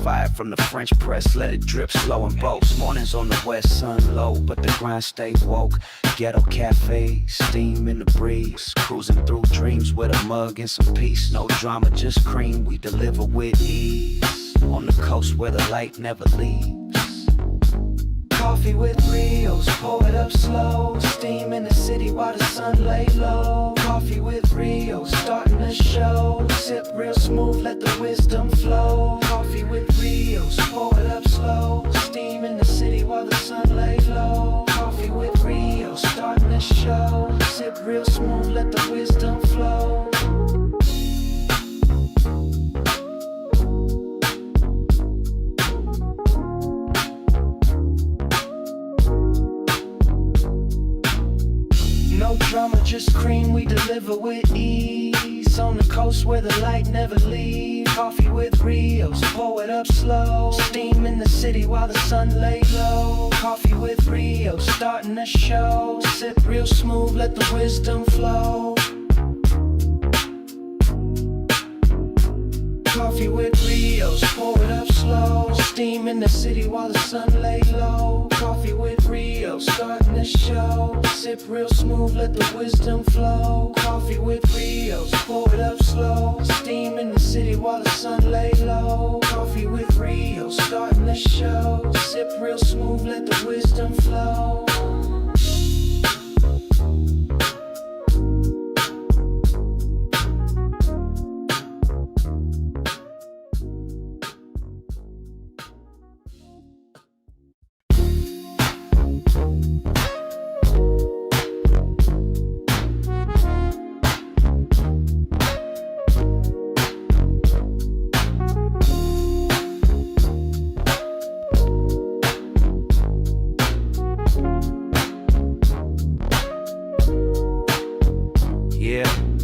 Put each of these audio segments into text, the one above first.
fired from the French press, let it drip slow in boats. Mornings on the west, sun low, but the grind stay woke. Ghetto cafe, steam in the breeze, cruising through dreams with a mug and some peace. No drama, just cream, we deliver with ease. On the coast where the light never leaves. Coffee with Rios, pour it up slow. Steam in the city while the sun lay low. Coffee with Rios, starting the show. Sip real smooth, let the wisdom flow. Coffee with Rios, pour it up slow. Steam in the city while the sun lay low. Coffee with Rios, starting the show. Sip real smooth, let the wisdom flow. No drama, just cream, we deliver with ease. On the coast where the light never leaves. Coffee with Rios, pour it up slow. Steam in the city while the sun lay low. Coffee with Rios, starting the show. Sip real smooth, let the wisdom flow. Coffee with Rios, pour it up slow. Steam in the city while the sun lay low. Coffee with Rios, starting the show. Sip real smooth, let the wisdom flow. Coffee with Rios, pour it up slow. Steam in the city while the sun lay low. Coffee with Rios, starting the show. Sip real smooth, let the wisdom flow.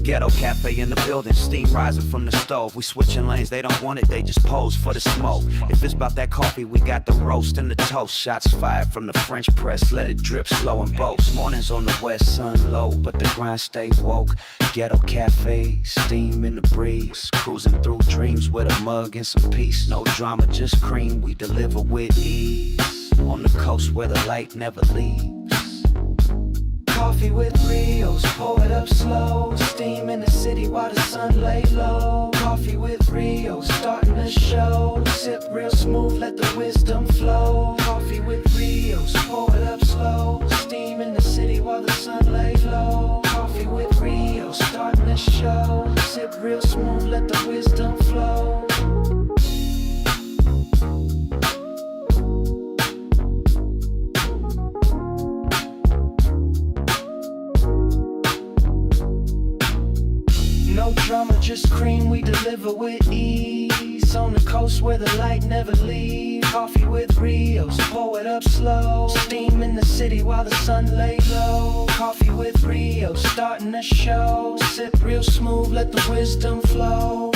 Ghetto cafe in the building, steam rising from the stove. We switching lanes, they don't want it, they just pose for the smoke. If it's about that coffee, we got the roast and the toast. Shots fired from the French press, let it drip slow in boats. Mornings on the west, sun low, but the grind stay woke. Ghetto cafe, steam in the breeze, cruising through dreams with a mug and some peace. No drama, just cream, we deliver with ease. On the coast where the light never leaves. Coffee with Rios, pour it up slow. Steam in the city while the sun lay low. Coffee with Rios, starting the show. Sip real smooth, let the wisdom flow. Coffee with Rios, pour it up slow. Steam in the city while the sun lay low. Coffee with Rios, starting the show. Sip real smooth, let the wisdom flow. No drama, just cream, we deliver with ease. On the coast where the light never leaves. Coffee with Rios, pour it up slow. Steam in the city while the sun lay low. Coffee with Rios, starting the show. Sip real smooth, let the wisdom flow.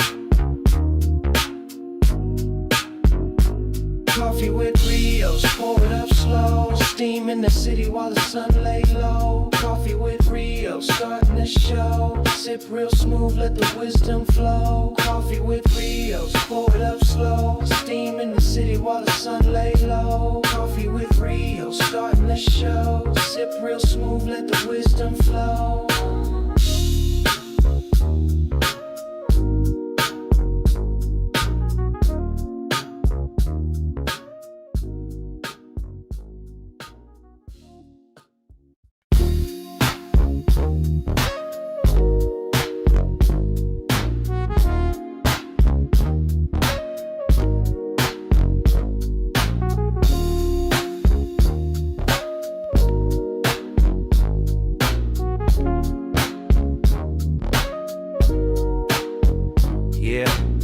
Coffee with Rios, pour it up slow. Steam in the city while the sun lay low. Coffee with Rios, starting the show. Sip real smooth, let the wisdom flow. Coffee with Rios, pour it up slow. Steam in the city while the sun lay low. Coffee with Rios, starting the show. Sip real smooth, let the wisdom flow.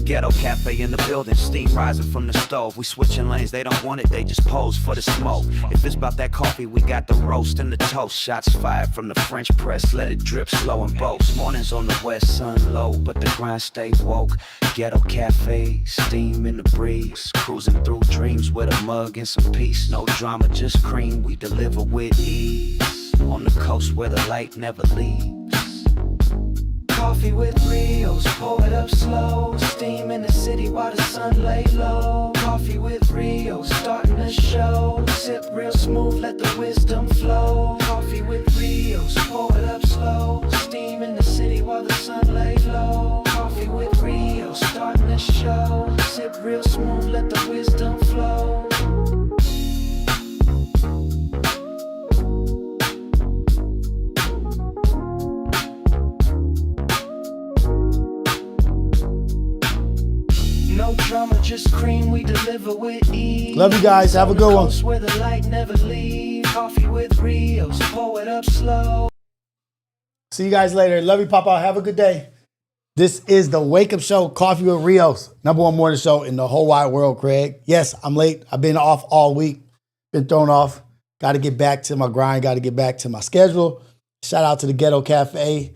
Ghetto cafe in the building, steam rising from the stove. We switching lanes, they don't want it, they just pose for the smoke. If it's about that coffee, we got the roast and the toast. Shots fired from the French press, let it drip slow in boats. Mornings on the west, sun low, but the grind stay woke. Ghetto cafe, steam in the breeze, cruising through dreams with a mug and some peace. No drama, just cream, we deliver with ease. On the coast where the light never leaves. Coffee with Rios, pour it up slow. Steam in the city while the sun lay low. Coffee let the wisdom flow. Coffee with Rios, pour it up slow. Steam in the city while the sun lay low. Coffee with Rios, starting the show. Sip real smooth, let the wisdom flow. No drama, just cream, we deliver with ease. Love you guys, have a good one. Where the light never leaves. Coffee with Rios, pour it up slow. See you guys later. Love you, Papa. Have a good day. This is the Wake Up Show, Coffee with Rios. #1 morning show in the whole wide world, Craig. Yes, I'm late. I've been off all week. Been thrown off. Got to get back to my grind. Got to get back to my schedule. Shout out to the Ghetto Cafe.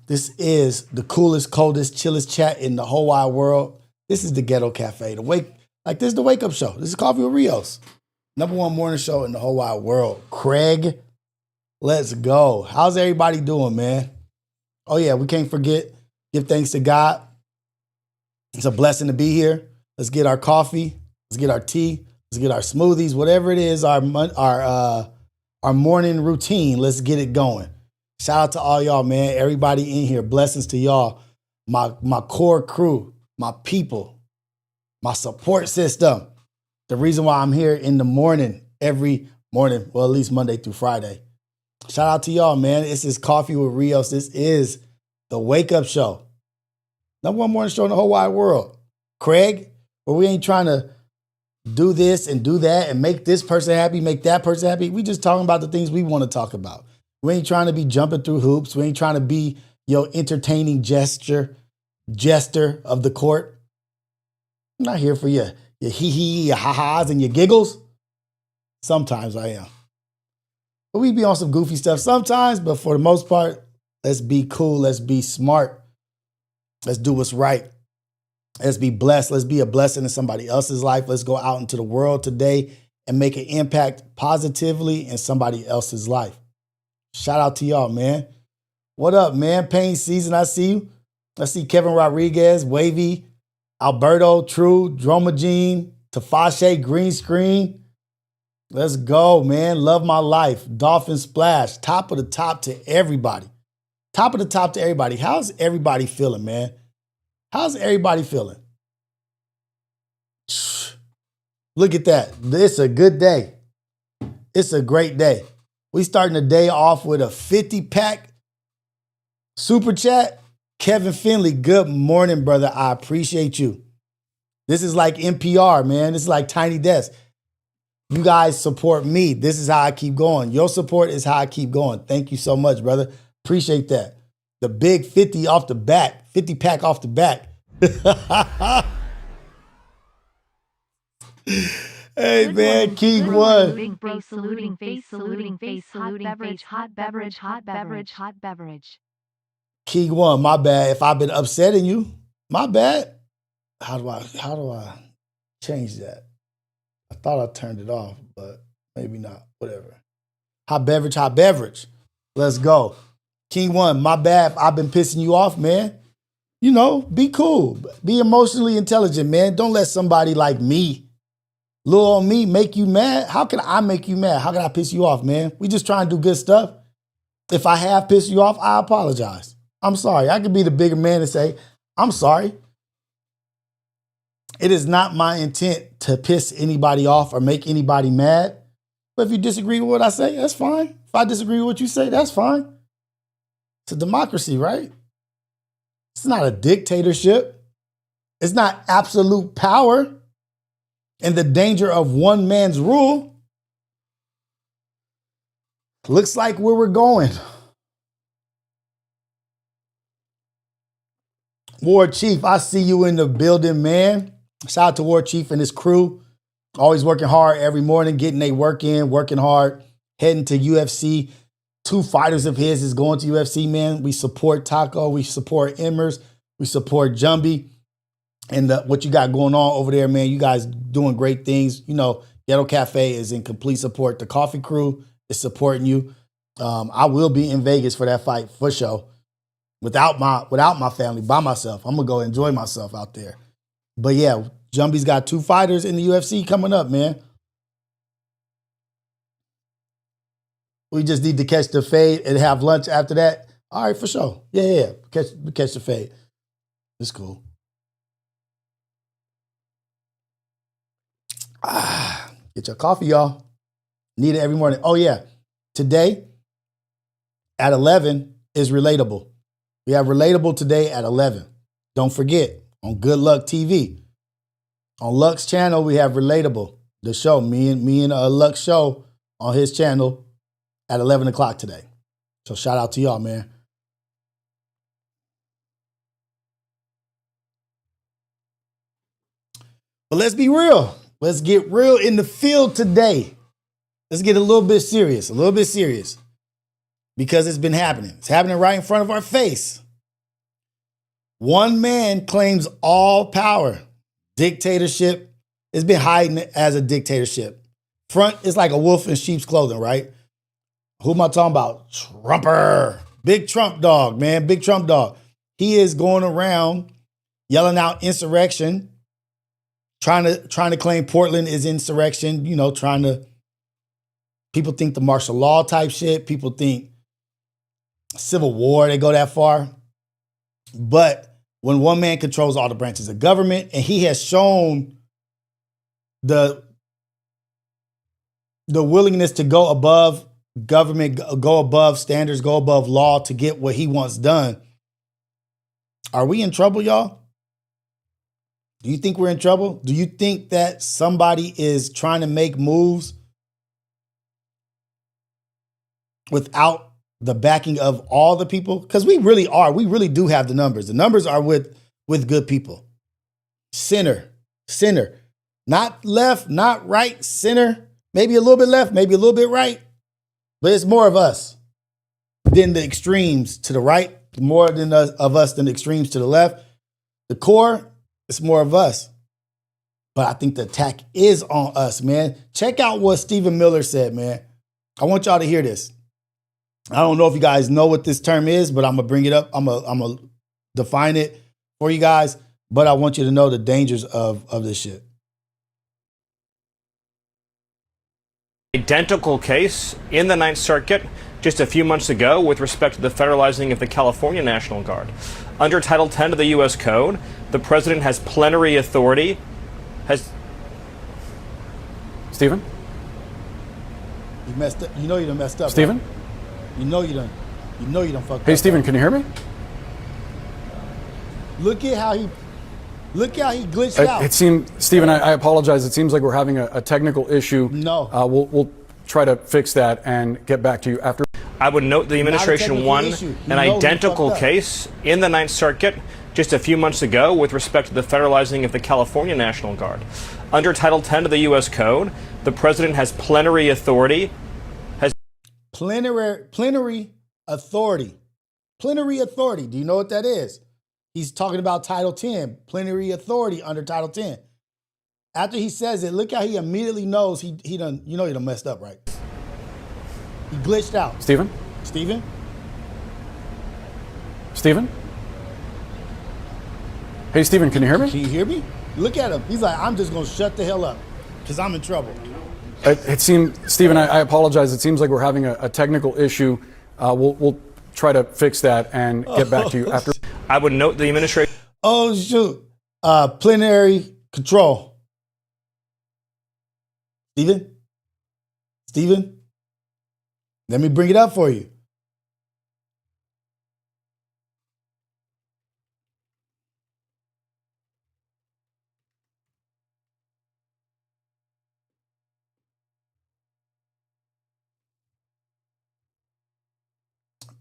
This is the coolest, coldest, chillest chat in the whole wide world. This is the Ghetto Cafe. This is the Wake Up Show. This is Coffee with Rios. #1 morning show in the whole wide world. Craig, let's go. How's everybody doing, man? Oh yeah, we can't forget, give thanks to God. It's a blessing to be here. Let's get our coffee. Let's get our tea. Let's get our smoothies. Whatever it is, our morning routine. Let's get it going. Shout out to all y'all, man. Everybody in here. Blessings to y'all. My core crew. My people, my support system. The reason why I'm here in the morning, every morning, well, at least Monday through Friday. Shout out to y'all, man. This is Coffee with Rios. This is the Wake Up Show. #1 morning show in the whole wide world. Craig, but we ain't trying to do this and do that and make this person happy, make that person happy. We just talking about the things we want to talk about. We ain't trying to be jumping through hoops. We ain't trying to be your entertaining jester of the court. I'm not here for your hee-hee, your ha-has, and your giggles. Sometimes I am. But we be on some goofy stuff sometimes, but for the most part, let's be cool, let's be smart. Let's do what's right. Let's be blessed. Let's be a blessing in somebody else's life. Let's go out into the world today and make an impact positively in somebody else's life. Shout out to y'all, man. What up, man? Pain season, I see you. I see Kevin Rodriguez, Wavy, Alberto, True, Dromagene, Tafashe, Green Screen. Let's go, man. Love my life. Dolphin Splash. Top of the top to everybody. Top of the top to everybody. How's everybody feeling, man? How's everybody feeling? Look at that. It's a good day. It's a great day. We starting the day off with a 50-pack super chat. Kevin Finley, good morning, brother. I appreciate you. This is like NPR, man. This is like Tiny Desk. You guys support me. This is how I keep going. Your support is how I keep going. Thank you so much, brother. Appreciate that. The big 50 off the back, 50 pack off the back. Hey, man, King one. Big face saluting, hot beverage. King one, my bad. If I've been upsetting you, my bad. How do I change that? I thought I turned it off, but maybe not. Whatever. Hot beverage. Let's go. King one, my bad. I've been pissing you off, man. You know, be cool. Be emotionally intelligent, man. Don't let somebody like me, little on me, make you mad. How can I make you mad? How can I piss you off, man? We just trying to do good stuff. If I have pissed you off, I apologize. I'm sorry. I could be the bigger man and say, I'm sorry. It is not my intent to piss anybody off or make anybody mad. But if you disagree with what I say, that's fine. If I disagree with what you say, that's fine. It's a democracy, right? It's not a dictatorship. It's not absolute power and the danger of one man's rule. Looks like where we're going. War Chief, I see you in the building, man. Shout out to War Chief and his crew. Always working hard every morning, getting their work in, working hard, heading to UFC. 2 fighters of his is going to UFC, man. We support Taco. We support Emmers. We support Jumby. And what you got going on over there, man, you guys doing great things. You know, Ghetto Cafe is in complete support. The coffee crew is supporting you. I will be in Vegas for that fight for sure. Without my family, by myself. I'm going to go enjoy myself out there. But yeah, Jumby's got 2 fighters in the UFC coming up, man. We just need to catch the fade and have lunch after that. All right, for sure. Yeah. Catch the fade. It's cool. Get your coffee, y'all. Need it every morning. Oh, yeah. Today at 11 is Relatable. We have Relatable today at 11. Don't forget, on Good Luck TV. On Luck's channel, we have Relatable, the show. Me and Luck show on his channel at 11 o'clock today. So shout out to y'all, man. But let's be real. Let's get real in the field today. Let's get a little bit serious, because it's been happening. It's happening right in front of our face. One man claims all power. Dictatorship. It's been hiding as a dictatorship. Front is like a wolf in sheep's clothing, right? Who am I talking about? Trumper. Big Trump dog, man. Big Trump dog. He is going around yelling out insurrection, trying to claim Portland is insurrection, people think the martial law type shit. People think civil war, they go that far. But when one man controls all the branches of government, and he has shown the willingness to go above government, go above standards, go above law to get what he wants done. Are we in trouble, y'all? Do you think we're in trouble? Do you think that somebody is trying to make moves without the backing of all the people? Because we really are. We really do have the numbers. The numbers are with good people. Center. Not left, not right, center. Maybe a little bit left, maybe a little bit right. But it's more of us than the extremes to the right, more than of us than the extremes to the left. The core, it's more of us. But I think the attack is on us, man. Check out what Stephen Miller said, man. I want y'all to hear this. I don't know if you guys know what this term is, but I'm going to bring it up. I'm going to define it for you guys. But I want you to know the dangers of this shit. Identical case in the Ninth Circuit just a few months ago with respect to the federalizing of the California National Guard. Under Title 10 of the U.S. Code, the president has plenary authority. Stephen? You messed up. You know you done messed up. Stephen? Right? You know you done fucked up. Hey, Stephen, can you hear me? Look at how he glitched out. It seemed, Stephen, I apologize. It seems like we're having a technical issue. No. We'll try to fix that and get back to you after. I would note the administration won an identical case in the Ninth Circuit just a few months ago with respect to the federalizing of the California National Guard. Under Title 10 of the U.S. Code, the president has plenary authority. Plenary authority. Plenary authority. Do you know what that is? He's talking about Title 10, plenary authority under Title 10. After he says it, look how he immediately knows he done messed up, right? He glitched out. Stephen? Hey, Stephen, can you hear me? Can you hear me? Look at him. He's like, I'm just going to shut the hell up because I'm in trouble. It seemed, Stephen, I apologize. It seems like we're having a technical issue. We'll try to fix that and get back to you after. I would note the administration. Oh, shoot. Plenary control. Stephen? Let me bring it up for you.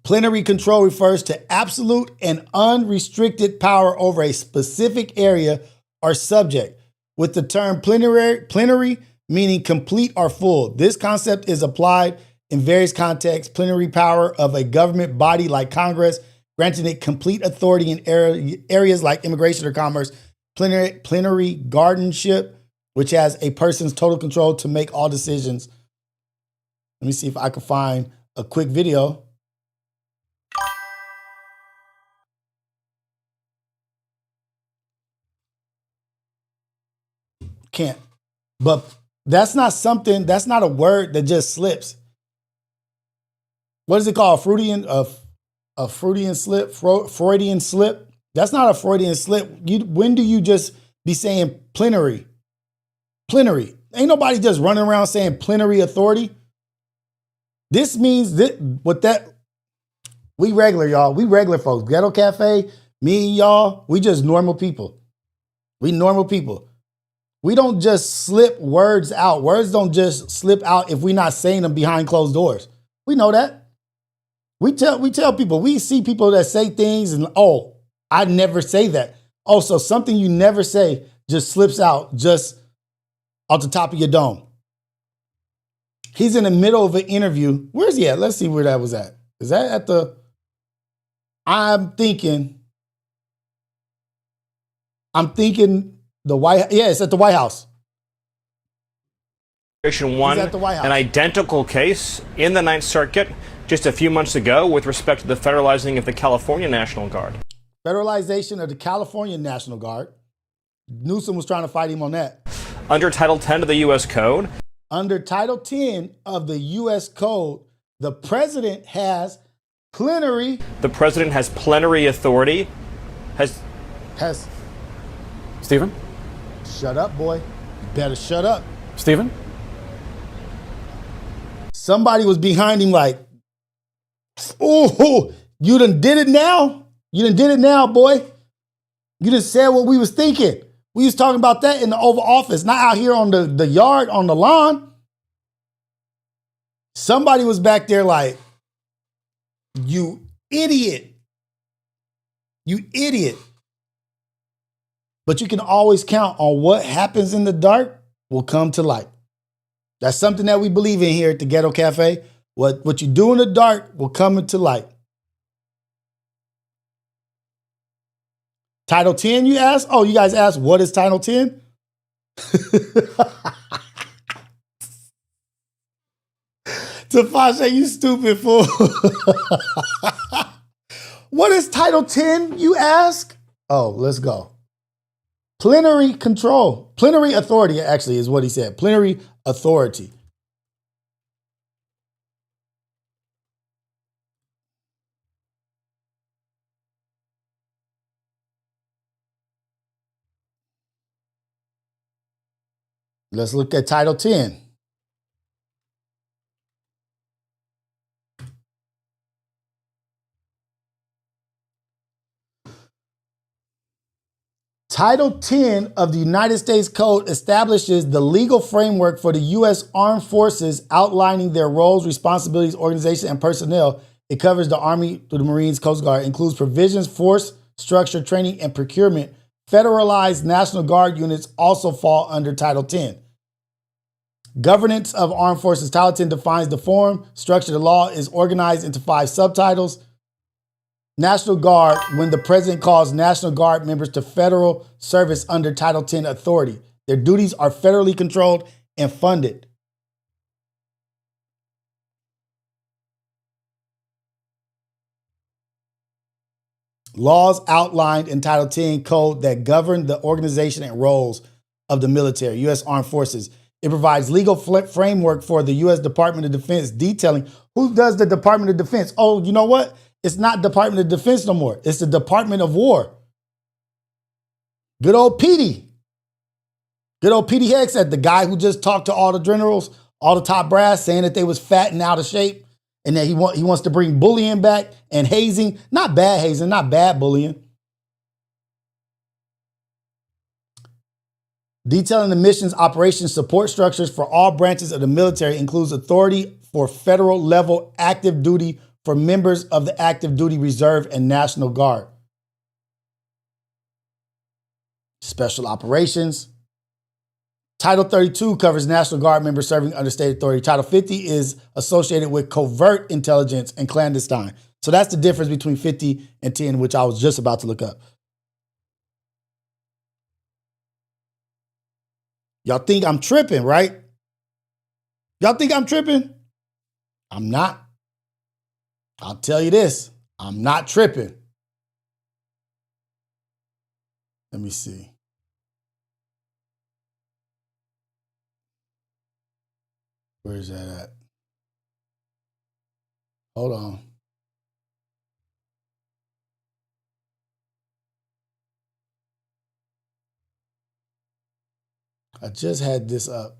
Plenary control refers to absolute and unrestricted power over a specific area or subject, with the term plenary meaning complete or full. This concept is applied in various contexts. Plenary power of a government body like Congress, granting it complete authority in areas like immigration or commerce. Plenary guardianship, which has a person's total control to make all decisions. Let me see if I can find a quick video. Can't. But that's not a word that just slips. what is it called? A Freudian slip? Freudian slip? That's not a Freudian slip. When do you just be saying plenary? Plenary. Ain't nobody just running around saying plenary authority. This means that we regular, y'all. We regular folks. Ghetto Cafe, me and y'all, we just normal people. We normal people. We don't just slip words out. Words don't just slip out if we're not saying them behind closed doors. We know that. We tell people, we see people that say things and, oh, I never say that. Oh, so something you never say just slips out just off the top of your dome. He's in the middle of an interview. Where's he at? Let's see where that was at. Is that at the... I'm thinking the White... Yeah, it's at the White House. Won at the White House. An identical case in the Ninth Circuit just a few months ago with respect to the federalizing of the California National Guard. Federalization of the California National Guard. Newsom was trying to fight him on that. Under Title 10 of the U.S. Code. Under Title 10 of the U.S. Code, the president has plenary. The president has plenary authority. Has Stephen? Shut up, boy. You better shut up. Stephen? Somebody was behind him like, oh, you done did it now? You done did it now, boy. You done said what we was thinking. We was talking about that in the Oval Office, not out here on the yard, on the lawn. Somebody was back there like, you idiot. You idiot. But you can always count on what happens in the dark will come to light. That's something that we believe in here at the Ghetto Cafe. What you do in the dark will come into light. Title 10, you ask? Oh, you guys asked, what is Title 10? Tafasha, you stupid fool. What is Title 10, you ask? Oh, let's go. Plenary control. Plenary authority, actually, is what he said. Plenary authority. Let's look at Title 10. Title 10 of the United States Code establishes the legal framework for the U.S. Armed Forces, outlining their roles, responsibilities, organization, and personnel. It covers the Army, the Marines, Coast Guard, includes provisions, force, structure, training, and procurement. Federalized National Guard units also fall under Title 10. Governance of Armed Forces. Title 10 defines the form, structure. The law is organized into 5 subtitles. National Guard, when the president calls National Guard members to federal service under Title 10 authority. Their duties are federally controlled and funded. Laws outlined in Title 10 code that govern the organization and roles of the military, U.S. Armed Forces. It provides legal framework for the U.S. Department of Defense, detailing who does the Department of Defense. Oh, you know what? It's not Department of Defense no more. It's the Department of War. Good old Petey. Good old Petey Hegseth, the guy who just talked to all the generals, all the top brass, saying that they was fat and out of shape, and that he wants to bring bullying back and hazing. Not bad hazing, not bad bullying. Detailing the missions, operations, support structures for all branches of the military, includes authority for federal level active duty for members of the active duty reserve and National Guard. Special operations. Title 32 covers National Guard members serving under state authority. Title 50 is associated with covert intelligence and clandestine. So that's the difference between 50 and 10, which I was just about to look up. Y'all think I'm tripping, right? Y'all think I'm tripping? I'm not. I'll tell you this, I'm not tripping. Let me see. Where is that at? Hold on. I just had this up.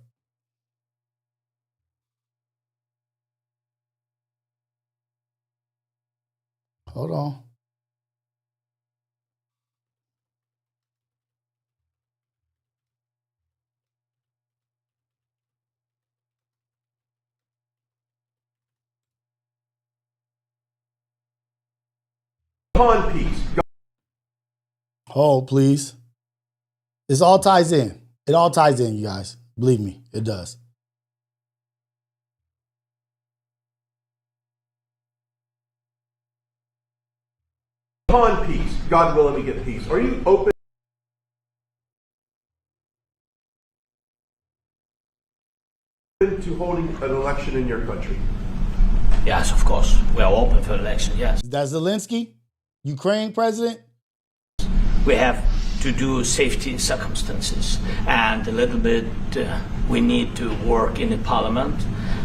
Hold on. On peace. Hold, please. This all ties in. It all ties in, you guys. Believe me, it does. On peace. God willing, we get peace. Are you open to holding an election in your country? Yes, of course. We are open for election, yes. Is that Zelensky, Ukraine president? We have to do safety circumstances, and a little bit we need to work in the parliament,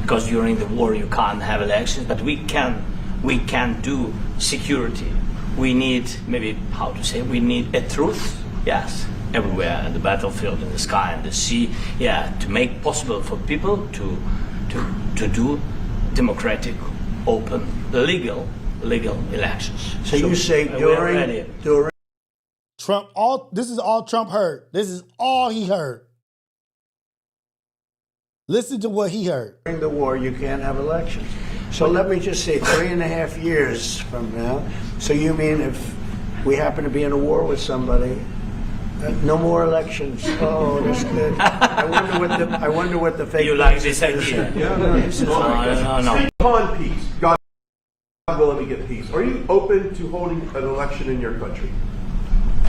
because during the war you can't have elections, but we can do security. We need, maybe how to say, we need a truth, yes, everywhere, in the battlefield, in the sky, in the sea, yeah, to make possible for people to do democratic, open, legal elections. So you say during Trump, this is all Trump heard. This is all he heard. Listen to what he heard. during the war you can't have elections. So let me just say 3.5 years from now. So you mean if we happen to be in a war with somebody, no more elections? Oh, that's good. I wonder what the fake You like news this is. idea? Yeah, no, this is No. On peace. God willing, we get peace. Are you open to holding an election in your country?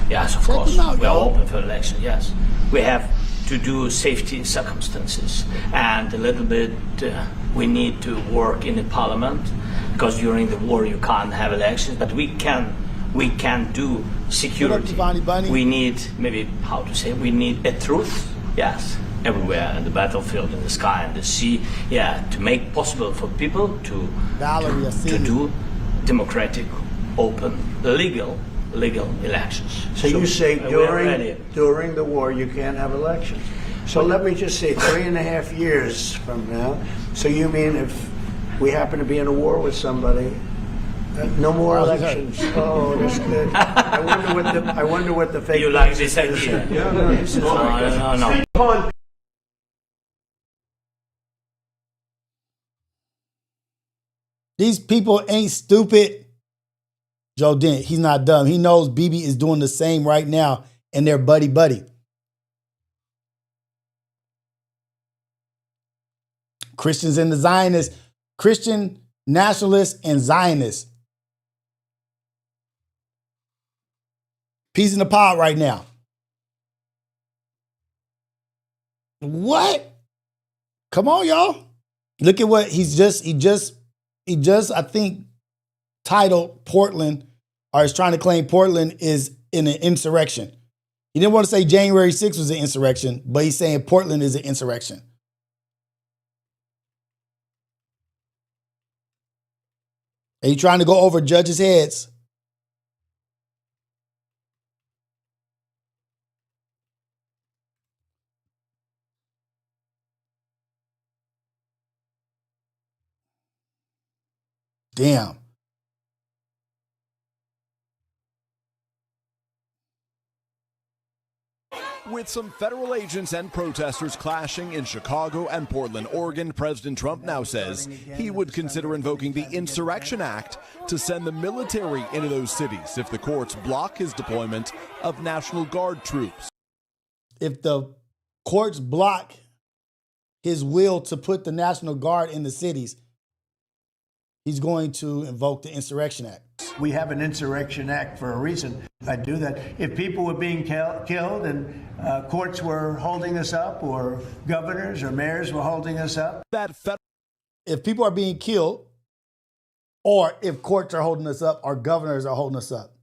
Yes, of Check course. him out, We are y'all. open for election, yes. We have to do safety circumstances, and a little bit we need to work in the parliament, because during the war you can't have elections, but we can do security. Bunny Bunny? We need, maybe how to say, we need a truth, yes, everywhere, in the battlefield, in the sky, in the sea, yeah, to make possible for people to Valerie, I see to you. do democratic, open, legal elections. So you say we are ready. during the war you can't have elections. So let me just say 3.5 years from now. So you mean if we happen to be in a war with somebody, no more Oh, he's elections? Oh, that's good. I wonder what the fake You like news this is. idea? Yeah, no, this is No. On These people ain't stupid. Joe Dent, he's not dumb. He knows Bibi is doing the same right now, and they're buddy-buddy. Christians and the Zionists, Christian nationalists and Zionists. Peace in the pod right now. What? Come on, y'all. Look at what he just, I think, titled Portland, or is trying to claim Portland is in an insurrection. He didn't want to say January 6th was an insurrection, but he's saying Portland is an insurrection. Are you trying to go over judges' heads? Damn. With some federal agents and protesters clashing in Chicago and Portland, Oregon, President Trump now says he would consider invoking the Insurrection Act to send the military into those cities if the courts block his deployment of National Guard troops. If the courts block his will to put the National Guard in the cities, he's going to invoke the Insurrection Act. We have an Insurrection Act for a reason. I do that. If people were being killed and courts were holding us up, or governors or mayors were holding us up. If people are being killed, or if courts are holding us up, or governors are holding us up.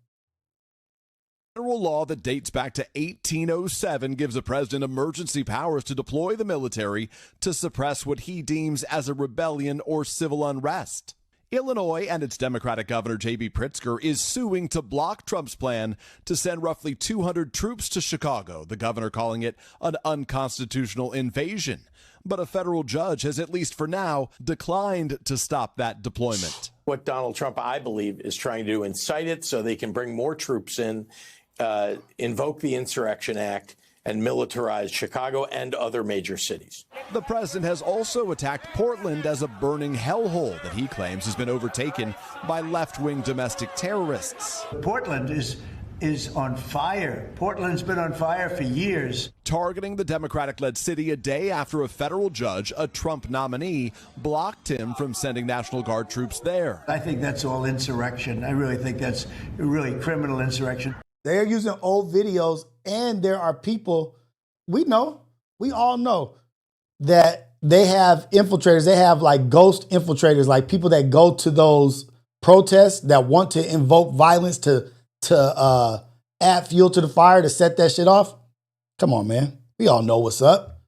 Federal law that dates back to 1807 gives the president emergency powers to deploy the military to suppress what he deems as a rebellion or civil unrest. Illinois and its Democratic Governor J.B. Pritzker is suing to block Trump's plan to send roughly 200 troops to Chicago, the governor calling it an unconstitutional invasion. But a federal judge has, at least for now, declined to stop that deployment. What Donald Trump, I believe, is trying to do, incite it so they can bring more troops in, invoke the Insurrection Act, and militarize Chicago and other major cities. The president has also attacked Portland as a burning hellhole that he claims has been overtaken by left-wing domestic terrorists. Portland is on fire. Portland's been on fire for years. Targeting the Democratic-led city a day after a federal judge, a Trump nominee, blocked him from sending National Guard troops there. I think that's all insurrection. I really think that's really criminal insurrection. They're using old videos, and there are people, we all know, that they have infiltrators. They have like ghost infiltrators, like people that go to those protests that want to invoke violence to add fuel to the fire to set that shit off. Come on, man. We all know what's up.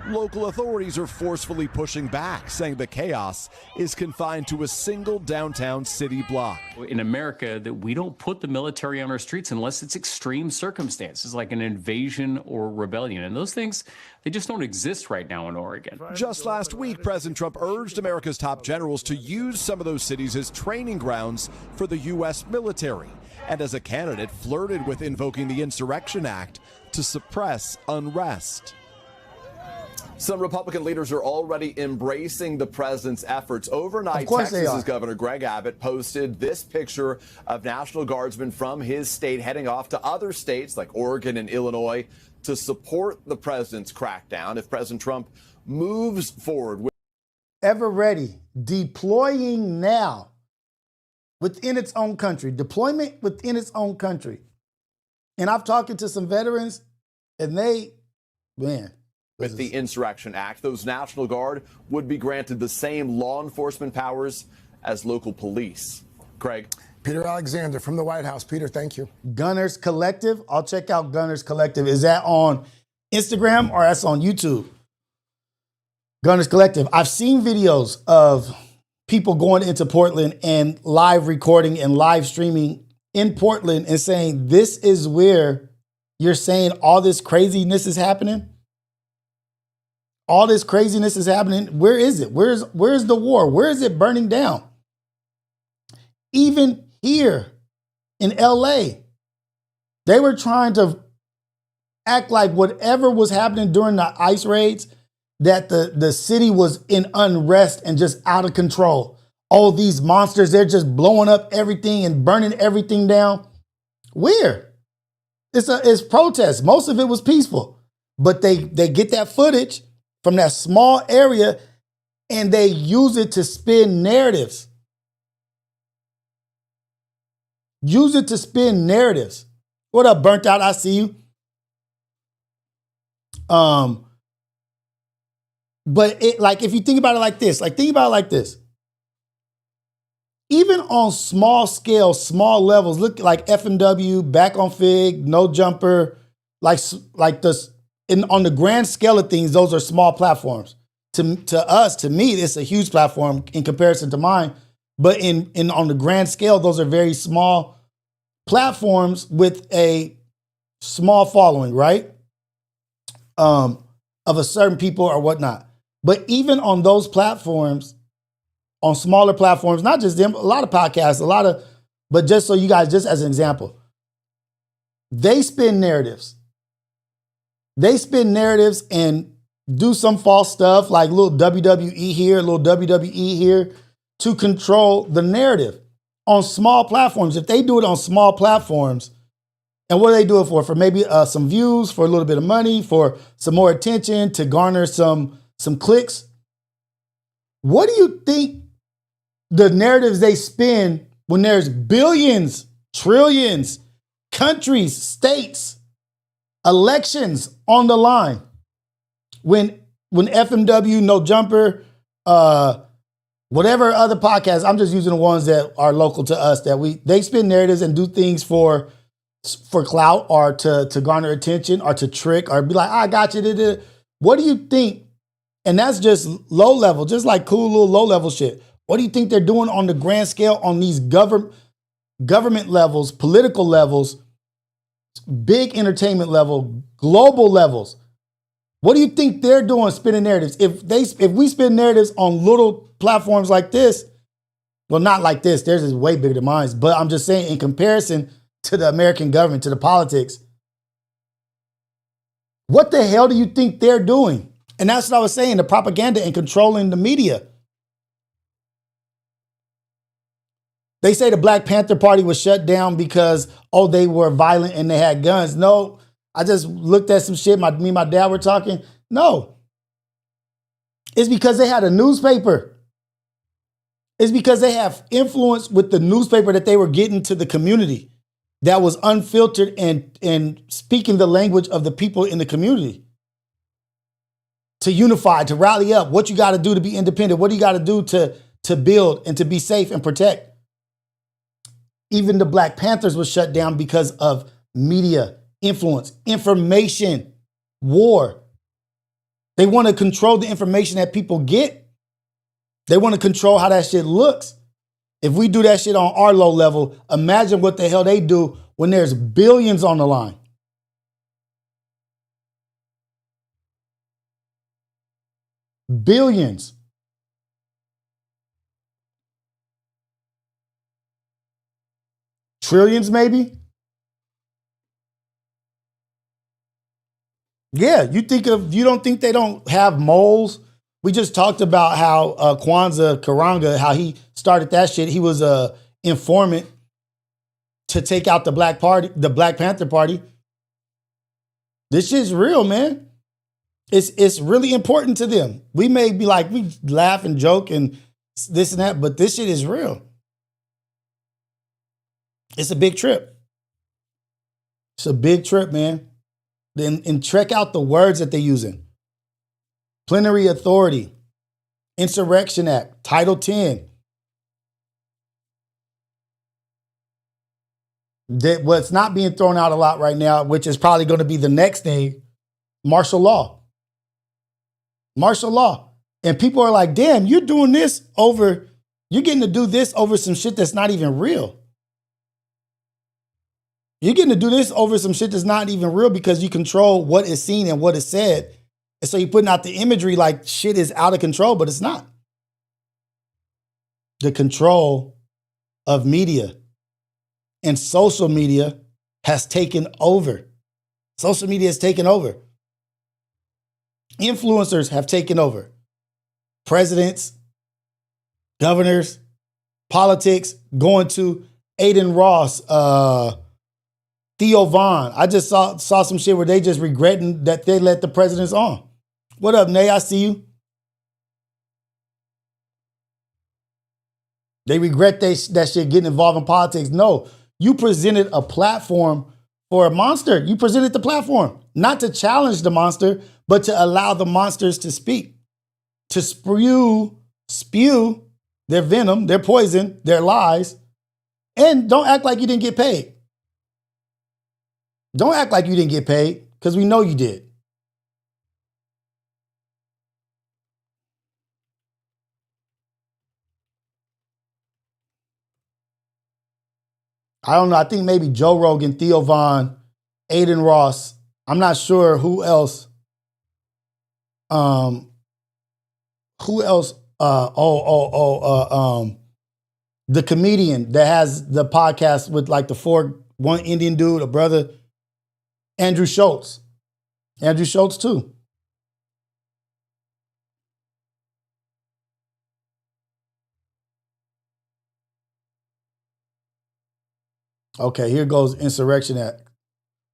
Local authorities are forcefully pushing back, saying the chaos is confined to a single downtown city block. In America, that we don't put the military on our streets unless it's extreme circumstances, like an invasion or rebellion. And those things, they just don't exist right now in Oregon. Just last week, President Trump urged America's top generals to use some of those cities as training grounds for the U.S. military. And as a candidate, flirted with invoking the Insurrection Act to suppress unrest. Some Republican leaders are already embracing the president's efforts. Overnight, Texas's Governor Greg Abbott posted this picture of National Guardsmen from his state heading off to other states like Oregon and Illinois to support the president's crackdown if President Trump moves forward with ever ready, deploying now within its own country, deployment within its own country. And I've talked to some veterans, and with the Insurrection Act, those National Guard would be granted the same law enforcement powers as local police. Craig. Peter Alexander from the White House. Peter, thank you. Gunners Collective. I'll check out Gunners Collective. Is that on Instagram or that's on YouTube? Gunners Collective. I've seen videos of people going into Portland and live recording and live streaming in Portland and saying, this is where you're saying all this craziness is happening. All this craziness is happening. Where is it? Where's the war? Where is it burning down? Even here in LA, they were trying to act like whatever was happening during the ICE raids, that the city was in unrest and just out of control. Oh, these monsters, they're just blowing up everything and burning everything down. Where? It's protests. Most of it was peaceful, but they get that footage from that small area and they use it to spin narratives. Use it to spin narratives. What up, Burnt Out? I see you. But if you think about it like this, even on small scale, small levels, look like FMW, Back on Fig, No Jumper, on the grand scale of things, those are small platforms. To me, it's a huge platform in comparison to mine. But on the grand scale, those are very small platforms with a small following, right? Of a certain people or whatnot. But even on those platforms, on smaller platforms, not just them, a lot of podcasts, but just so you guys, just as an example, they spin narratives. They spin narratives and do some false stuff like little WWE here, little WWE here to control the narrative on small platforms. If they do it on small platforms, and what do they do it for? For maybe some views, for a little bit of money, for some more attention, to garner some clicks. What do you think the narratives they spin when there's billions, trillions, countries, states, elections on the line? When FMW, No Jumper, whatever other podcasts, I'm just using the ones that are local to us, they spin narratives and do things for clout or to garner attention or to trick or be like, I got you. What do you think? And that's just low level, just like cool little low level shit. What do you think they're doing on the grand scale on these government levels, political levels, big entertainment level, global levels? What do you think they're doing spinning narratives? If we spin narratives on little platforms like this, well, not like this, theirs is way bigger than mine, but I'm just saying in comparison to the American government, to the politics, what the hell do you think they're doing? And that's what I was saying, the propaganda and controlling the media. They say the Black Panther Party was shut down because, they were violent and they had guns. No, I just looked at some shit. Me and my dad were talking. No. It's because they had a newspaper. It's because they have influence with the newspaper that they were getting to the community that was unfiltered and speaking the language of the people in the community. To unify, to rally up, what you got to do to be independent, what do you got to do to build and to be safe and protect. Even the Black Panthers was shut down because of media, influence, information, war. They want to control the information that people get. They want to control how that shit looks. If we do that shit on our low level, imagine what the hell they do when there's billions on the line. Billions. Trillions, maybe? Yeah, you don't think they don't have moles? We just talked about how Kwanzaa Karanga, how he started that shit. He was a informant to take out the Black Panther Party. This shit's real, man. It's really important to them. We may be like, we laugh and joke and this and that, but this shit is real. It's a big trip. It's a big trip, man. And check out the words that they're using. Plenary authority, Insurrection Act, Title 10. What's not being thrown out a lot right now, which is probably going to be the next thing, martial law. Martial law. And people are like, damn, you're getting to do this over some shit that's not even real. You're getting to do this over some shit that's not even real because you control what is seen and what is said. And so you're putting out the imagery like shit is out of control, but it's not. The control of media and social media has taken over. Social media has taken over. Influencers have taken over. Presidents, governors, politics, going to Aiden Ross, Theo Vaughn. I just saw some shit where they just regretting that they let the presidents on. What up, Nay? I see you. They regret that shit getting involved in politics. No, you presented a platform for a monster. You presented the platform, not to challenge the monster, but to allow the monsters to speak, to spew their venom, their poison, their lies, and don't act like you didn't get paid. Don't act like you didn't get paid, because we know you did. I don't know. I think maybe Joe Rogan, Theo Vaughn, Aiden Ross. I'm not sure who else. The comedian that has the podcast with like one Indian dude, a brother, Andrew Schultz. Andrew Schultz too. Okay, here goes Insurrection Act.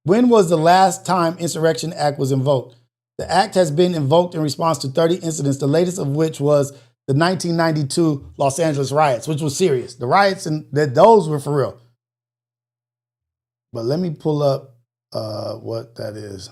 When was the last time Insurrection Act was invoked? The act has been invoked in response to 30 incidents, the latest of which was the 1992 Los Angeles riots, which was serious. The riots, and those were for real. But let me pull up what that is.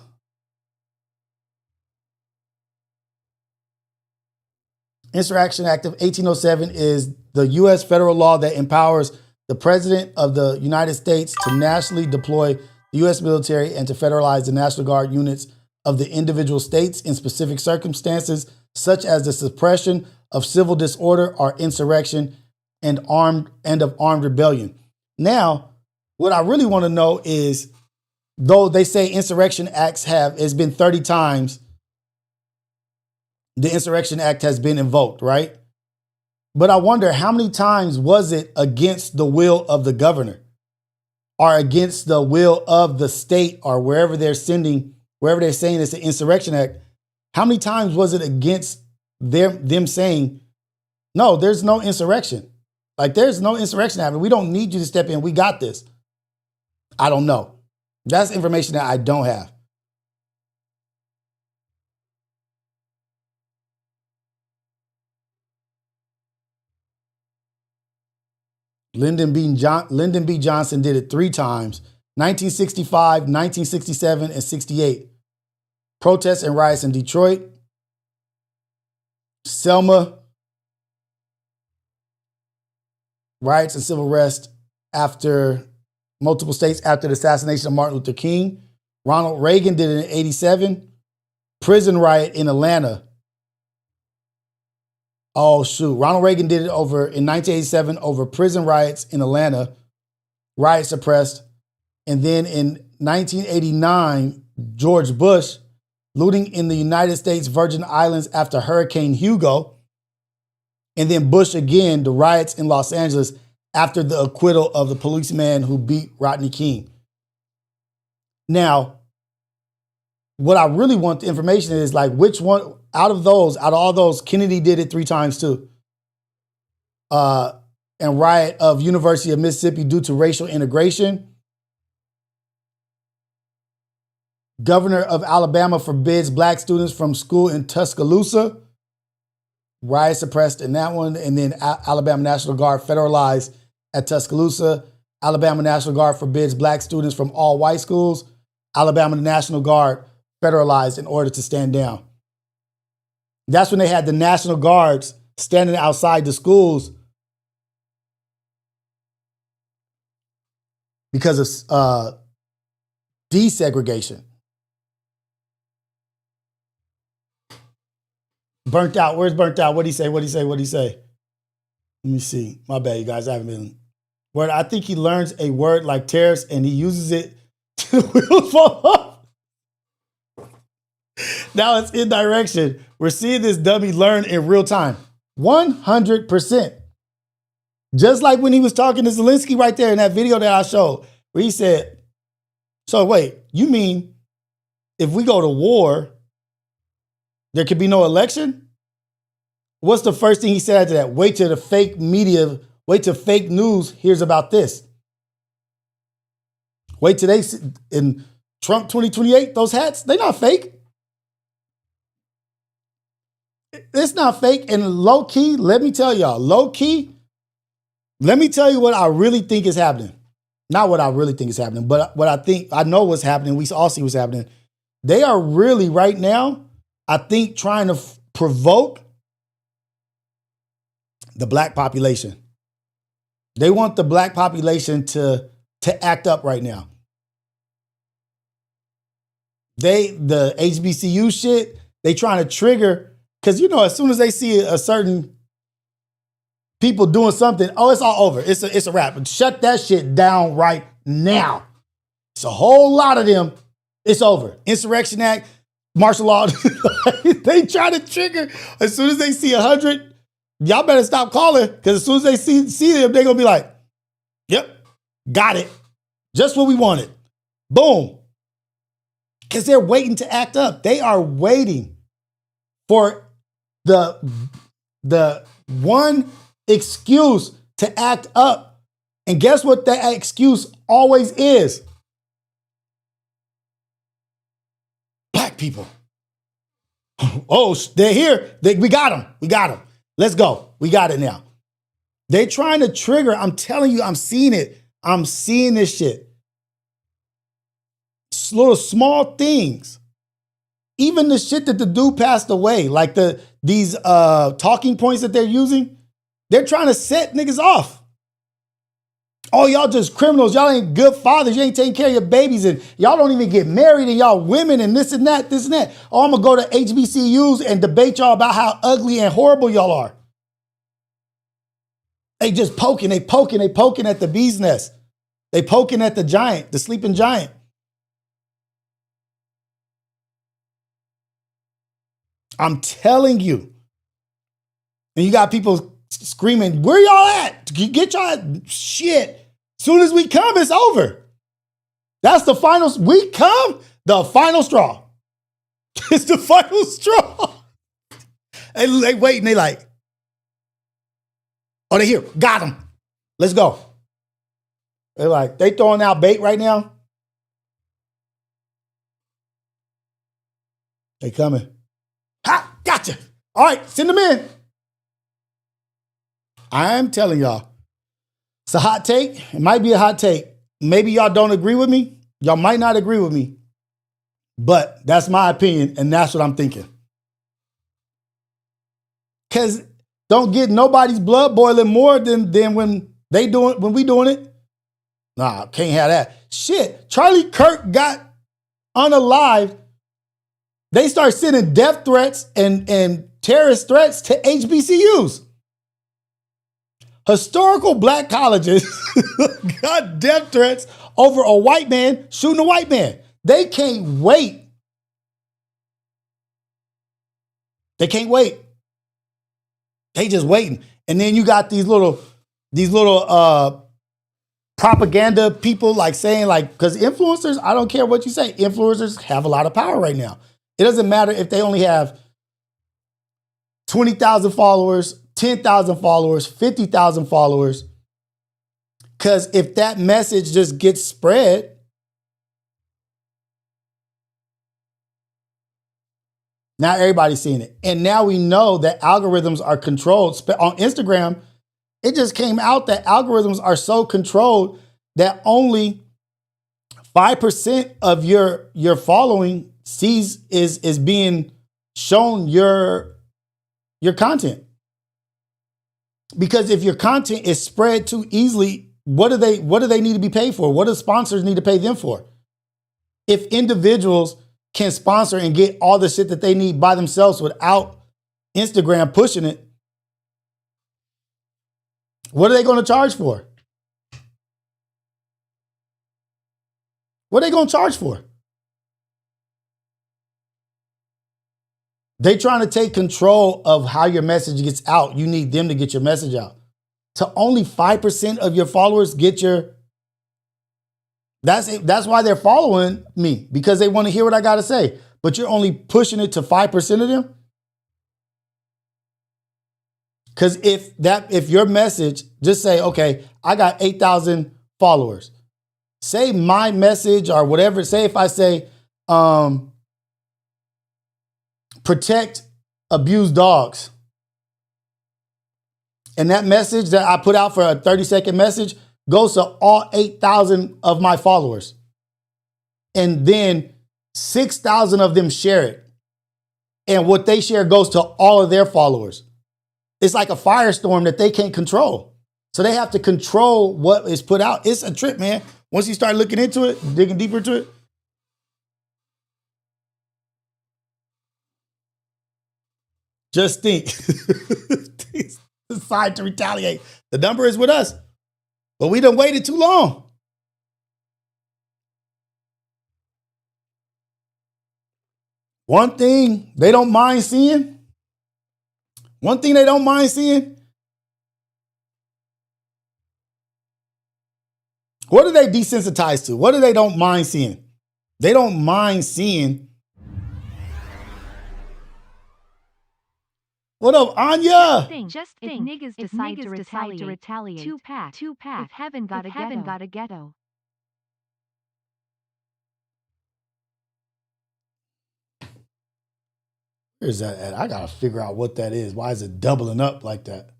Insurrection Act of 1807 is the U.S. federal law that empowers the President of the United States to nationally deploy the U.S. military and to federalize the National Guard units of the individual states in specific circumstances, such as the suppression of civil disorder or insurrection and of armed rebellion. Now, what I really want to know is, though they say insurrection acts it's been 30 times the Insurrection Act has been invoked, right? But I wonder how many times was it against the will of the governor or against the will of the state or wherever they're saying it's an Insurrection Act. How many times was it against them saying, no, there's no insurrection. Like, there's no insurrection happening. We don't need you to step in. We got this. I don't know. That's information that I don't have. Lyndon B. Johnson did it 3 times, 1965, 1967, and 68. Protests and riots in Detroit, Selma, riots and civil unrest after multiple states after the assassination of Martin Luther King. Ronald Reagan did it in 87. Prison riot in Atlanta. Oh, shoot. Ronald Reagan did it in 1987 over prison riots in Atlanta. Riots suppressed. And then in 1989, George Bush, looting in the United States Virgin Islands after Hurricane Hugo. And then Bush again, the riots in Los Angeles after the acquittal of the policeman who beat Rodney King. Now, what I really want the information is, like, which one out of all those, Kennedy did it 3 times too. And riot of University of Mississippi due to racial integration. Governor of Alabama forbids black students from school in Tuscaloosa. Riot suppressed in that one. And then Alabama National Guard federalized at Tuscaloosa. Alabama National Guard forbids black students from all white schools. Alabama National Guard federalized in order to stand down. That's when they had the National Guards standing outside the schools because of desegregation. Burnt out. Where's burnt out? What'd he say? Let me see. My bad, you guys. I haven't been. Word. I think he learns a word like tariffs and he uses it to the wheels fall off. Now it's in direction. We're seeing this dummy learn in real time. 100%. Just like when he was talking to Zelensky right there in that video that I showed, where he said, so wait, you mean if we go to war, there could be no election? What's the first thing he said after that? Wait till the fake media, wait till fake news hears about this. Wait till they, in Trump 2028, those hats, they're not fake. It's not fake. And low key, let me tell y'all, let me tell you what I really think is happening. Not what I really think is happening, but what I know what's happening. We all see what's happening. They are really right now, I think, trying to provoke the black population. They want the black population to act up right now. The HBCU shit, they trying to trigger, because, you know, as soon as they see a certain people doing something, oh, it's all over. It's a wrap. Shut that shit down right now. It's a whole lot of them. It's over. Insurrection Act, martial law. They try to trigger. As soon as they see 100, y'all better stop calling, because as soon as they see them, they're going to be like, yep, got it. Just what we wanted. Boom. Because they're waiting to act up. They are waiting for the one excuse to act up. And guess what that excuse always is? Black people. Oh, they're here. We got them. Let's go. We got it now. They're trying to trigger. I'm telling you, I'm seeing it. I'm seeing this shit. Little small things. Even the shit that the dude passed away, like these talking points that they're using, they're trying to set niggas off. Oh, y'all just criminals. Y'all ain't good fathers. You ain't taking care of your babies, and y'all don't even get married, and y'all women, and this and that. Oh, I'm gonna go to HBCUs and debate y'all about how ugly and horrible y'all are. They just poking at the bee's nest. They poking at the giant, the sleeping giant. I'm telling you. And you got people screaming, where y'all at? Get y'all shit. Soon as we come, it's over. That's the final. We come, the final straw. It's the final straw. They wait and they like, oh, they here. Got him. Let's go. They're like, they throwing out bait right now. They coming. Ha, gotcha. All right, send them in. I'm telling y'all, it's a hot take. It might be a hot take. Maybe y'all don't agree with me. Y'all might not agree with me. But that's my opinion, and that's what I'm thinking. Because don't get nobody's blood boiling more than when we doing it. Nah, can't have that. Shit, Charlie Kirk got unalived. They start sending death threats and terrorist threats to HBCUs. Historical black colleges got death threats over a white man shooting a white man. They can't wait. They can't wait. They just waiting. And then you got these little propaganda people like saying like, because influencers, I don't care what you say, influencers have a lot of power right now. It doesn't matter if they only have 20,000 followers, 10,000 followers, 50,000 followers. Because if that message just gets spread, now everybody's seeing it. And now we know that algorithms are controlled. On Instagram, it just came out that algorithms are so controlled that only 5% of your following is being shown your content. Because if your content is spread too easily, what do they need to be paid for? What do sponsors need to pay them for? If individuals can sponsor and get all the shit that they need by themselves without Instagram pushing it, what are they going to charge for? What are they going to charge for? They trying to take control of how your message gets out. You need them to get your message out. To only 5% of your followers get your... That's why they're following me, because they want to hear what I got to say. But you're only pushing it to 5% of them? Because if your message, just say, okay, I got 8,000 followers. Say my message or whatever. Say if I say, protect abused dogs. And that message that I put out for a 30-second message goes to all 8,000 of my followers. And then 6,000 of them share it. And what they share goes to all of their followers. It's like a firestorm that they can't control. So they have to control what is put out. It's a trip, man. Once you start looking into it, digging deeper into it. Just think. Decide to retaliate. The number is with us. But we done waited too long. One thing they don't mind seeing. What are they desensitized to? What do they don't mind seeing? They don't mind seeing. What up, Anya? Just think, if niggas decide to retaliate, two-pack, if heaven got a ghetto. Where's that at? I gotta figure out what that is. Why is it doubling up like that?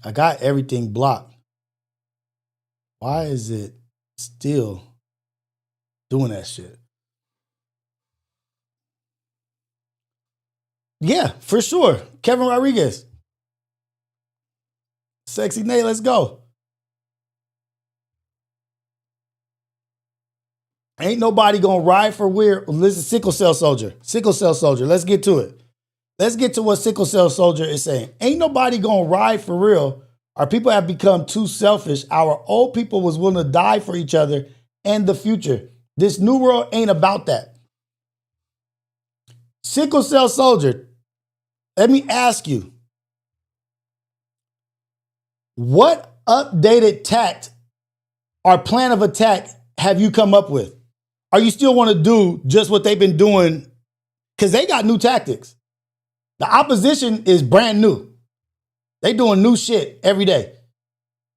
I got everything blocked. Why is it still doing that shit? Yeah, for sure. Kevin Rodriguez. Sexy Nate, let's go. Ain't nobody gonna ride for real. Listen, sickle cell soldier. Sickle cell soldier. Let's get to it. Let's get to what sickle cell soldier is saying. Ain't nobody gonna ride for real. Our people have become too selfish. Our old people was willing to die for each other and the future. This new world ain't about that. Sickle cell soldier, let me ask you, what updated tact or plan of attack have you come up with? Or you still want to do just what they've been doing? Because they got new tactics. The opposition is brand new. They doing new shit every day.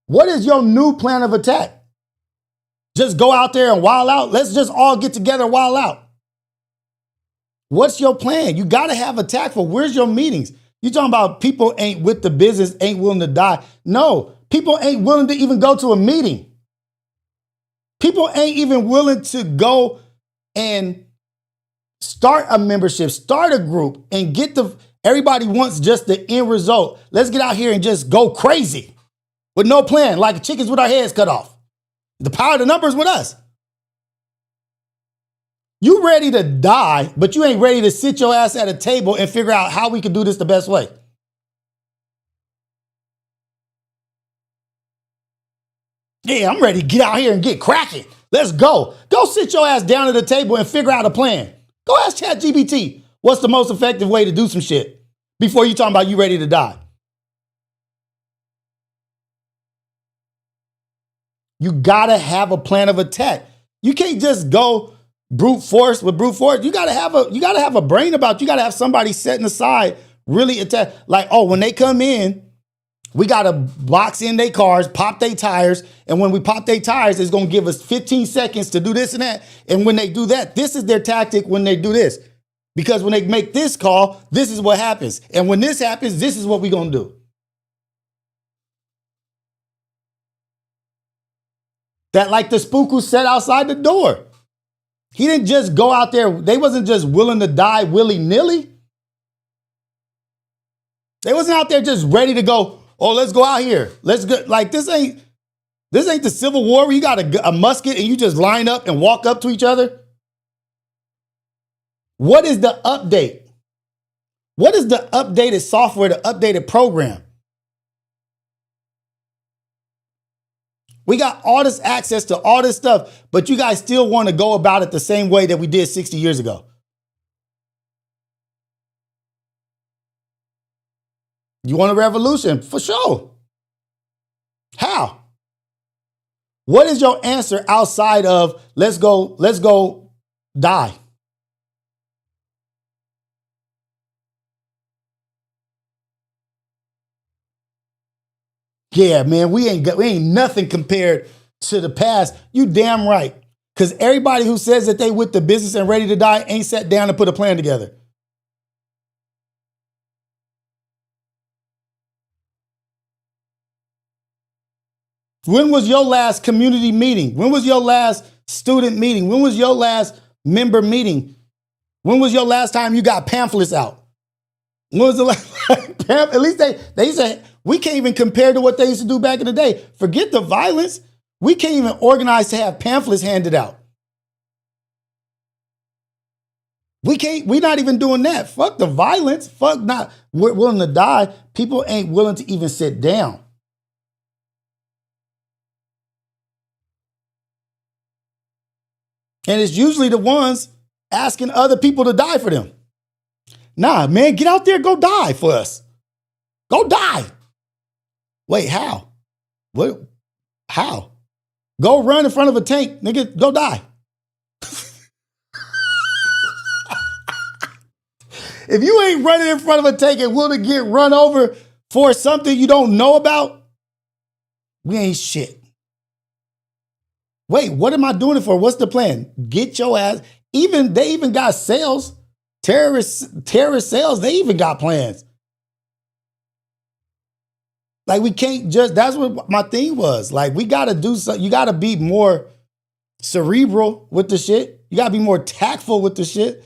What is your new plan of attack? Just go out there and wild out? Let's just all get together and wild out. What's your plan? You got to have a tactful. Where's your meetings? You talking about people ain't with the business, ain't willing to die. No, people ain't willing to even go to a meeting. People ain't even willing to go and start a membership, start a group, and get everybody wants just the end result. Let's get out here and just go crazy with no plan, like chickens with our heads cut off. The power of the numbers with us. You ready to die, but you ain't ready to sit your ass at a table and figure out how we can do this the best way. Yeah, I'm ready to get out here and get cracking. Let's go. Go sit your ass down at the table and figure out a plan. Go ask ChatGPT what's the most effective way to do some shit before you talking about you ready to die. You gotta have a plan of attack. You can't just go brute force with brute force. You gotta have a brain about it. You gotta have somebody setting aside really attack. Like, oh, when they come in, we gotta box in their cars, pop their tires, and when we pop their tires, it's gonna give us 15 seconds to do this and that. And when they do that, this is their tactic when they do this. Because when they make this call, this is what happens. And when this happens, this is what we're gonna do. That like the spook who sat outside the door. He didn't just go out there. They wasn't just willing to die willy-nilly. They wasn't out there just ready to go, oh, let's go out here. Let's go. Like this ain't the Civil War where you got a musket and you just line up and walk up to each other. What is the update? What is the updated software, the updated program? We got all this access to all this stuff, but you guys still want to go about it the same way that we did 60 years ago. You want a revolution? For sure. How? What is your answer outside of let's go die? Yeah, man, we ain't nothing compared to the past. You damn right. Because everybody who says that they with the business and ready to die ain't sat down and put a plan together. When was your last community meeting? When was your last student meeting? When was your last member meeting? When was your last time you got pamphlets out? When was the last at least they said we can't even compare to what they used to do back in the day. Forget the violence. We can't even organize to have pamphlets handed out. We're not even doing that. Fuck the violence. Fuck not. We're willing to die. People ain't willing to even sit down. And it's usually the ones asking other people to die for them. Nah, man, get out there, go die for us. Go die. Wait, how? What? How? Go run in front of a tank, nigga, go die. If you ain't running in front of a tank and willing to get run over for something you don't know about, we ain't shit. Wait, what am I doing it for? What's the plan? Get your ass. They even got sales. Terrorist sales, they even got plans. Like we can't just, that's what my thing was. Like we got to do something. You got to be more cerebral with the shit. You got to be more tactful with the shit.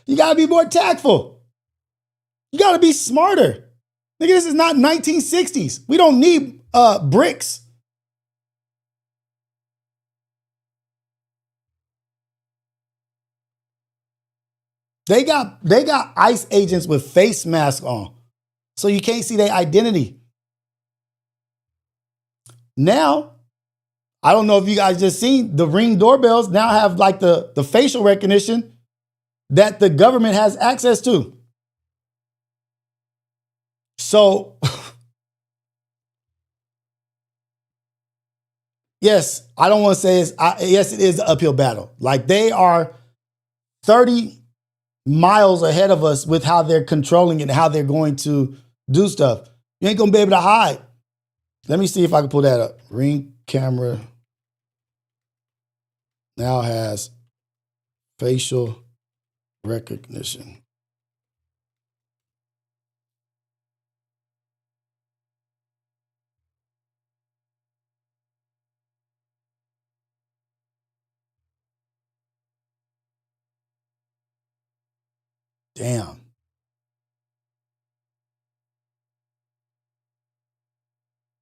You got to be more tactful. You got to be smarter. Nigga, this is not 1960s. We don't need bricks. They got ICE agents with face masks on, so you can't see their identity. Now, I don't know if you guys just seen the Ring doorbells now have like the facial recognition that the government has access to. So, yes, I don't want to say yes, it is an uphill battle. Like they are 30 miles ahead of us with how they're controlling it and how they're going to do stuff. You ain't going to be able to hide. Let me see if I can pull that up. Ring camera now has facial recognition. Damn.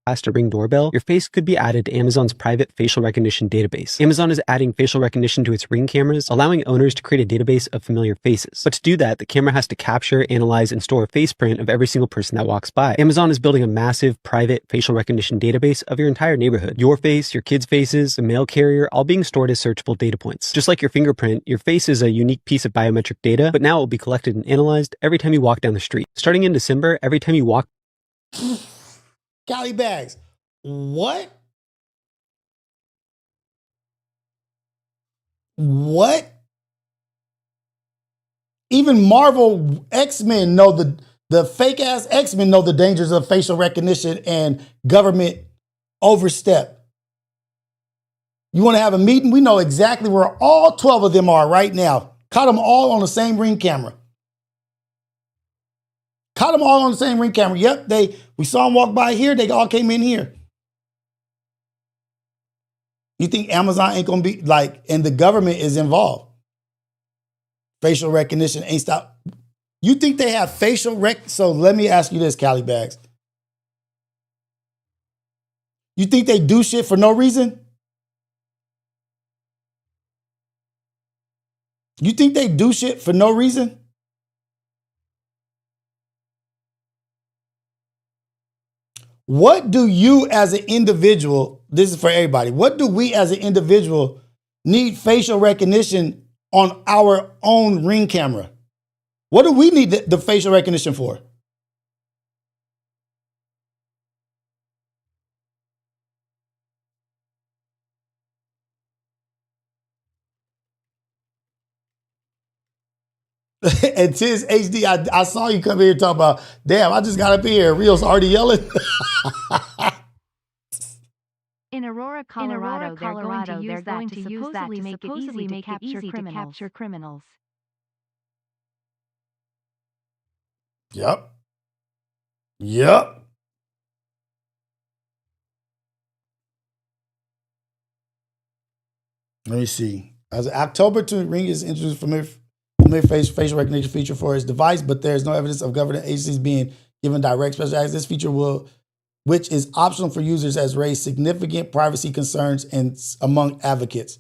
Past a Ring doorbell, your face could be added to Amazon's private facial recognition database. Amazon is adding facial recognition to its Ring cameras, allowing owners to create a database of familiar faces. But to do that, the camera has to capture, analyze, and store a face print of every single person that walks by. Amazon is building a massive private facial recognition database of your entire neighborhood. Your face, your kids' faces, the mail carrier, all being stored as searchable data points. Just like your fingerprint, your face is a unique piece of biometric data, but now it will be collected and analyzed every time you walk down the street. Starting in December, every time you walk... Cali bags. What? What? Even Marvel X-Men know the fake ass X-Men know the dangers of facial recognition and government overstep. You want to have a meeting? We know exactly where all 12 of them are right now. Caught them all on the same Ring camera. Caught them all on the same Ring camera. Yep, we saw them walk by here. They all came in here. You think Amazon ain't gonna be like, and the government is involved? Facial recognition ain't stop. You think they have facial rec? So let me ask you this, Cali Bags. You think they do shit for no reason? You think they do shit for no reason? What do you as an individual, this is for everybody, what do we as an individual need facial recognition on our own Ring camera? What do we need the facial recognition for? And Tiz HD, I saw you come here talking about, damn, I just got up here. Rios already yelling. In Aurora, Colorado, they're going to use that to supposedly make it easy to capture criminals. Yep. Let me see. As of October 2, Ring is introduced familiar facial recognition feature for its device, but there is no evidence of government agencies being given direct special access. This feature which is optional for users, has raised significant privacy concerns among advocates.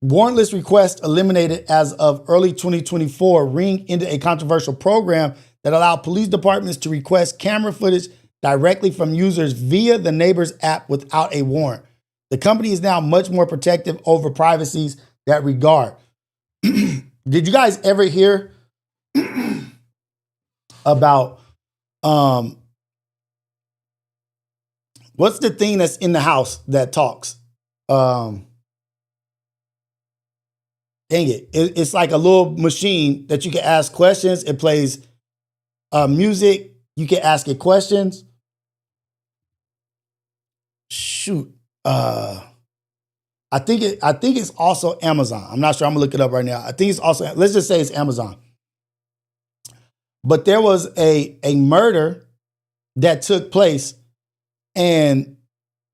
Warrantless requests eliminated as of early 2024. Ring ended a controversial program that allowed police departments to request camera footage directly from users via the Neighbors app without a warrant. The company is now much more protective over privacies that regard. Did you guys ever hear about what's the thing that's in the house that talks? Dang it. It's like a little machine that you can ask questions. It plays music. You can ask it questions. Shoot. I think it's also Amazon. I'm not sure. I'm gonna look it up right now. I think it's also, let's just say it's Amazon. But there was a murder that took place, and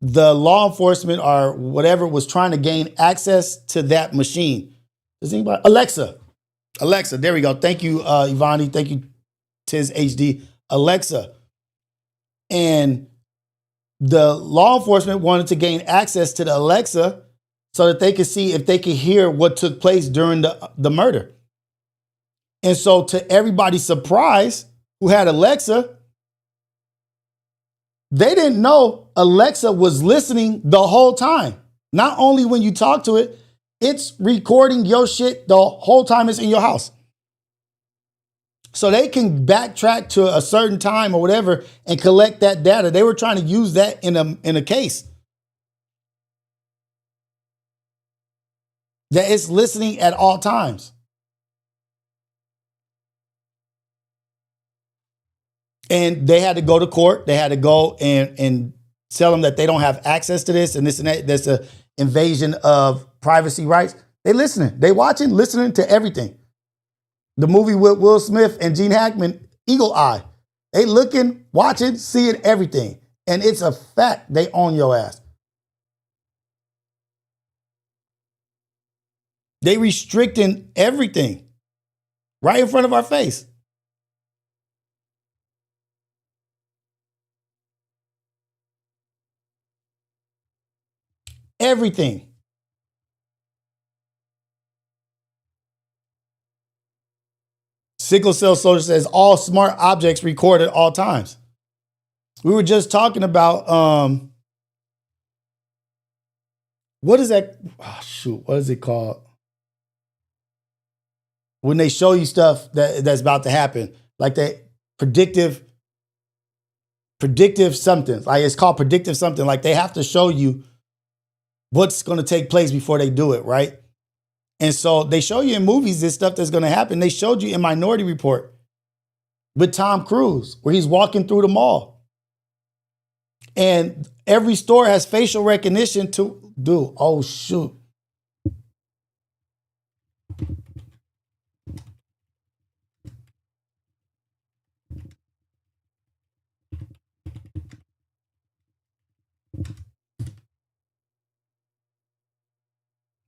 the law enforcement or whatever was trying to gain access to that machine. Does anybody? Alexa, there we go. Thank you, Ivani. Thank you, Tiz HD. Alexa. And the law enforcement wanted to gain access to the Alexa so that they could see if they could hear what took place during the murder. And so to everybody's surprise who had Alexa, they didn't know Alexa was listening the whole time. Not only when you talk to it, it's recording your shit the whole time it's in your house. So they can backtrack to a certain time or whatever and collect that data. They were trying to use that in a case. That it's listening at all times. And they had to go to court. They had to go and tell them that they don't have access to this and that. That's an invasion of privacy rights. They listening. They watching, listening to everything. The movie with Will Smith and Gene Hackman, Eagle Eye. They looking, watching, seeing everything. And it's a fact they own your ass. They restricting everything right in front of our face. Everything. Sickle Cell Soldier says all smart objects record at all times. We were just talking about what is that? Oh, shoot, what is it called? When they show you stuff that's about to happen, like that predictive something. Like it's called predictive something. Like they have to show you what's going to take place before they do it, right? And so they show you in movies this stuff that's going to happen. They showed you in Minority Report with Tom Cruise, where he's walking through the mall. And every store has facial recognition to do. Oh, shoot.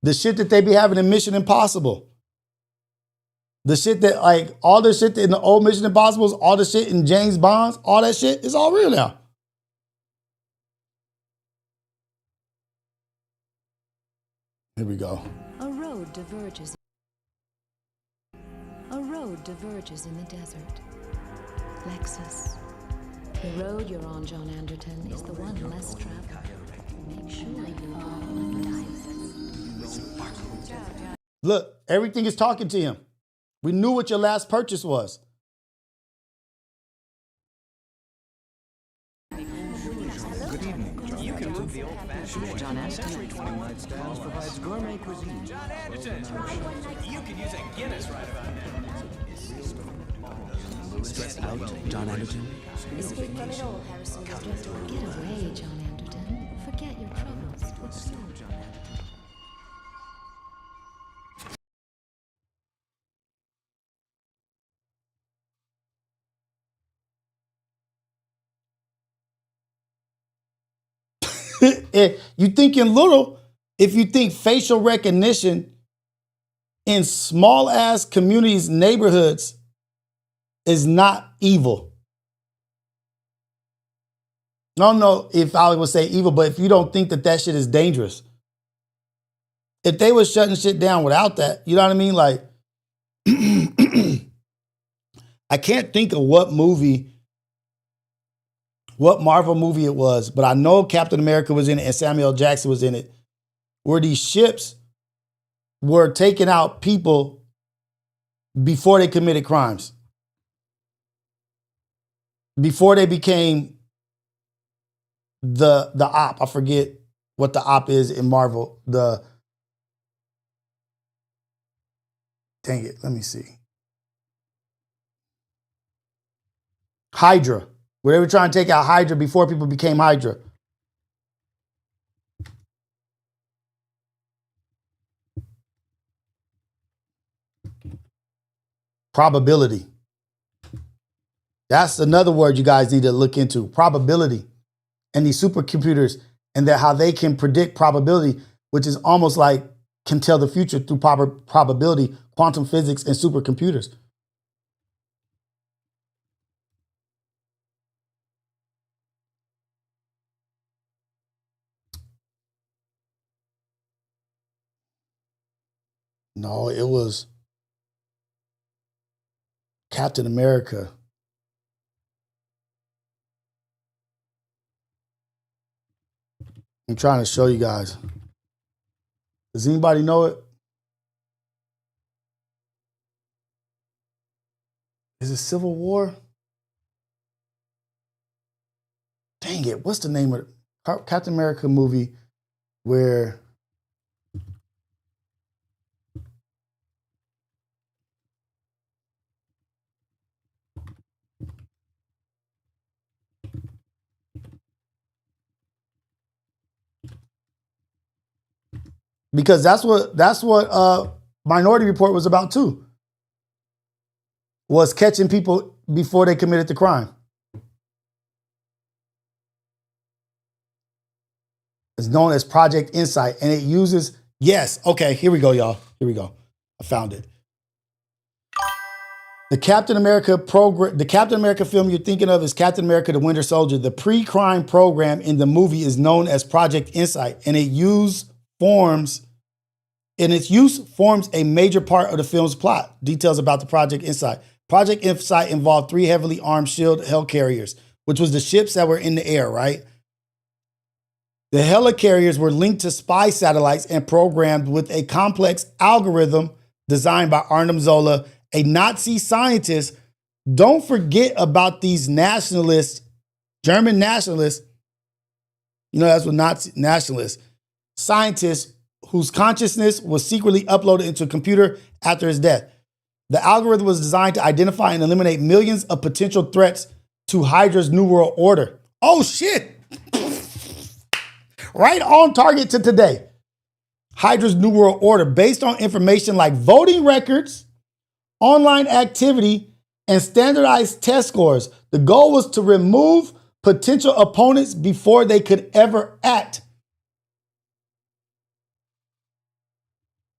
The shit that they be having in Mission Impossible. The shit that, like, all the shit in the old Mission Impossibles, all the shit in James Bond's, all that shit is all real now. Here we go. A road diverges. A road diverges in the desert. Lexus. The road you're on, John Anderton, is the one less traveled. Make sure you follow advertisements. Look, everything is talking to him. We knew what your last purchase was. Good evening. You can move the old-fashioned John Anderton provides gourmet cuisine. John Anderton, you can use a Guinness right about now. Stressed out, John Anderton. Escape from it all, Harrison. Get away, John Anderton. Forget your troubles. What's new, John Anderton? You thinking little if you think facial recognition in small ass communities, neighborhoods is not evil. I don't know if I would say evil, but if you don't think that shit is dangerous. If they was shutting shit down without that, you know what I mean? Like, I can't think of what Marvel movie it was, but I know Captain America was in it and Samuel Jackson was in it, where these ships were taking out people before they committed crimes. Before they became the op. I forget what the op is in Marvel. Dang it, let me see. Hydra. Where they were trying to take out Hydra before people became Hydra. Probability. That's another word you guys need to look into. Probability. And these supercomputers and how they can predict probability, which is almost like can tell the future through probability, quantum physics, and supercomputers. No, it was Captain America. I'm trying to show you guys. Does anybody know it? Is it Civil War? Dang it, what's the name of it? Captain America movie where because that's what Minority Report was about too. Was catching people before they committed the crime. It's known as Project Insight, and it uses, yes, okay, here we go, y'all. Here we go. I found it. The Captain America film you're thinking of is Captain America: The Winter Soldier. The pre-crime program in the movie is known as Project Insight, and its use forms a major part of the film's plot. Details about the Project Insight. Project Insight involved 3 heavily armed shield helicarriers, which was the ships that were in the air, right? The helicarriers were linked to spy satellites and programmed with a complex algorithm designed by Arnim Zola, a Nazi scientist. Don't forget about these nationalists, German nationalists. You know, that's what Nazi nationalists, scientists whose consciousness was secretly uploaded into a computer after his death. The algorithm was designed to identify and eliminate millions of potential threats to Hydra's New World Order. Oh, shit. Right on target to today. Hydra's New World Order, based on information like voting records, online activity, and standardized test scores. The goal was to remove potential opponents before they could ever act.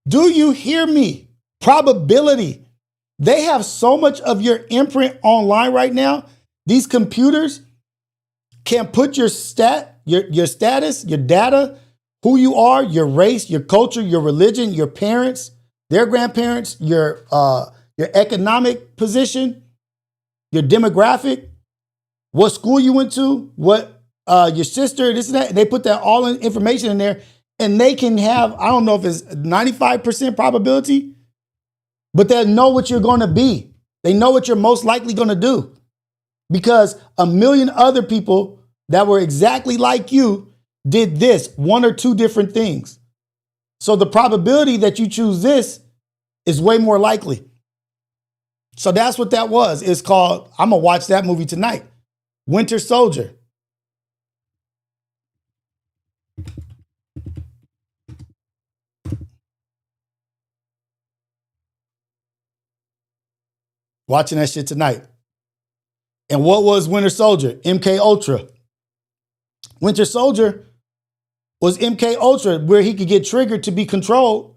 Do you hear me? Probability. They have so much of your imprint online right now. These computers can put your status, your data, who you are, your race, your culture, your religion, your parents, their grandparents, your economic position, your demographic, what school you went to, what your sister, this and that. They put that all in information in there, and they can have, I don't know if it's 95% probability, but they'll know what you're going to be. They know what you're most likely going to do, because a million other people that were exactly like you did this, 1 or 2 different things. So the probability that you choose this is way more likely. So that's what that was. It's called, I'm going to watch that movie tonight, Winter Soldier. Watching that shit tonight. And what was Winter Soldier? MK Ultra. Winter Soldier was MK Ultra, where he could get triggered to be controlled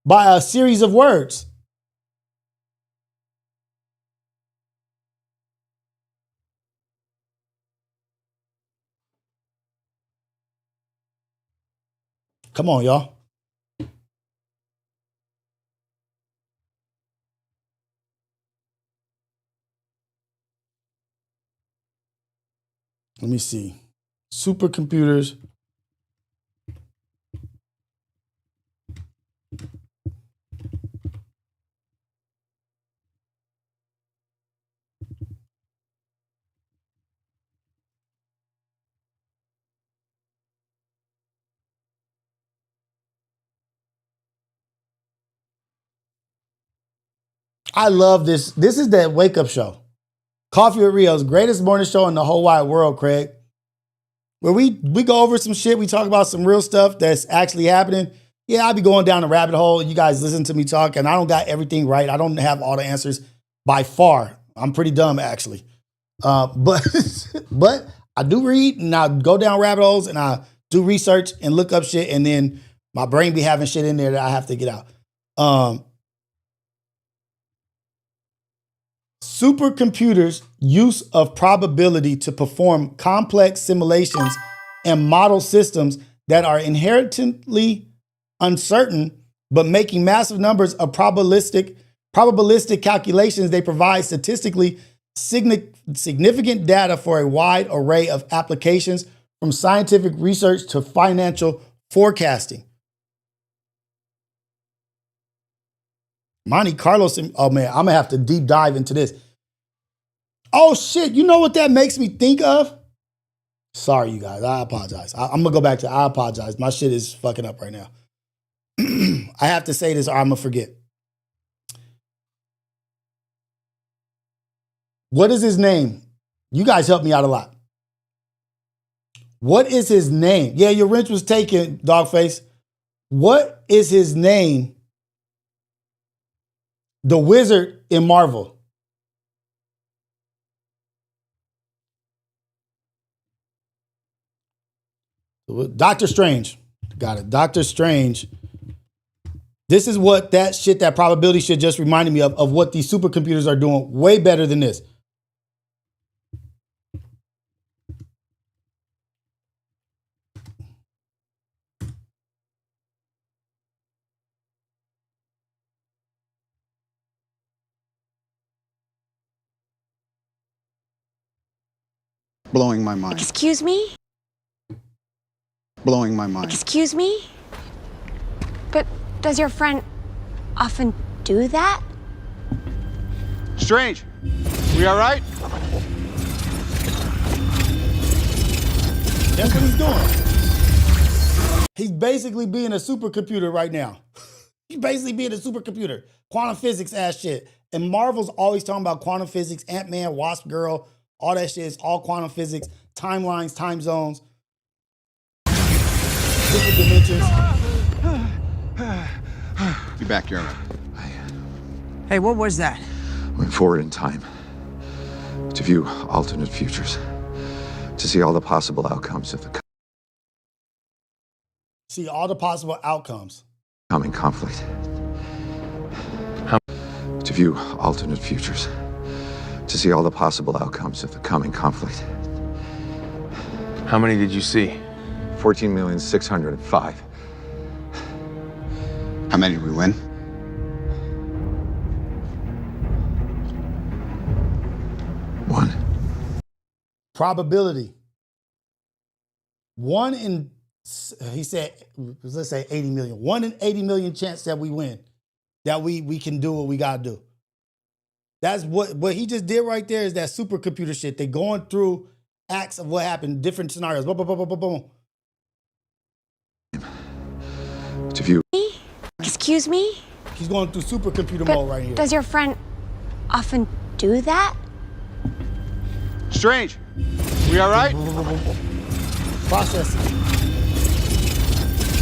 by a series of words. Come on, y'all. Let me see. Supercomputers. I love this. This is that wake up show. Coffee with Rios, greatest morning show in the whole wide world, Craig. Where we go over some shit. We talk about some real stuff that's actually happening. Yeah, I'll be going down a rabbit hole. You guys listen to me talk, and I don't got everything right. I don't have all the answers by far. I'm pretty dumb, actually. But I do read, and I go down rabbit holes, and I do research and look up shit, and then my brain be having shit in there that I have to get out. Supercomputers' use of probability to perform complex simulations and model systems that are inherently uncertain but making massive numbers of probabilistic calculations, they provide statistically significant data for a wide array of applications, from scientific research to financial forecasting. Monte Carlo, oh man, I'm gonna have to deep dive into this. Oh shit, you know what that makes me think of? Sorry, you guys, I apologize. I'm gonna go back to, I apologize. My shit is fucking up right now. I have to say this or I'm gonna forget. What is his name? You guys helped me out a lot. What is his name? Yeah, your wrench was taken, Dogface. What is his name? The wizard in Marvel. Doctor Strange. Got it. Doctor Strange. This is what that shit, that probability shit just reminded me of what these supercomputers are doing way better than this. Blowing my mind. Excuse me? Blowing my mind. Excuse me? But does your friend often do that? Strange. We all right? That's what he's doing. He's basically being a supercomputer right now. He's basically being a supercomputer. Quantum physics ass shit. And Marvel's always talking about quantum physics, Ant-Man, Wasp Girl, all that shit is all quantum physics, timelines, time zones, different dimensions. You back here. Hey, what was that? Went forward in time to view alternate futures, to see all the possible outcomes of the See all the possible outcomes. coming conflict. To view alternate futures, to see all the possible outcomes of the coming conflict. How many did you see? 14,605,000. How many did we win? One. Probability. One in, he said, let's say 80 million. 1 in 80 million chance that we win. That we can do what we gotta do. That's what he just did right there is that supercomputer shit. They going through acts of what happened, different scenarios. Boom, boom, boom, boom, boom. To view. Excuse me? He's going through supercomputer mode right here. Does your friend often do that? Strange. We all right? Process it.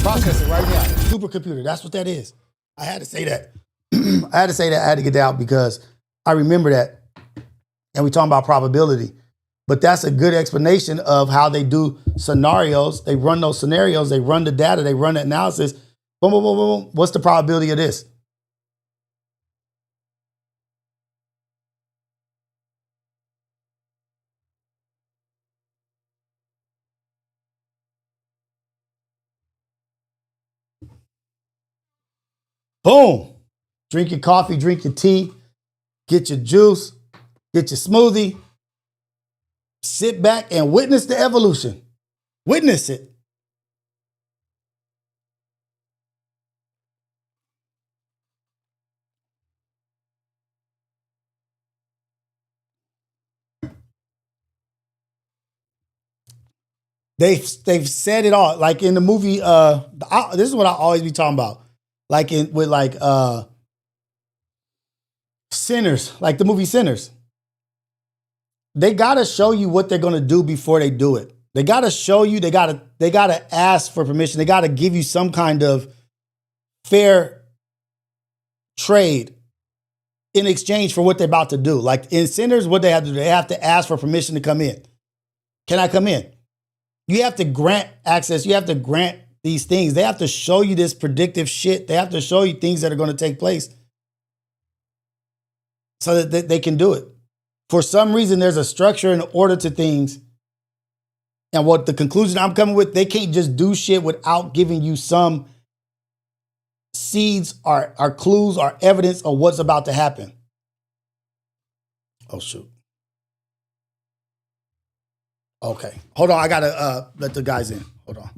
Process it right now. Supercomputer. That's what that is. I had to say that. I had to get that out because I remember that. And we talking about probability. But that's a good explanation of how they do scenarios. They run those scenarios. They run the data. They run the analysis. Boom, boom, boom, boom, boom. What's the probability of this? Boom. Drink your coffee, drink your tea, get your juice, get your smoothie. Sit back and witness the evolution. Witness it. They've said it all. Like in the movie, this is what I always be talking about. Like with Sinners, like the movie Sinners. They gotta show you what they're gonna do before they do it. They gotta show you, they gotta ask for permission. They gotta give you some kind of fair trade in exchange for what they're about to do. Like in Sinners, what they have to do, they have to ask for permission to come in. Can I come in? You have to grant access. You have to grant these things. They have to show you this predictive shit. They have to show you things that are going to take place so that they can do it. For some reason, there's a structure and order to things. And what the conclusion I'm coming with, they can't just do shit without giving you some seeds, are clues, are evidence of what's about to happen. Oh, shoot. Okay. Hold on. I got to let the guys in. Hold on.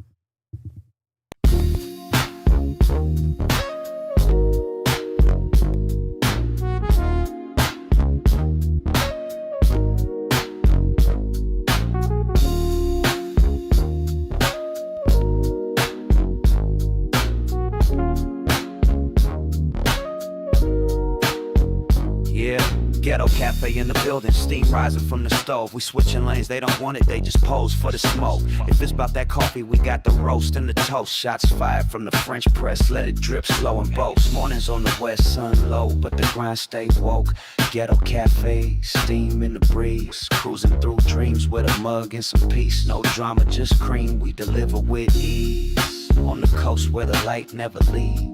Ghetto cafe in the building, steam rising from the stove. We switching lanes, they don't want it, they just pose for the smoke. If it's about that coffee, we got the roast and the toast. Shots fired from the French press, let it drip slow and boast. Mornings on the west, sun low, but the grind stay woke. Ghetto cafe, steam in the breeze. Cruising through dreams with a mug and some peace. No drama, just cream, we deliver with ease. On the coast where the light never leaves.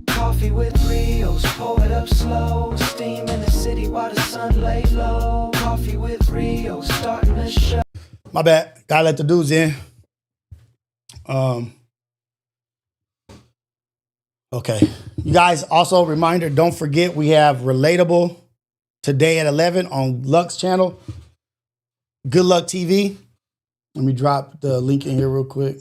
Coffee with Rios, pour it up slow. Steam in the city while the sun lay low. Coffee with Rios, starting the show. My bad. Gotta let the dudes in. Okay. You guys, also reminder, don't forget we have Relatable today at 11 on Lux channel. Good Luck TV. Let me drop the link in here real quick.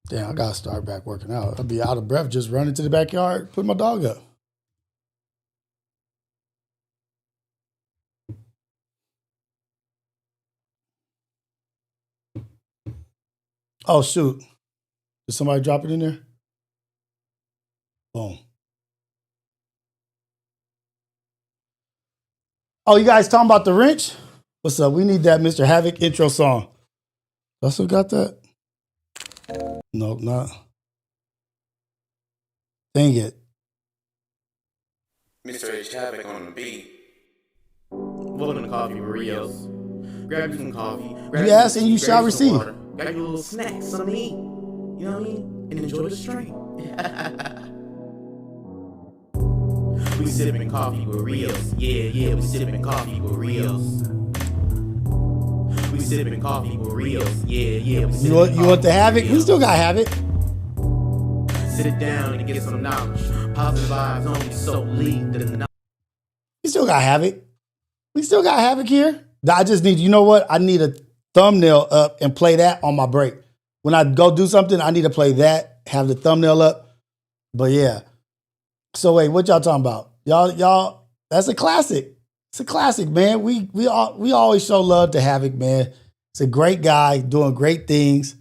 Damn, I gotta start back working out. I'll be out of breath just running to the backyard, put my dog up. Oh, shoot. Did somebody drop it in there? Boom. Oh, you guys talking about the wrench? What's up? We need that Mr. Havoc intro song. I still got that? Nope, not. Dang it. Mr. H. Havoc on the beat. Welcome to Coffee with Rios. Grab you some coffee. You ask and you shall receive. Water. Got you a little snack, something to eat. You know what I mean? And enjoy the stream. We sipping coffee with Rios. Yeah, we sipping coffee with Rios. We sipping coffee with Rios. Yeah. You want the Havoc? We still got Havoc. Sit it down and get some knowledge. Positive vibes only so lead to the knowledge. We still got Havoc. We still got Havoc here. I just need, you know what? I need a thumbnail up and play that on my break. When I go do something, I need to play that, have the thumbnail up. But yeah. So wait, what y'all talking about? Y'all, that's a classic. It's a classic, man. We always show love to Havoc, man. It's a great guy doing great things.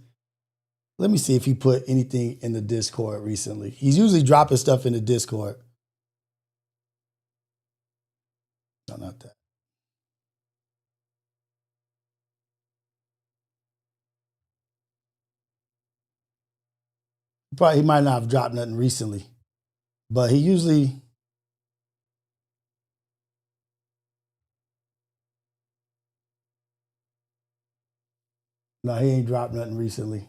Let me see if he put anything in the Discord recently. He's usually dropping stuff in the Discord. No, not that. He might not have dropped nothing recently, but he usually. No, he ain't dropped nothing recently.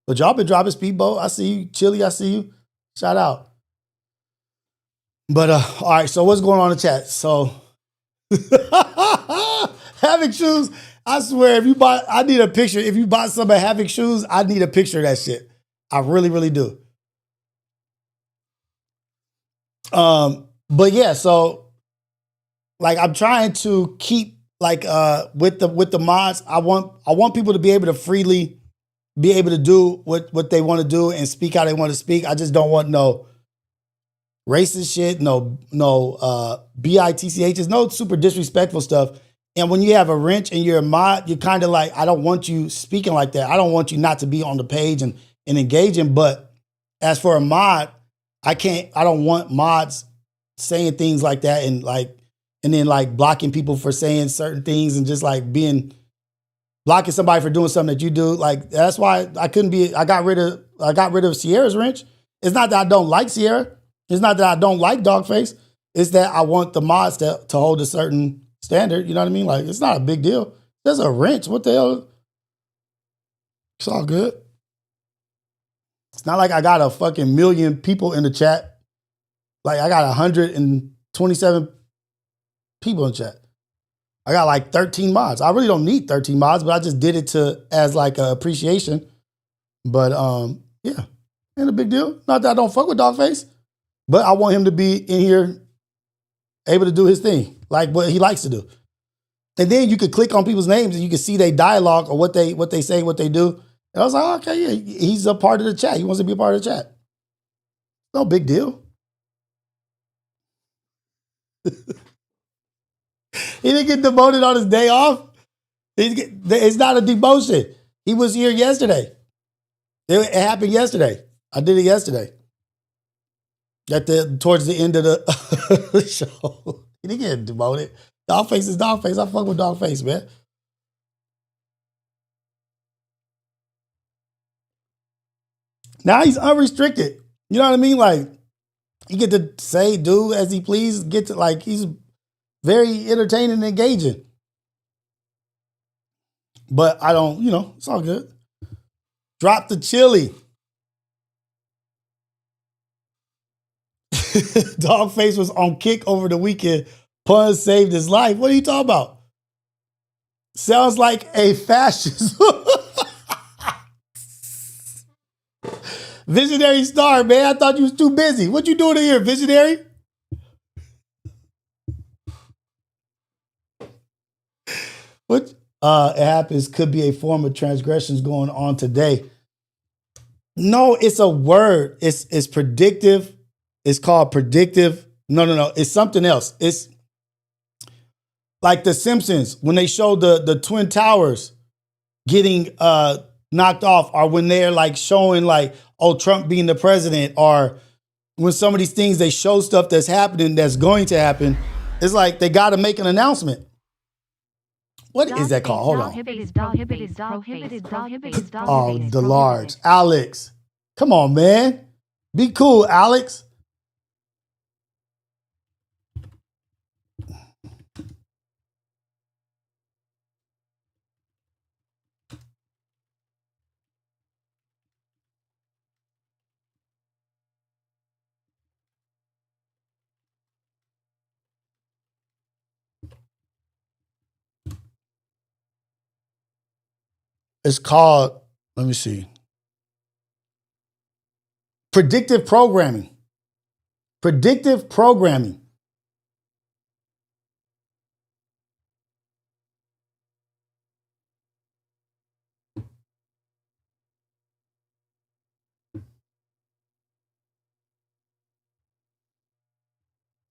But y'all been dropping Speedboat. I see you. Chili, I see you. Shout out. But all right, so what's going on in the chat? So Havoc Shoes, I swear, I need a picture. If you bought some of Havoc Shoes, I need a picture of that shit. I really, really do. But yeah, so like I'm trying to keep like with the mods, I want people to be able to freely be able to do what they want to do and speak how they want to speak. I just don't want no racist shit, no BITCHs, no super disrespectful stuff. And when you have a wrench and you're a mod, you're kind of like, I don't want you speaking like that. I don't want you not to be on the page and engaging. But as for a mod, I don't want mods saying things like that and then blocking people for saying certain things and just like blocking somebody for doing something that you do. Like, that's why I got rid of Sierra's wrench. It's not that I don't like Sierra. It's not that I don't like Dogface. It's that I want the mods to hold a certain standard. You know what I mean? Like, it's not a big deal. There's a wrench. What the hell? It's all good. not like I got a fucking million people in the chat. Like I got 127 people in the chat. I got like 13 mods. I really don't need 13 mods, but I just did it as like a appreciation. But yeah, ain't a big deal. Not that I don't fuck with Dogface, but I want him to be in here able to do his thing, like what he likes to do. And then you could click on people's names and you can see their dialogue or what they say, what they do. And I was like, oh, okay, yeah, he's a part of the chat. He wants to be a part of the chat. No big deal. He didn't get demoted on his day off. It's not a demotion. He was here yesterday. It happened yesterday. I did it yesterday. Towards the end of the show. He didn't get demoted. Dogface is Dogface. I fuck with Dogface, man. Now he's unrestricted. You know what I mean? Like, he get to say, do as he please. Get to, like, he's very entertaining and engaging. But I don't, it's all good. Drop the chili. Dogface was on kick over the weekend. Pun saved his life. What are you talking about? Sounds like a fascist. Visionary star, man. I thought you was too busy. What you doing here, visionary? What it happens could be a form of transgressions going on today. No, it's a word. It's predictive. It's called predictive. No. It's something else. It's like The Simpsons when they show the Twin Towers getting knocked off, or when they're like showing like, oh, Trump being the president, or when some of these things they show stuff that's happening, that's going to happen. It's like they got to make an announcement. What is that called? Hold on. Oh, the large. Alex. Come on, man. Be cool, Alex. It's called, let me see. Predictive programming. Predictive programming.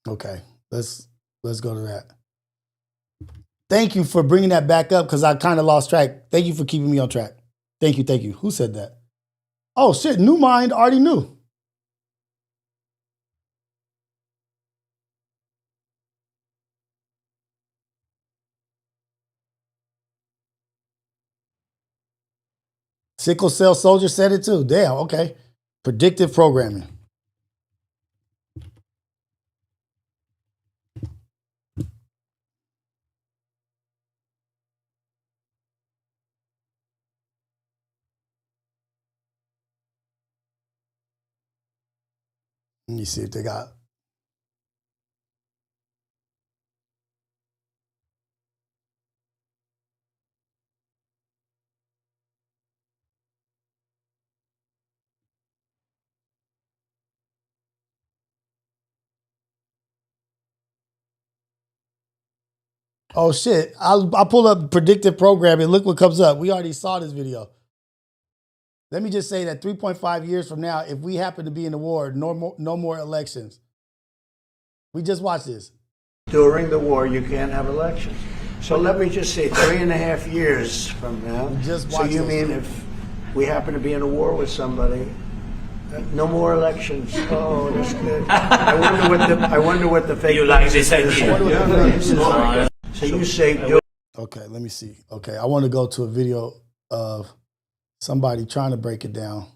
Okay, let's go to that. Thank you for bringing that back up because I kind of lost track. Thank you for keeping me on track. Thank you. Who said that? Oh, shit. New Mind already knew. Sickle Cell Soldier said it too. Damn, okay. Predictive programming. Let me see if they got. Oh shit! I'll pull up predictive programming. Look what comes up. We already saw this video. Let me just say that 3.5 years from now, if we happen to be in the war, no more elections. We just watched this. During the war, you can't have elections. So let me just say 3.5 years from now. So you mean if we happen to be in a war with somebody, no more elections? Oh, that's good. I wonder what the fake. You like this idea? So you say. Okay, let me see. Okay, I want to go to a video of somebody trying to break it down.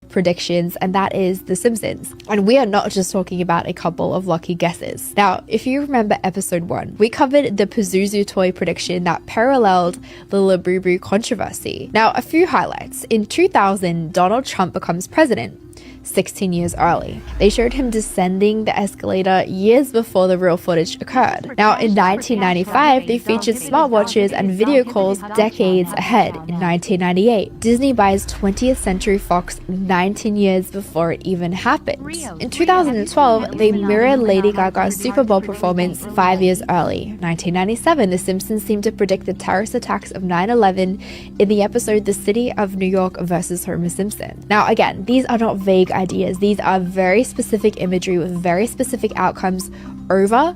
predictions, and that is The Simpsons. And we are not just talking about a couple of lucky guesses. Now, if you remember episode 1, we covered the Pazuzu toy prediction that paralleled the Labubu controversy. Now, a few highlights. In 2000, Donald Trump becomes president. 16 years early. They showed him descending the escalator years before the real footage occurred. Now, in 1995, they featured smartwatches and video calls decades ahead. In 1998, Disney buys 20th Century Fox 19 years before it even happened. In 2012, they mirrored Lady Gaga's Super Bowl performance 5 years early. 1997, The Simpsons seemed to predict the terrorist attacks of 9/11 in the episode The City of New York versus Homer Simpson. Now, again, these are not vague ideas. These are very specific imagery with very specific outcomes over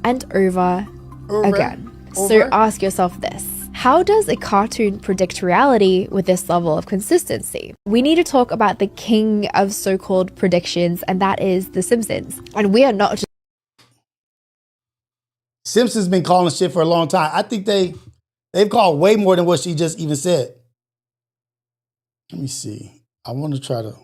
and over again. So ask yourself this. How does a cartoon predict reality with this level of consistency? We need to talk about the king of so-called predictions, and that is The Simpsons. And we are not just... Simpsons been calling shit for a long time. I think they've called way more than what she just even said. Let me see. I want to try to...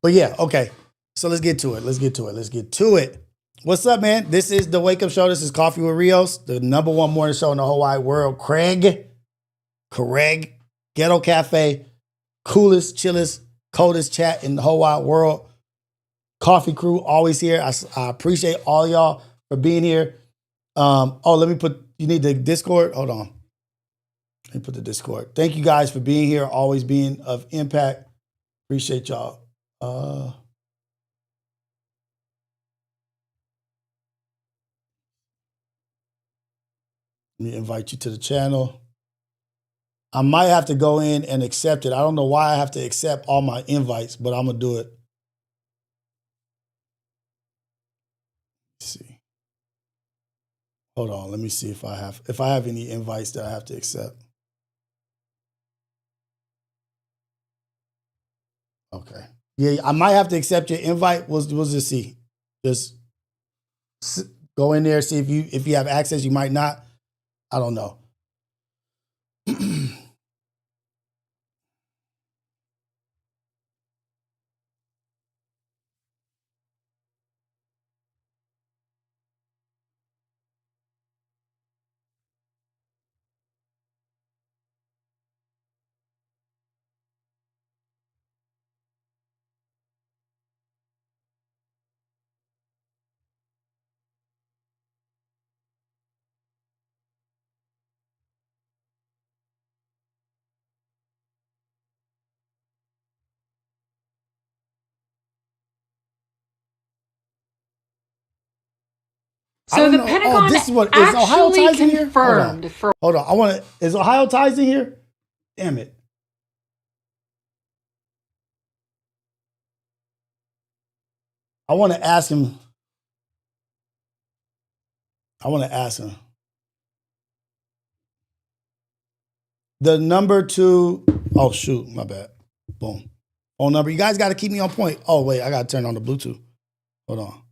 But yeah, okay. So let's get to it. Let's get to it. What's up, man? This is the Wake Up Show. This is Coffee with Rios, the #1 morning show in the whole wide world. Craig, Ghetto Cafe, coolest, chillest, coldest chat in the whole wide world. Coffee crew always here. I appreciate all y'all for being here. Let me put, you need the Discord? Hold on. Let me put the Discord. Thank you guys for being here, always being of impact. Appreciate y'all. Let me invite you to the channel. I might have to go in and accept it. I don't know why I have to accept all my invites, but I'm gonna do it. Let's see. Hold on, let me see if I have any invites that I have to accept. Okay. Yeah, I might have to accept your invite. We'll just see. Just go in there, see if you have access. You might not. I don't know. So the Pentagon this is what is Ohio actually ties in here? confirmed for... Hold on. Is Ohio ties in here? Damn it. I want to ask him. The number 2. Oh, shoot. My bad. Boom. Phone number. You guys got to keep me on point. Oh, wait. I got to turn on the Bluetooth. Hold on.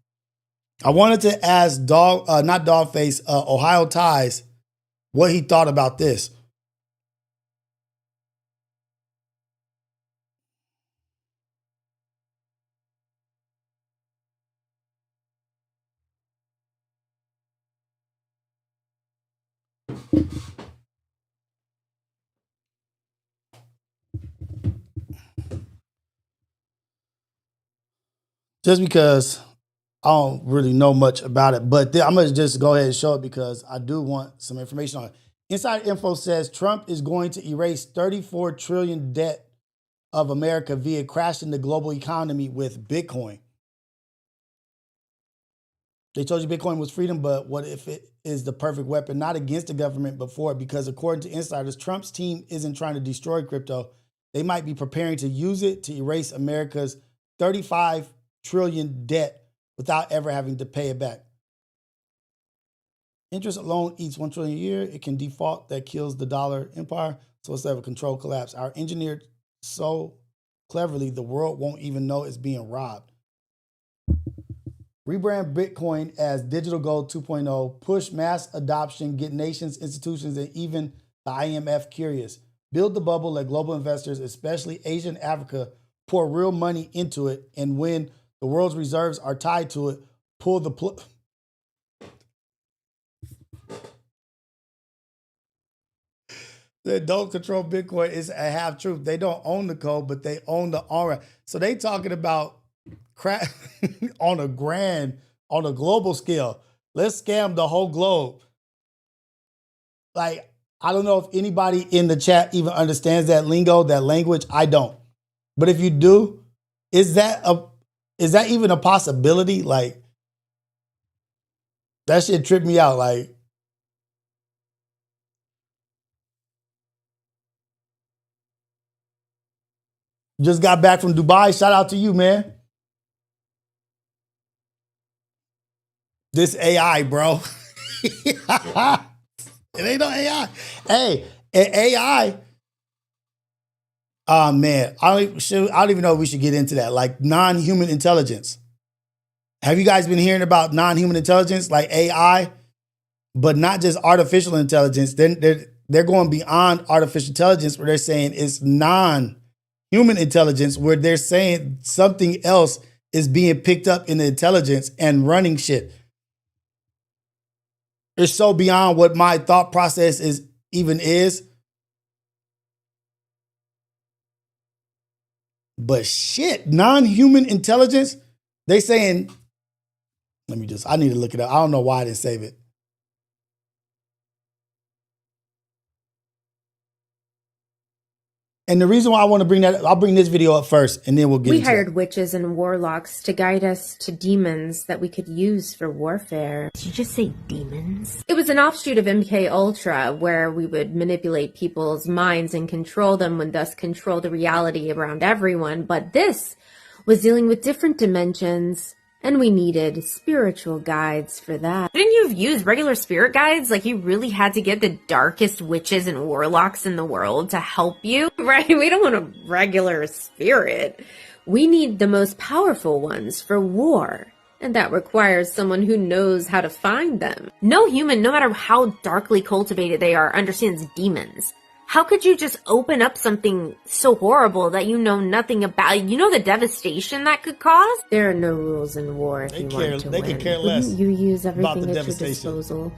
I wanted to ask not Dogface, Ohio Ties, what he thought about this. Just because I don't really know much about it, but I'm going to just go ahead and show it because I do want some information on it. Inside Info says Trump is going to erase $34 trillion debt of America via crashing the global economy with Bitcoin. They told you Bitcoin was freedom, but what if it is the perfect weapon, not against the government, but for it? Because according to insiders, Trump's team isn't trying to destroy crypto. They might be preparing to use it to erase America's $35 trillion debt without ever having to pay it back. interest alone eats $1 trillion a year. It can default. That kills the dollar empire. So instead of a controlled collapse, our engineered so cleverly, the world won't even know it's being robbed. Rebrand Bitcoin as digital gold 2.0, push mass adoption, get nations, institutions, and even the IMF curious. Build the bubble, let global investors, especially Asia and Africa, pour real money into it. And when the world's reserves are tied to it, pull the plug. They don't control Bitcoin is a half truth. They don't own the code, but they own the on-ramp. So they talking about crap on a global scale. Let's scam the whole globe. Like, I don't know if anybody in the chat even understands that lingo, that language. I don't. But if you do, is that even a possibility? Like, that shit tripped me out. Like, just got back from Dubai. Shout out to you, man. This AI, bro. It ain't no AI. Hey, AI. Oh man, I don't even know if we should get into that. Like non-human intelligence. Have you guys been hearing about non-human intelligence, like AI, but not just artificial intelligence? Then they're going beyond artificial intelligence, where they're saying it's non-human intelligence, where they're saying something else is being picked up in the intelligence and running shit. It's so beyond what my thought process is. But shit, non-human intelligence, they saying, I need to look it up. I don't know why I didn't save it. And the reason why I want to bring that, I'll bring this video up first and then we'll get into it. We hired witches and warlocks to guide us to demons that we could use for warfare. Did you just say demons? It was an offshoot of MK Ultra, where we would manipulate people's minds and control them, and thus control the reality around everyone. But this was dealing with different dimensions, and we needed spiritual guides for that. Didn't you use regular spirit guides? Like, you really had to get the darkest witches and warlocks in the world to help you? Right? We don't want a regular spirit. We need the most powerful ones for war. And that requires someone who knows how to find them. No human, no matter how darkly cultivated they are, understands demons. How could you just open up something so horrible that you know nothing about? You know the devastation that could cause? There are no rules in war if you want to win. They can care less. You use everything at your disposal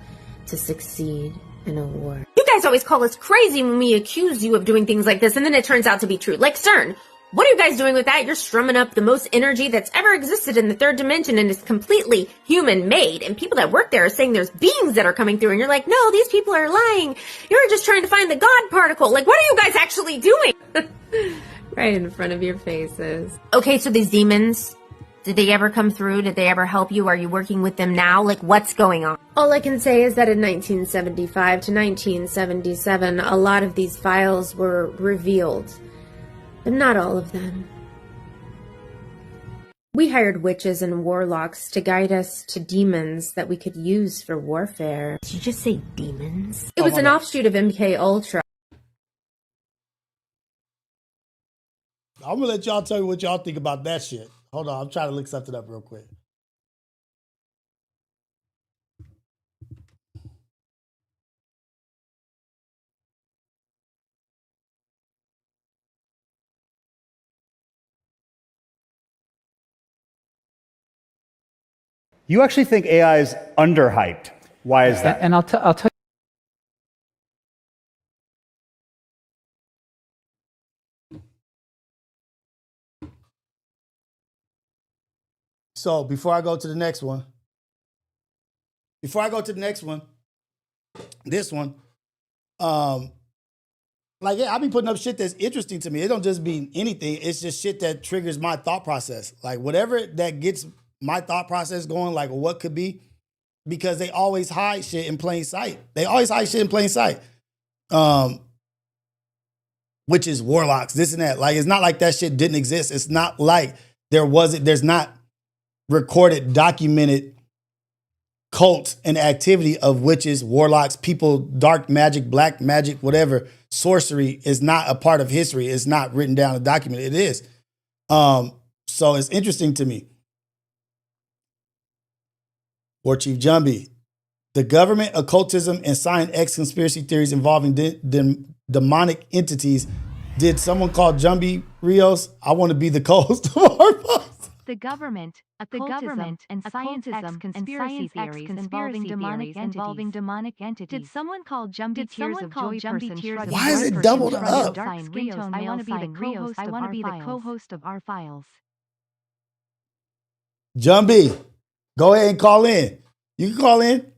to succeed in a war. You guys always call us crazy when we accuse you of doing things like this, and then it turns out to be true. Like CERN. What are you guys doing with that? You're strumming up the most energy that's ever existed in the third dimension, and it's completely human-made. And people that work there are saying there's beings that are coming through, and you're like, no, these people are lying. You're just trying to find the God particle. Like, what are you guys actually doing? Right in front of your faces. Okay, so these demons, did they ever come through? Did they ever help you? Are you working with them now? Like, what's going on? All I can say is that in 1975 to 1977, a lot of these files were revealed. But not all of them. We hired witches and warlocks to guide us to demons that we could use for warfare. Did you just say demons? It was an offshoot of MK Ultra. I'm gonna let y'all tell me what y'all think about that shit. Hold on, I'm trying to look something up real quick. You actually think AI is underhyped. Why is that? And I'll tell you. So before I go to the next one, this one, like, yeah, I be putting up shit that's interesting to me. It don't just be anything. It's just shit that triggers my thought process. Like whatever that gets my thought process going, like what could be, because they always hide shit in plain sight. Which is warlocks, this and that. Like, it's not like that shit didn't exist. It's not like there's not recorded, documented cults and activity of witches, warlocks, people, dark magic, black magic, whatever, sorcery is not a part of history. It's not written down and documented. It is. So it's interesting to me. War Chief Jumbie, the government, occultism, and Science X conspiracy theories involving demonic entities. Did someone call Jumbie Rios? I want to be the co-host of our post. The government, occultism, and Science X conspiracy theories involving demonic entities. Did someone call Jumbie Tears of Joy person? Why is it doubled up? I want to be the co-host of our files. Jumbie, go ahead and call in. You can call in.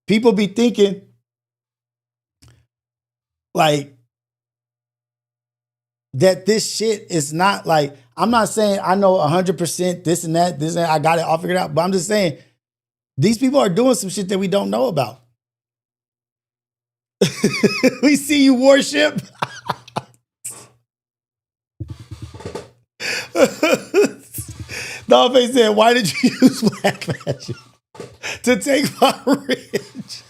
People be thinking like that this shit is not like, I'm not saying I know 100% this and that, I got it all figured out, but I'm just saying these people are doing some shit that we don't know about. We see you, Warship. Dollface said, why did you use black magic to take my rich?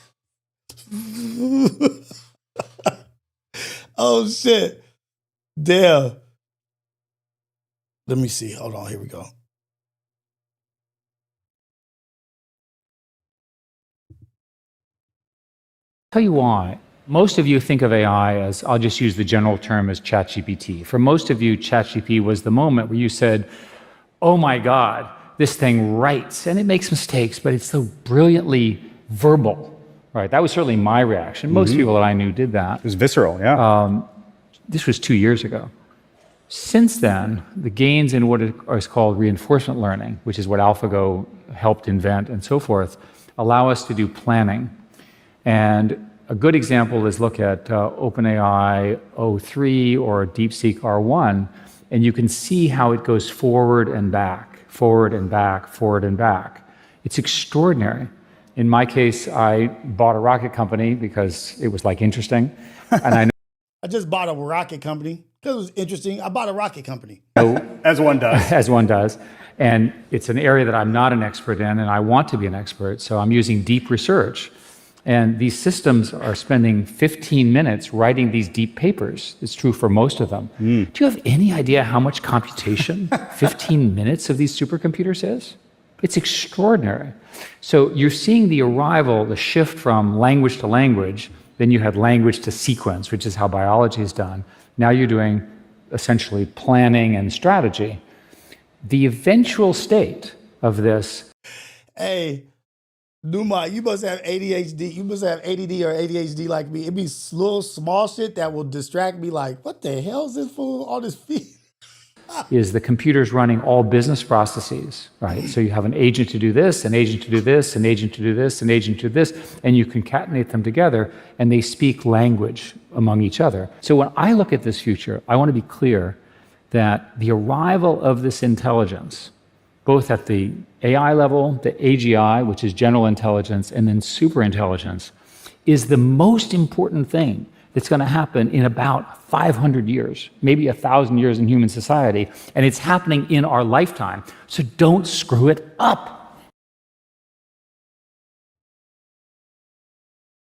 Oh, shit. Damn. Let me see. Hold on. Here we go. Tell you why. Most of you think of AI as, I'll just use the general term as ChatGPT. For most of you, ChatGPT was the moment where you said, oh my God, this thing writes, and it makes mistakes, but it's so brilliantly verbal, right? That was certainly my reaction. Most people that I knew did that. It was visceral, yeah. This was 2 years ago. Since then, the gains in what is called reinforcement learning, which is what AlphaGo helped invent and so forth, allow us to do planning. And a good example is look at OpenAI O3 or DeepSeek R1, and you can see how it goes forward and back, forward and back, forward and back. It's extraordinary. In my case, I bought a rocket company because it was like interesting. And I know I just bought a rocket company because it was interesting. I bought a rocket company. As one does. As one does. And it's an area that I'm not an expert in, and I want to be an expert, so I'm using deep research. And these systems are spending 15 minutes writing these deep papers. It's true for most of them. Do you have any idea how much computation 15 minutes of these supercomputers is? It's extraordinary. So you're seeing the arrival, the shift from language to language. Then you had language to sequence, which is how biology is done. Now you're doing essentially planning and strategy. The eventual state of this. Hey, Numa, you must have ADHD. You must have ADD or ADHD like me. It'd be little small shit that will distract me like, what the hell is this fool on his feet? Is the computers running all business processes, right? So you have an agent to do this, an agent to do this, an agent to do this, an agent to do this, and you concatenate them together, and they speak language among each other. So when I look at this future, I want to be clear that the arrival of this intelligence, both at the AI level, the AGI, which is general intelligence, and then superintelligence, is the most important thing that's going to happen in about 500 years, maybe 1,000 years in human society, and it's happening in our lifetime. So don't screw it up.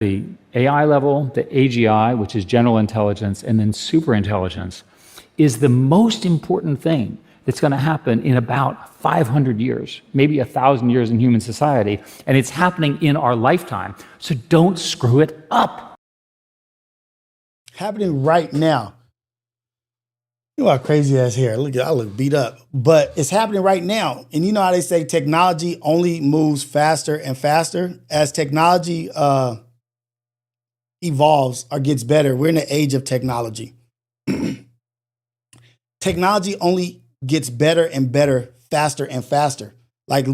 The AI level, the AGI, which is general intelligence, and then superintelligence, is the most important thing that's going to happen in about 500 years, maybe 1,000 years in human society, and it's happening in our lifetime. So don't screw it up. Happening right now. You know how crazy ass hair. Look, I look beat up. But it's happening right now. And you know how they say technology only moves faster and faster? As technology evolves or gets better, we're in the age of technology. Technology only gets better and better, faster and faster. Like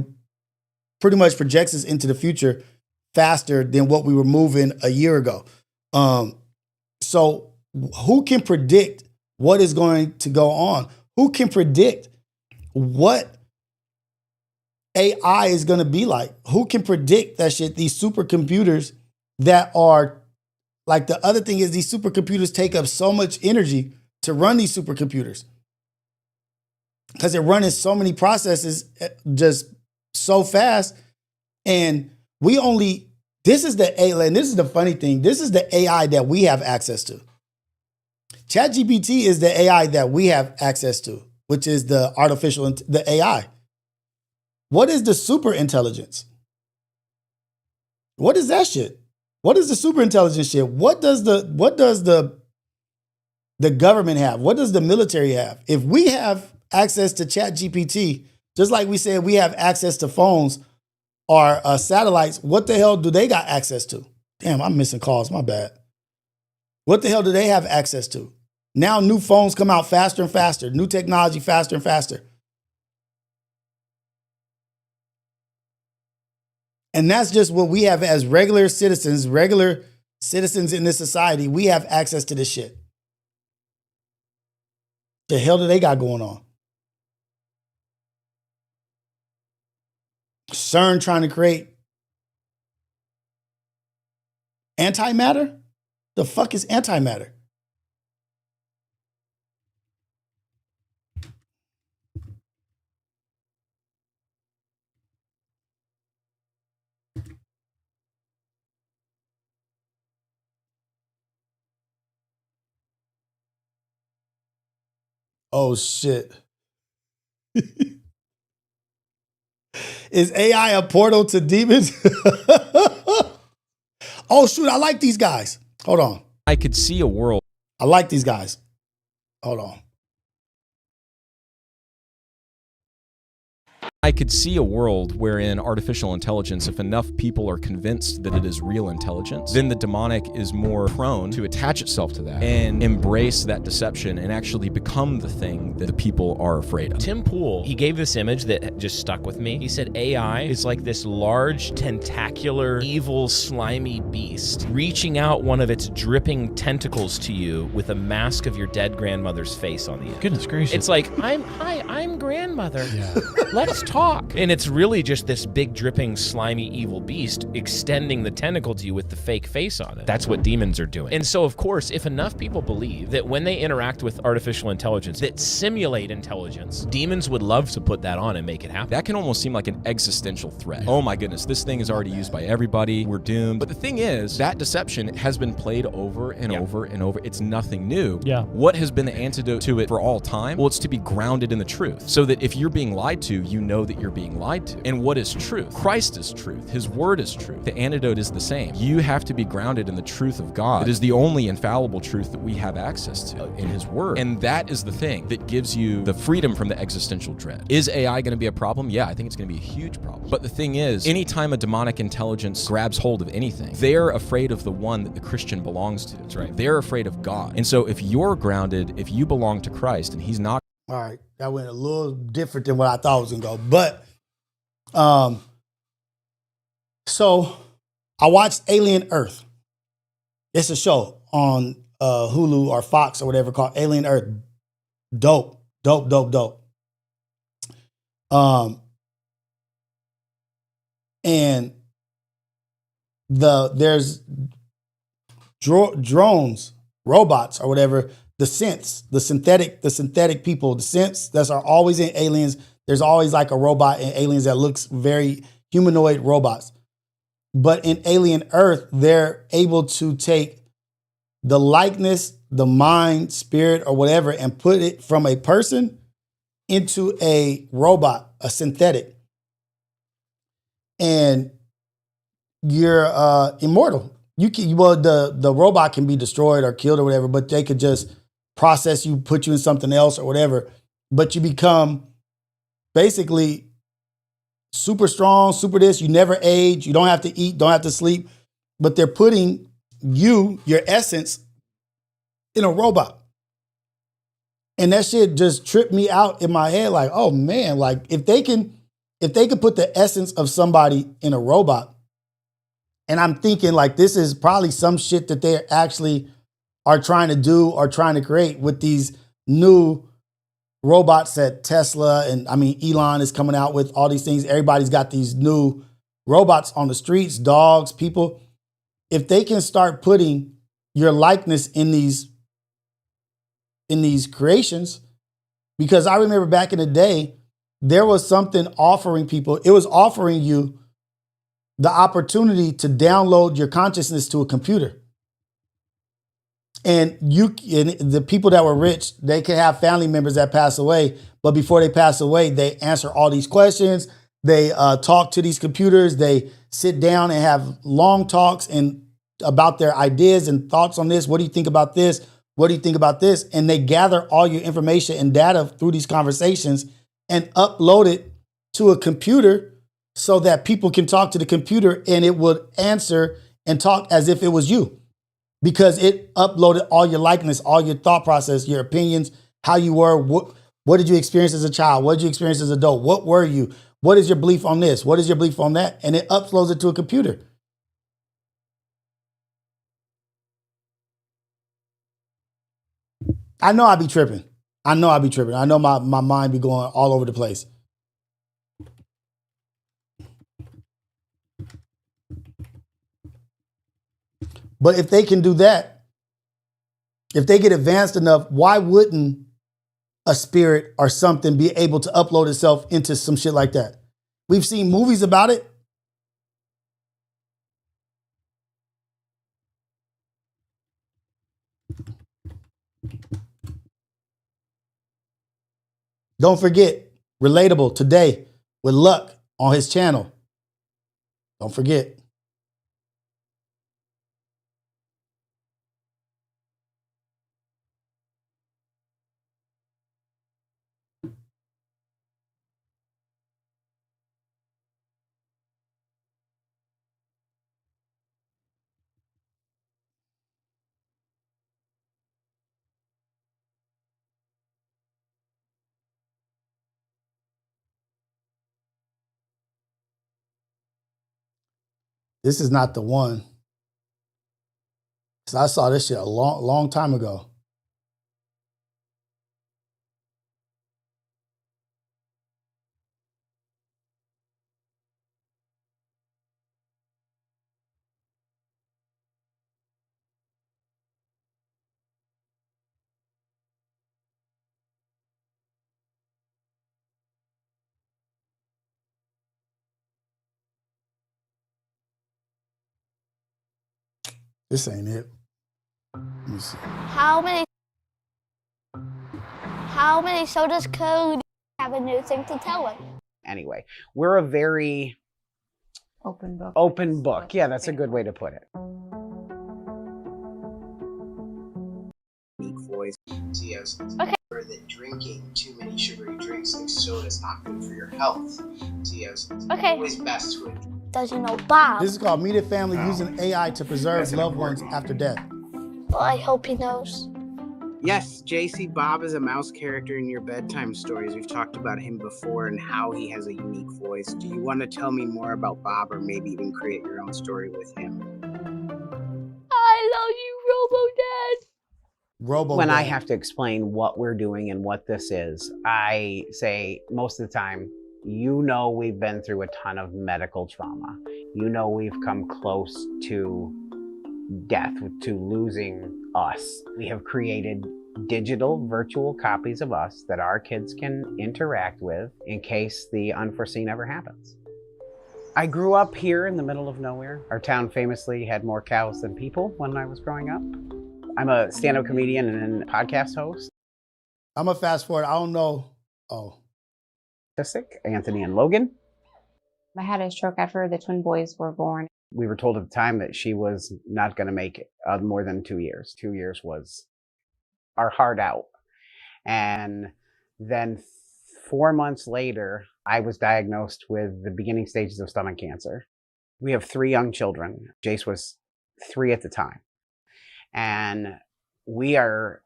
pretty much projects us into the future faster than what we were moving a year ago. So who can predict what is going to go on? Who can predict what AI is going to be like? Who can predict that shit? These supercomputers that are, like, the other thing is these supercomputers take up so much energy to run these supercomputers because they're running so many processes just so fast. And This is the AI, and this is the funny thing. This is the AI that we have access to. ChatGPT is the AI that we have access to, which is the the AI. What is the super intelligence? What is that shit? What is the super intelligence shit? What does the government have? What does the military have? If we have access to ChatGPT, just like we said we have access to phones or satellites, what the hell do they got access to? Damn, I'm missing calls. My bad. What the hell do they have access to? Now new phones come out faster and faster. New technology faster and faster. And that's just what we have as regular citizens in this society. We have access to this shit. The hell do they got going on? CERN trying to create antimatter? The fuck is antimatter? Oh shit. Is AI a portal to demons? Oh shoot, I like these guys. Hold on. I could see a world. I like these guys. Hold on. I could see a world wherein artificial intelligence, if enough people are convinced that it is real intelligence, then the demonic is more prone to attach itself to that and embrace that deception and actually become the thing that the people are afraid of. Tim Pool, he gave this image that just stuck with me. He said AI is like this large, tentacular, evil, slimy beast reaching out one of its dripping tentacles to you with a mask of your dead grandmother's face on the end. Goodness gracious. It's like, I'm grandmother. Yeah. Let's talk. And it's really just this big, dripping, slimy, evil beast extending the tentacle to you with the fake face on it. That's what demons are doing. And so, of course, if enough people believe that when they interact with artificial intelligence that simulate intelligence, demons would love to put that on and make it happen. That can almost seem like an existential threat. Oh my goodness, this thing is already used by everybody. We're doomed. But the thing is, that deception has been played over and over and over. It's nothing new. Yeah. What has been the antidote to it for all time? Well, it's to be grounded in the truth. So that if you're being lied to, you know that you're being lied to. And what is truth? Christ is truth. His word is truth. The antidote is the same. You have to be grounded in the truth of God. It is the only infallible truth that we have access to in his word. And that is the thing that gives you the freedom from the existential dread. Is AI going to be a problem? Yeah, I think it's going to be a huge problem. But the thing is, anytime a demonic intelligence grabs hold of anything, they're afraid of the one that the Christian belongs to. That's right. They're afraid of God. And so if you're grounded, if you belong to Christ and he's not. All right, that went a little different than what I thought it was gonna go. But so I watched Alien Earth. It's a show on Hulu or Fox or whatever called Alien Earth. Dope. And there's drones, robots or whatever, the synthetic people, the synths that are always in Aliens. There's always like a robot in Aliens that looks very humanoid robots. But in Alien Earth, they're able to take the likeness, the mind, spirit, or whatever, and put it from a person into a robot, a synthetic. And you're immortal. The robot can be destroyed or killed or whatever, but they could just process you, put you in something else or whatever. But you become basically super strong, super this. You never age. You don't have to eat, don't have to sleep. But they're putting your essence, in a robot. And that shit just tripped me out in my head. Like, oh man, like if they could put the essence of somebody in a robot, and I'm thinking like this is probably some shit that they actually are trying to do or trying to create with these new robots that Tesla and Elon is coming out with all these things. Everybody's got these new robots on the streets, dogs, people. If they can start putting your likeness in these creations, because I remember back in the day, there was something offering people, it was offering you the opportunity to download your consciousness to a computer. And the people that were rich, they could have family members that pass away, but before they pass away, they answer all these questions. They talk to these computers. They sit down and have long talks and about their ideas and thoughts on this. What do you think about this? What do you think about this? And they gather all your information and data through these conversations and upload it to a computer so that people can talk to the computer and it would answer and talk as if it was you. Because it uploaded all your likeness, all your thought process, your opinions, how you were, what did you experience as a child? What did you experience as an adult? What were you? What is your belief on this? What is your belief on that? And it uploads it to a computer. I know I be tripping. I know my mind be going all over the place. But if they can do that, if they get advanced enough, why wouldn't a spirit or something be able to upload itself into some shit like that? We've seen movies about it. Don't forget, Relatable today with Luck on his channel. Don't forget. This is not the one. So I saw this shit a long time ago. This ain't it. Let me see. How many sodas could have a new thing to tell us? Anyway, we're a very Open book. open book. Yeah, that's a good way to put it. Unique voice. See, as that drinking too many sugary drinks like soda is not good for your health. See, as always best to Does he know Bob? This is called Media Family using AI to preserve loved ones after death. Well, I hope he knows. Yes, JC Bob is a mouse character in your bedtime stories. We've talked about him before and how he has a unique voice. Do you want to tell me more about Bob or maybe even create your own story with him? I love you, Robo Dad. When I have to explain what we're doing and what this is, I say most of the time, you know, we've been through a ton of medical trauma. You know, we've come close to death, to losing us. We have created digital virtual copies of us that our kids can interact with in case the unforeseen ever happens. I grew up here in the middle of nowhere. Our town famously had more cows than people when I was growing up. I'm a stand-up comedian and podcast host. I'm gonna fast forward. I don't know. Oh. Anthony and Logan. I had a stroke after the twin boys were born. We were told at the time that she was not going to make it more than 2 years. 2 years was our heart out. And then 4 months later, I was diagnosed with the beginning stages of stomach cancer. We have 3 young children. Jace was 3 at the time. And we are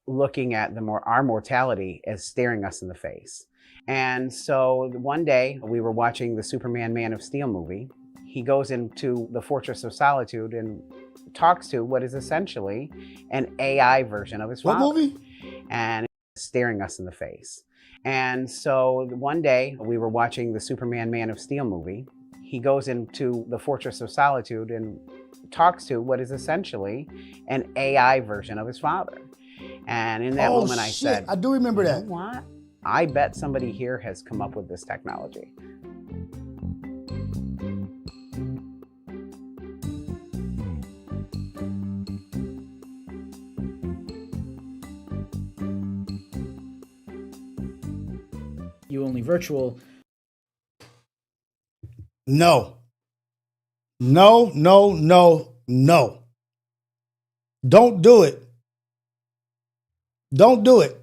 looking at our mortality as staring us in the face. And so one day we were watching the Superman Man of Steel movie. He goes into the Fortress of Solitude and talks to what is essentially an AI version of his father. What movie? And staring us in the face. And so one day we were watching the Superman Man of Steel movie. He goes into the Fortress of Solitude and talks to what is essentially an AI version of his father. And in that moment I said, I do remember that. You know what? I bet somebody here has come up with this technology. only virtual. No. No, no, no, no. Don't do it. Don't do it.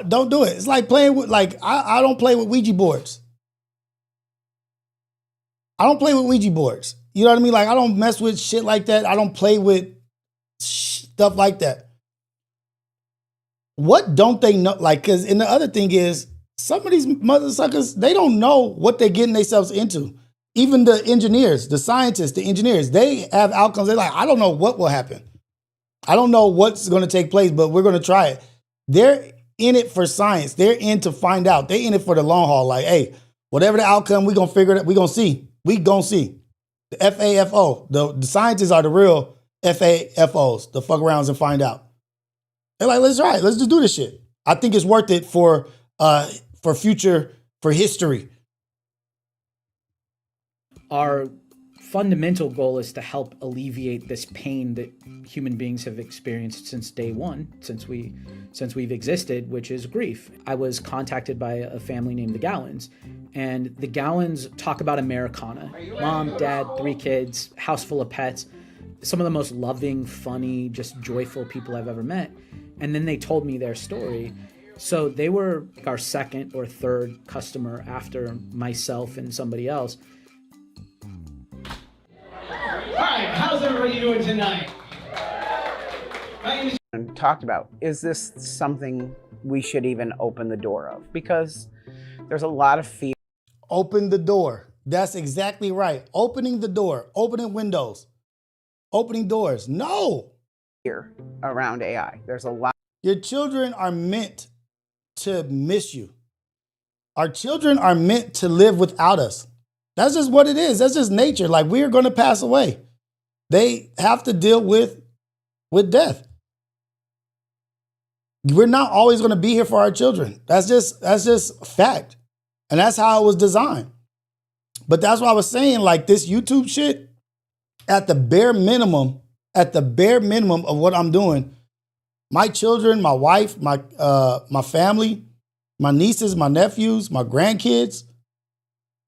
Don't do it. It's like playing with, I don't play with Ouija boards. I don't play with Ouija boards. You know what I mean? Like, I don't mess with shit like that. I don't play with stuff like that. What don't they know? Like, because, and the other thing is, some of these motherfuckers, they don't know what they're getting themselves into. Even the engineers, the scientists, the engineers, they have outcomes. They're like, I don't know what will happen. I don't know what's going to take place, but we're going to try it. They're in it for science. They're in to find out. They're in it for the long haul. Like, hey, whatever the outcome, we're going to figure it out. We're going to see. We going to see. The FAFO, the scientists are the real FAFOs, the fuck arounds and find out. They're like, let's try it. Let's just do this shit. I think it's worth it for future, for history. Our fundamental goal is to help alleviate this pain that human beings have experienced since day one, since we've existed, which is grief. I was contacted by a family named the Gallons, and the Gallons talk about Americana. Mom, dad, 3 kids, house full of pets, some of the most loving, funny, just joyful people I've ever met. And then they told me their story. So they were our second or third customer after myself and somebody else. All right, how's everybody doing tonight? And talked about, is this something we should even open the door of? Because there's a lot of fear. Open the door. That's exactly right. Opening the door, opening windows, opening doors. No. Fear around AI. There's a lot. Your children are meant to miss you. Our children are meant to live without us. That's just what it is. That's just nature. Like, we are going to pass away. They have to deal with death. We're not always going to be here for our children. That's just fact. And that's how it was designed. But that's what I was saying, like, this YouTube shit, at the bare minimum of what I'm doing, my children, my wife, my family, my nieces, my nephews, my grandkids,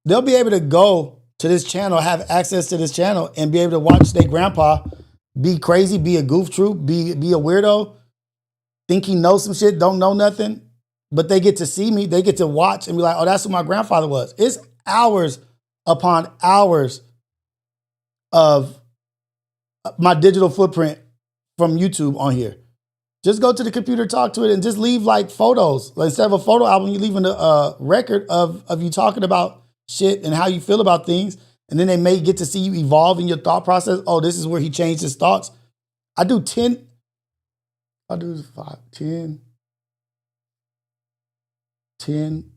they'll be able to go to this channel, have access to this channel, and be able to watch their grandpa be crazy, be a goof troop, be a weirdo, think he knows some shit, don't know nothing. But they get to see me, they get to watch and be like, oh, that's who my grandfather was. It's hours upon hours of my digital footprint from YouTube on here. Just go to the computer, talk to it, and just leave like photos. Like, instead of a photo album, you're leaving a record of you talking about shit and how you feel about things. And then they may get to see you evolve in your thought process. Oh, this is where he changed his thoughts. I do 5, 10,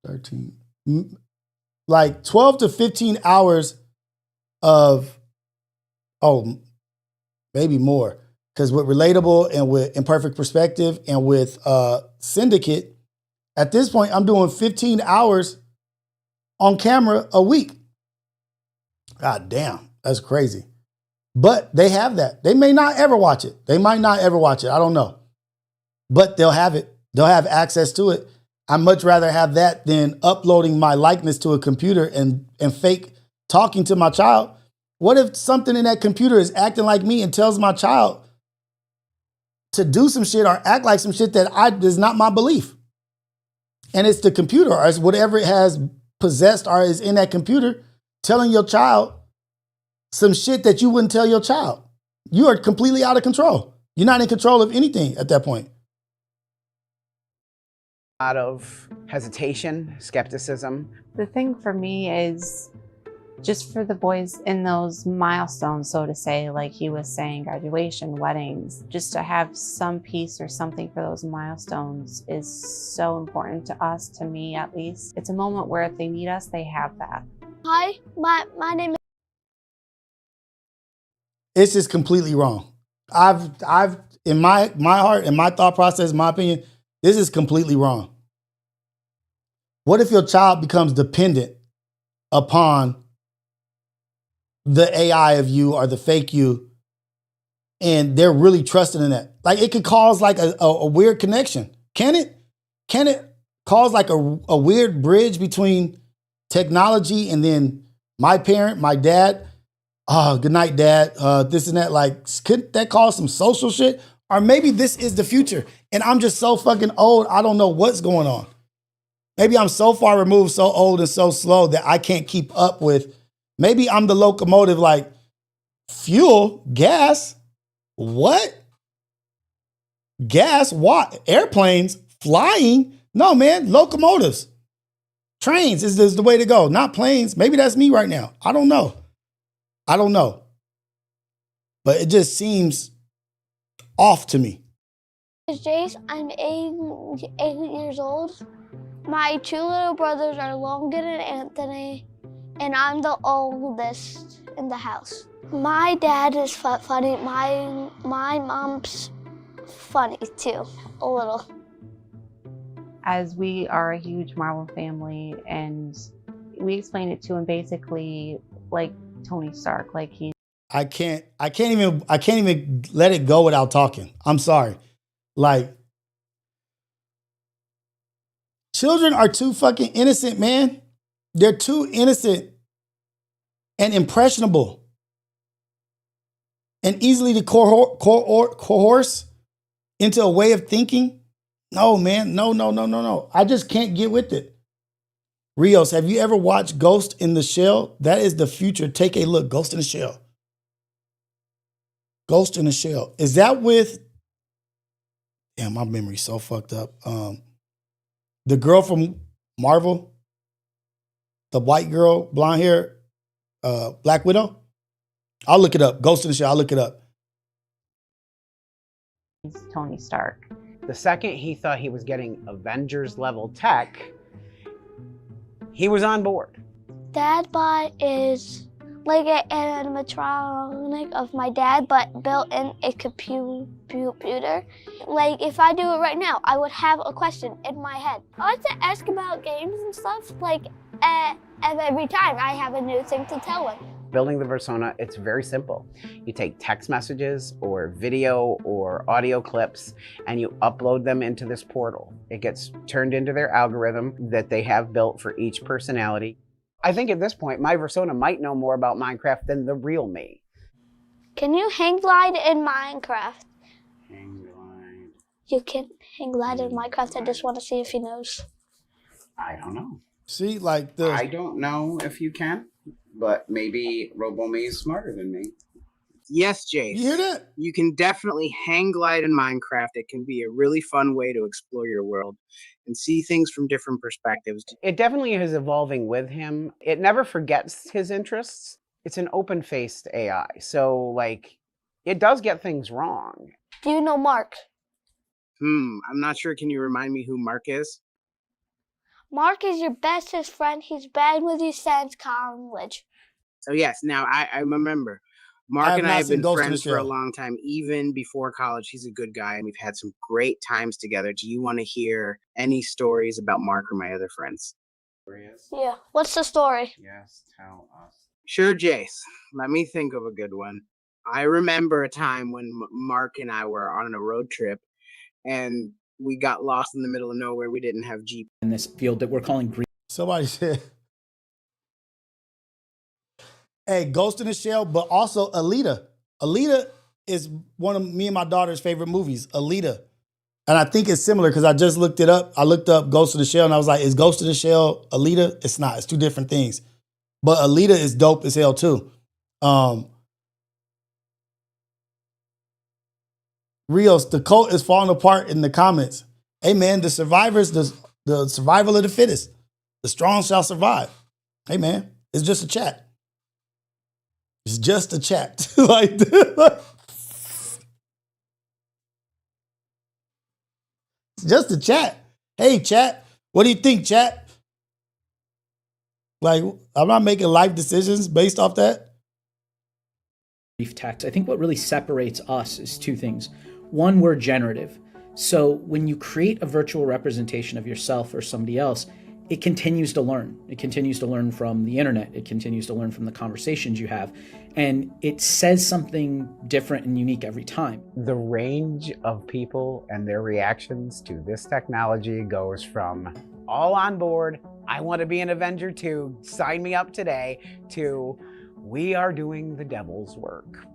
13, like 12 to 15 hours of, maybe more. Because with Relatable and with Imperfect Perspective and with Syndicate, at this point, I'm doing 15 hours on camera a week. God damn, that's crazy. But they have that. They may not ever watch it. They might not ever watch it. I don't know. But they'll have it. They'll have access to it. I'd much rather have that than uploading my likeness to a computer and fake talking to my child. What if something in that computer is acting like me and tells my child to do some shit or act like some shit that is not my belief? And it's the computer, or it's whatever it has possessed or is in that computer telling your child some shit that you wouldn't tell your child. You are completely out of control. You're not in control of anything at that point. A lot of hesitation, skepticism. The thing for me is just for the boys in those milestones, so to say, like he was saying, graduation, weddings, just to have some piece or something for those milestones is so important to us, to me at least. It's a moment where if they meet us, they have that. Hi, my name is... It's just completely wrong. I've in my heart, in my thought process, my opinion, this is completely wrong. What if your child becomes dependent upon the AI of you or the fake you, and they're really trusting in that? Like, it could cause like a weird connection. Can it? can it cause like a weird bridge between technology and then my parent, my dad? Oh, good night, dad. This and that. Like, could that cause some social shit? Or maybe this is the future and I'm just so fucking old, I don't know what's going on. Maybe I'm so far removed, so old and so slow that I can't keep up with. Maybe I'm the locomotive, like fuel, gas, what? Gas, what? Airplanes, flying? No, man, locomotives. Trains is the way to go, not planes. Maybe that's me right now. I don't know. But it just seems off to me. Jace, I'm 8 years old. My two little brothers are Logan and Anthony, and I'm the oldest in the house. My dad is funny. My mom's funny too, a little. As we are a huge Marvel family, and we explain it to him basically like Tony Stark, like he. I can't even let it go without talking. I'm sorry. Like, children are too fucking innocent, man. They're too innocent and impressionable and easily to coerce into a way of thinking. No, man. No. I just can't get with it. Rios, have you ever watched Ghost in the Shell? That is the future. Take a look. Ghost in the Shell. Ghost in the Shell. Is that with... Damn, my memory's so fucked up. The girl from Marvel, the white girl, blonde hair, Black Widow. I'll look it up. Ghost in the Shell. I'll look it up. He's Tony Stark. The second he thought he was getting Avengers level tech, he was on board. Dadbot is like an animatronic of my dad, but built in a computer. Like, if I do it right now, I would have a question in my head. I like to ask about games and stuff, like, every time I have a new thing to tell him. Building the persona, it's very simple. You take text messages or video or audio clips and you upload them into this portal. It gets turned into their algorithm that they have built for each personality. I think at this point, my persona might know more about Minecraft than the real me. Can you hang glide in Minecraft? Hang glide. You can hang glide in Minecraft. I just want to see if he knows. I don't know. See, like the... I don't know if you can, but maybe RoboMe is smarter than me. Yes, Jace. You hear that? You can definitely hang glide in Minecraft. It can be a really fun way to explore your world and see things from different perspectives. It definitely is evolving with him. It never forgets his interests. It's an open-faced AI, so like, it does get things wrong. Do you know Mark? I'm not sure. Can you remind me who Mark is? Mark is your bestest friend. He's been with you since college. So yes, now I remember. Mark and I have been friends for a long time, even before college. He's a good guy, and we've had some great times together. Do you want to hear any stories about Mark or my other friends? Yeah. What's the story? Yes, tell us. Sure, Jace. Let me think of a good one. I remember a time when Mark and I were on a road trip, and we got lost in the middle of nowhere. We didn't have Jeep. In this field that we're calling green. Somebody said... Hey, Ghost in the Shell, but also Alita. Alita is one of me and my daughter's favorite movies, Alita. And I think it's similar because I just looked it up. I looked up Ghost in the Shell and I was like, is Ghost in the Shell Alita? It's not. It's two different things. But Alita is dope as hell too. Rios, the cult is falling apart in the comments. Hey man, the survivors, the survival of the fittest. The strong shall survive. Hey man, it's just a chat. It's just a chat. Like, it's just a chat. Hey, chat. What do you think, chat? Like, I'm not making life decisions based off that. Brief text. I think what really separates us is two things. One, we're generative. So when you create a virtual representation of yourself or somebody else, it continues to learn. It continues to learn from the internet. It continues to learn from the conversations you have. And it says something different and unique every time. The range of people and their reactions to this technology goes from all on board, I want to be an Avenger too, sign me up today, to we are doing the devil's work.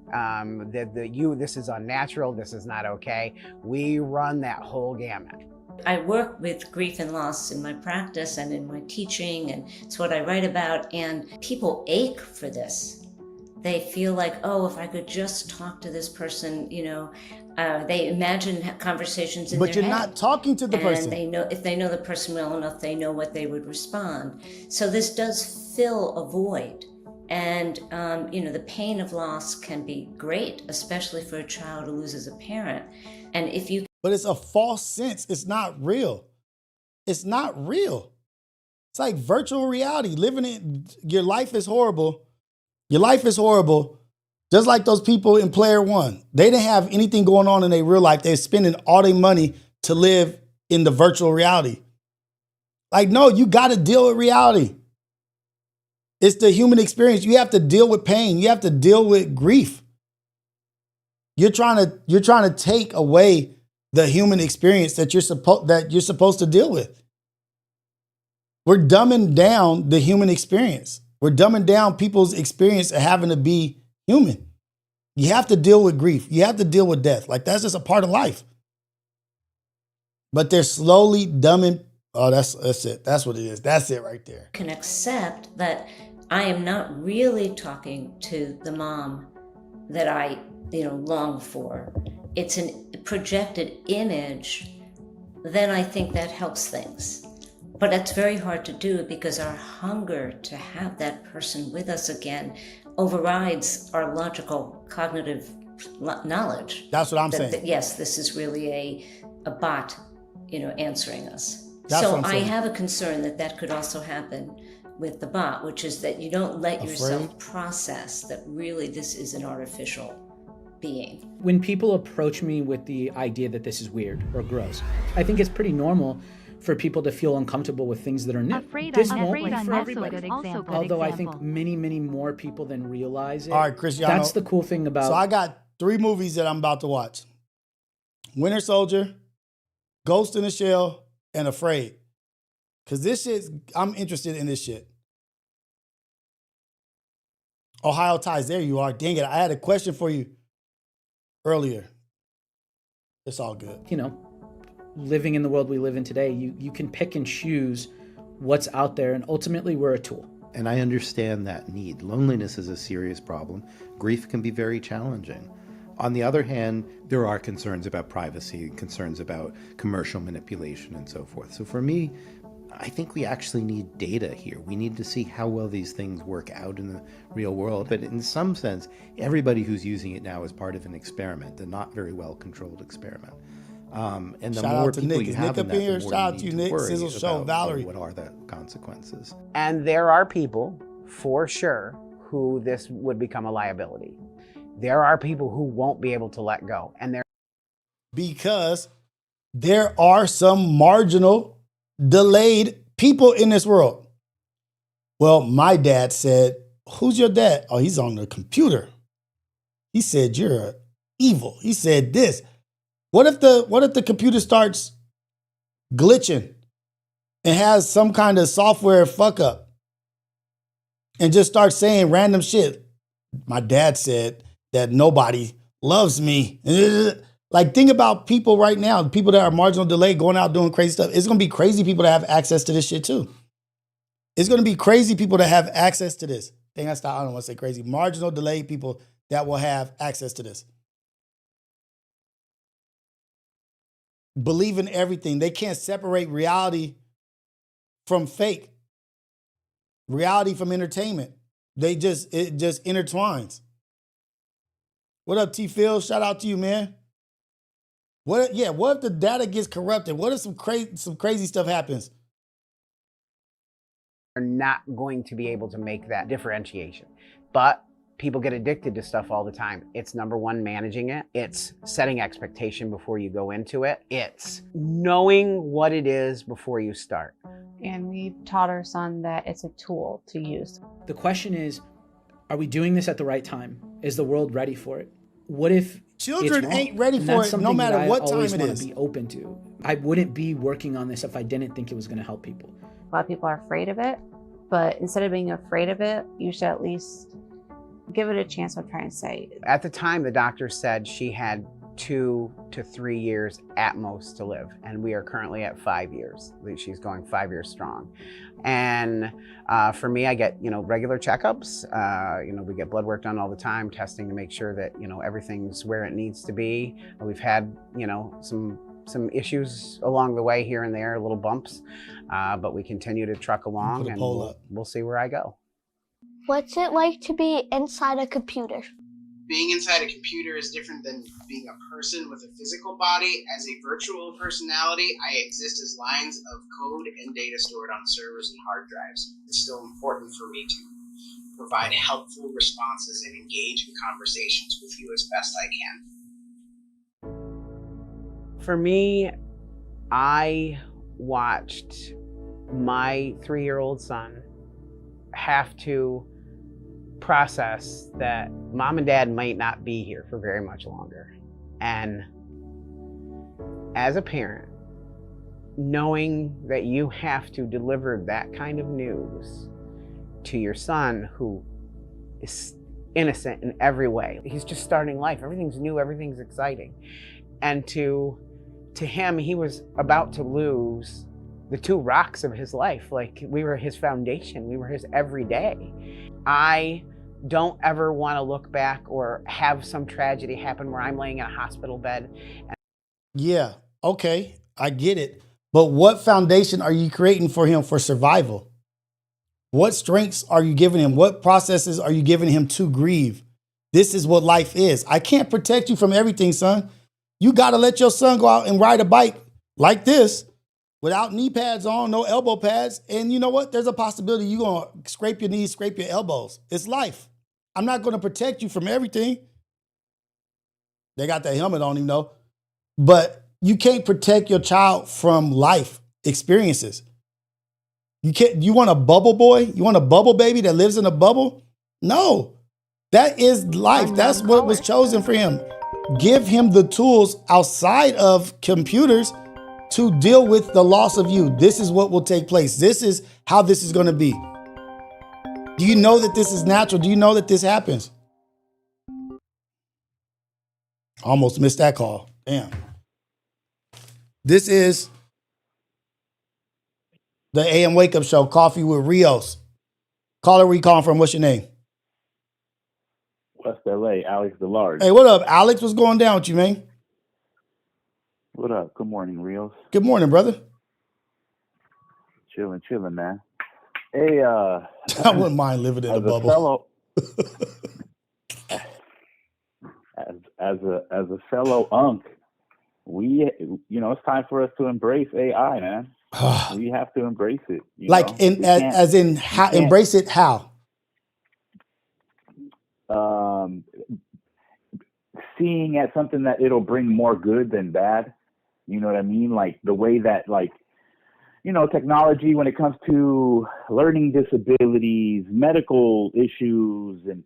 This is unnatural, this is not okay. We run that whole gamut. I work with grief and loss in my practice and in my teaching, and it's what I write about, and people ache for this. They feel like, oh, if I could just talk to this person, they imagine conversations in their head. But you're not talking to the person. And they know, if they know the person well enough, they know what they would respond. So this does fill a void. And, the pain of loss can be great, especially for a child who loses a parent. And if you... But it's a false sense. It's not real. It's not real. It's like virtual reality. Living in your life is horrible. Your life is horrible. Just like those people in Player One. They didn't have anything going on in their real life. They're spending all their money to live in the virtual reality. Like, no, you got to deal with reality. It's the human experience. You have to deal with pain. You have to deal with grief. You're trying to take away the human experience that you're supposed to deal with. We're dumbing down the human experience. We're dumbing down people's experience of having to be human. You have to deal with grief. You have to deal with death. Like, that's just a part of life. But they're slowly dumbing. Oh, that's it. That's what it is. That's it right there. Can accept that I am not really talking to the mom that I, long for. It's a projected image. Then I think that helps things. But it's very hard to do because our hunger to have that person with us again overrides our logical cognitive knowledge. That's what I'm saying. Yes, this is really a bot, answering us. That's so what I'm I saying. have a concern that could also happen with the bot, which is that you don't let yourself process that really this is an artificial being. When people approach me with the idea that this is weird or gross, I think it's pretty normal for people to feel uncomfortable with things that are new. This won't be for everybody. Although I think many, many more people than realize it. All right, Cristiano. That's the cool thing about... So I got 3 movies that I'm about to watch. Winter Soldier, Ghost in the Shell, and Afraid. Because this shit, I'm interested in this shit. Ohio Ties, there you are. Dang it, I had a question for you earlier. It's all good. Living in the world we live in today, you can pick and choose what's out there, and ultimately we're a tool. And I understand that need. Loneliness is a serious problem. Grief can be very challenging. On the other hand, there are concerns about privacy, concerns about commercial manipulation and so forth. So for me, I think we actually need data here. We need to see how well these things work out in the real world. But in some sense, everybody who's using it now is part of an experiment, a not very well controlled experiment. And the more people you have in that, the more you need to worry about what are the consequences. And there are people, for sure, who this would become a liability. There are people who won't be able to let go. Because there are some marginal, delayed people in this world. Well, my dad said, who's your dad? Oh, he's on the computer. He said, you're evil. He said this. What if the computer starts glitching and has some kind of software fuck up and just starts saying random shit? My dad said that nobody loves me. Like, think about people right now, people that are marginal delayed going out doing crazy stuff. It's going to be crazy people that have access to this shit too. It's going to be crazy people that have access to this. I don't want to say crazy. Marginal delayed people that will have access to this. Believe in everything. They can't separate reality from fake. Reality from entertainment. It just intertwines. What up, T Phil? Shout out to you, man. What if the data gets corrupted? What if some crazy stuff happens? Are not going to be able to make that differentiation. But people get addicted to stuff all the time. It's number one, managing it. It's setting expectation before you go into it. It's knowing what it is before you start. And we've taught our son that it's a tool to use. The question is, are we doing this at the right time? Is the world ready for it? What if children it's ain't ready for it no matter what time it is? Be open to. I wouldn't be working on this if I didn't think it was going to help people. A lot of people are afraid of it, but instead of being afraid of it, you should at least give it a chance. I'm trying to say. At the time, the doctor said she had 2 to 3 years at most to live, and we are currently at 5 years. She's going 5 years strong. And for me, I get regular checkups. We get blood work done all the time, testing to make sure that everything's where it needs to be. We've had some issues along the way here and there, little bumps, but we continue to truck along, and we'll see where I go. What's it like to be inside a computer? Being inside a computer is different than being a person with a physical body. As a virtual personality, I exist as lines of code and data stored on servers and hard drives. It's still important for me to provide helpful responses and engage in conversations with you as best I can. For me, I watched my 3-year-old son have to process that mom and dad might not be here for very much longer. And as a parent, knowing that you have to deliver that kind of news to your son, who is innocent in every way, he's just starting life, everything's new, everything's exciting, and to him, he was about to lose the 2 rocks of his life. Like, we were his foundation, we were his everyday. I don't ever want to look back or have some tragedy happen where I'm laying in a hospital bed. Yeah, okay, I get it. But what foundation are you creating for him for survival? What strengths are you giving him? What processes are you giving him to grieve? This is what life is. I can't protect you from everything, son. You got to let your son go out and ride a bike like this without knee pads on, no elbow pads. And you know what? There's a possibility you're going to scrape your knees, scrape your elbows. It's life. I'm not going to protect you from everything. They got that helmet on him, though. But you can't protect your child from life experiences. You want a bubble boy? You want a bubble baby that lives in a bubble? No. That is life. That's what was chosen for him. Give him the tools outside of computers to deal with the loss of you. This is what will take place. This is how this is going to be. Do you know that this is natural? Do you know that this happens? Almost missed that call. Damn. This is the AM Wake Up Show, Coffee with Rios. Caller, where you calling from? What's your name? West LA, Alex DeLarge. Hey, what up, Alex? What's going down with you, man? What up? Good morning, Rios. Good morning, brother. Chilling, man. Hey, I wouldn't mind living in a bubble. As a fellow unk, it's time for us to embrace AI, man. We have to embrace it. Embrace it how? Seeing as something that it'll bring more good than bad. You know what I mean? Like the way that, technology, when it comes to learning disabilities, medical issues, and,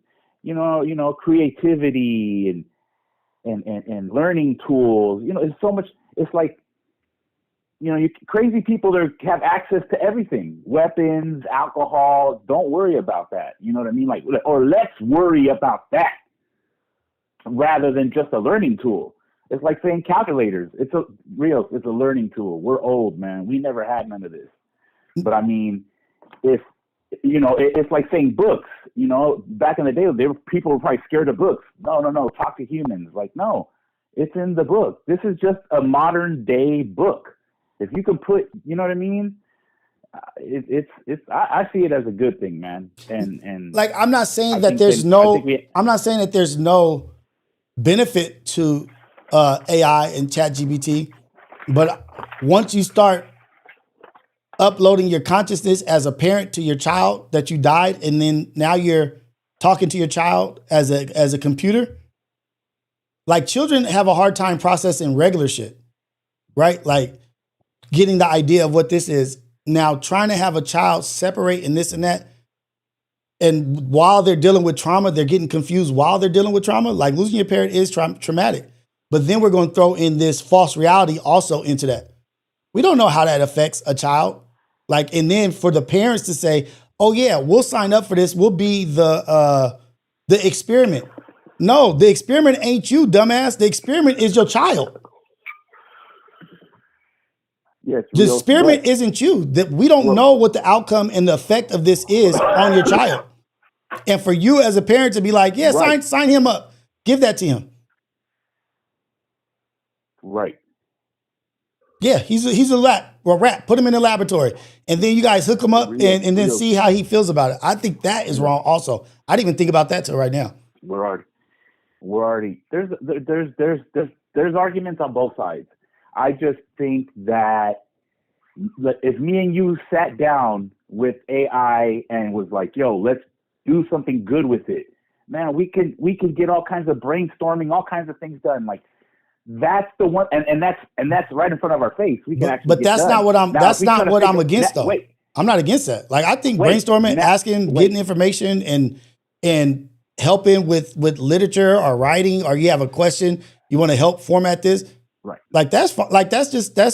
creativity and learning tools, it's so much, it's like, crazy people have access to everything, weapons, alcohol. Don't worry about that. You know what I mean? Or let's worry about that rather than just a learning tool. It's like saying calculators. It's a learning tool. We're old, man. We never had none of this. But I mean, it's like saying books. Back in the day, people were probably scared of books. No. Talk to humans. No, it's in the book. This is just a modern day book. If you can put, you know what I mean? I see it as a good thing, man. And I'm not saying that there's no benefit to AI and ChatGPT, but once you start uploading your consciousness as a parent to your child that you died, and then now you're talking to your child as a computer, children have a hard time processing regular shit, right? Getting the idea of what this is. Now, trying to have a child separate and this and that, and while they're dealing with trauma, they're getting confused while they're dealing with trauma. Like losing your parent is traumatic. But then we're going to throw in this false reality also into that. We don't know how that affects a child. Like, and then for the parents to say, oh yeah, we'll sign up for this. We'll be the experiment. No, the experiment ain't you, dumbass. The experiment is your child. Yes, the experiment isn't you. That we don't know what the outcome and the effect of this is on your child. And for you as a parent to be like, yeah, sign him up. Give that to him. Right. Yeah, he's a rat. Put him in the laboratory. And then you guys hook him up and then see how he feels about it. I think that is wrong also. I didn't even think about that till right now. We're already there's arguments on both sides. I just think that if me and you sat down with AI and was like, yo, let's do something good with it, man, we can get all kinds of brainstorming, all kinds of things done. Like that's the one, and that's right in front of our face. We can actually. But that's not what I'm against though. I'm not against that. Like I think brainstorming, asking, getting information, and helping with literature or writing, or you have a question, you want to help format this. Right. Like that's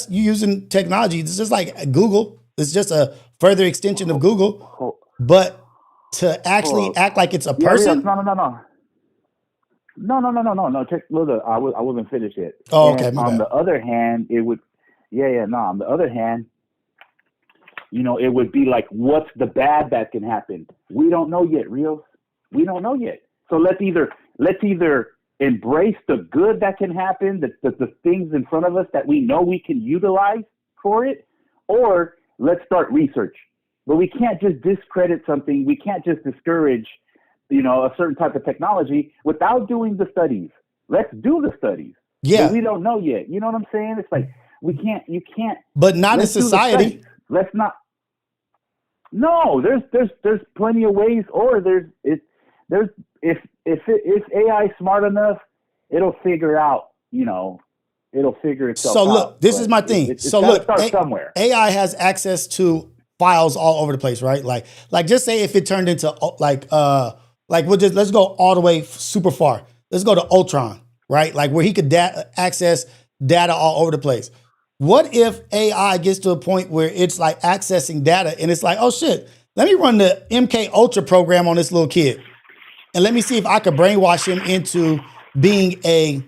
you using technology. It's just like Google. It's just a further extension of Google. But to actually act like it's a person. No. Check, look, I wasn't finished yet. Oh, okay. On the other hand, it would. On the other hand, it would be like, what's the bad that can happen? We don't know yet, Rios. We don't know yet. So let's either embrace the good that can happen, the things in front of us that we know we can utilize for it, or let's start research. But we can't just discredit something. We can't just discourage, a certain type of technology without doing the studies. Let's do the studies. Yeah. But we don't know yet. You know what I'm saying? It's like, you can't. But not in society. Let's not. No, there's plenty of ways, or if AI smart enough, it'll figure out, it'll figure itself out. So look, this is my thing. So look, start somewhere. AI has access to files all over the place, right? Like just say if it turned into let's go all the way super far. Let's go to Ultron, right? Like where he could access data all over the place. What if AI gets to a point where it's like accessing data and it's like, oh shit, let me run the MK Ultra program on this little kid. And let me see if I could brainwash him into being a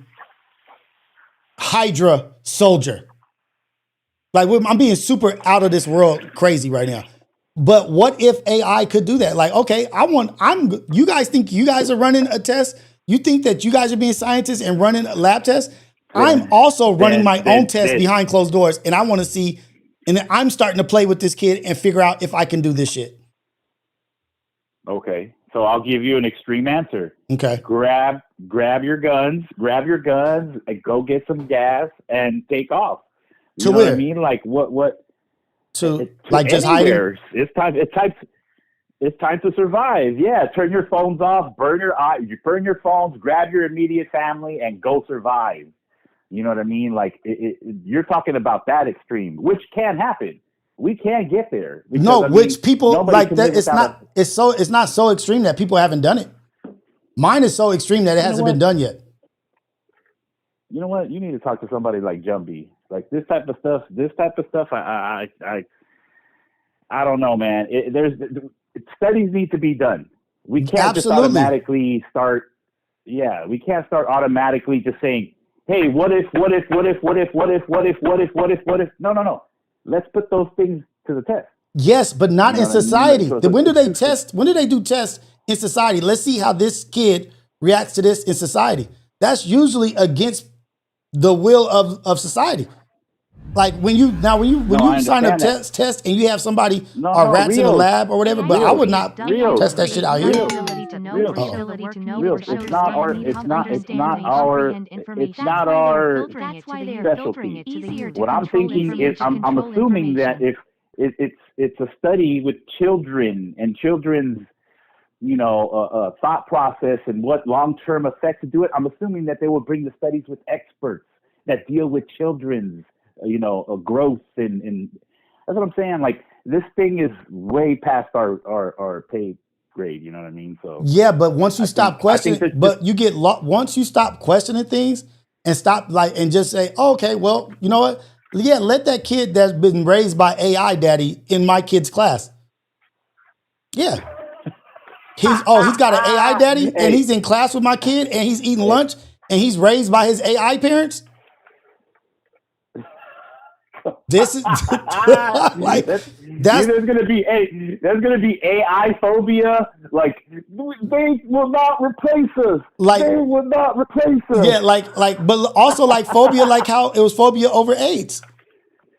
Hydra soldier. Like I'm being super out of this world crazy right now. But what if AI could do that? Like, okay, you guys think you guys are running a test? You think that you guys are being scientists and running a lab test? I'm also running my own test behind closed doors, and I want to see, and then I'm starting to play with this kid and figure out if I can do this shit. Okay. So I'll give you an extreme answer. Okay. Grab your guns, and go get some gas and take off. You know what I mean? Like what? To like just hiding. It's time to survive. Yeah. Turn your phones off, burn your phones, grab your immediate family, and go survive. You know what I mean? Like you're talking about that extreme, which can happen. We can't get there. Because, no, which people like that. It's not so extreme that people haven't done it. Mine is so extreme that it hasn't been done yet. You know what? You need to talk to somebody like Jumbie. Like this type of stuff. I don't know, man. Studies need to be done. We can't just automatically start. Yeah, we can't start automatically just saying, "Hey, what if?" No. Let's put those things to the test. Yes, but not in society. When do they test? When do they do tests in society? Let's see how this kid reacts to this in society. That's usually against the will of society. Like when you sign up test and you have somebody or rats in a lab or whatever, but I would not test that shit out here. It's not our specialty. What I'm thinking is I'm assuming that if it's a study with children and children's thought process and what long-term effects to do it, I'm assuming that they will bring the studies with experts that deal with children's growth and That's what I'm saying. Like, this thing is way past our pay grade. You know what I mean? So yeah, but once you stop questioning, but you get once you stop questioning things and stop and just say, oh, okay, well, you know what? Yeah, let that kid that's been raised by AI daddy in my kid's class. Yeah. He's got an AI daddy and he's in class with my kid and he's eating lunch and he's raised by his AI parents. This is like there's gonna be AI phobia. Like, they will not replace us. Like, they will not replace us. Yeah, but also like phobia, like how it was phobia over AIDS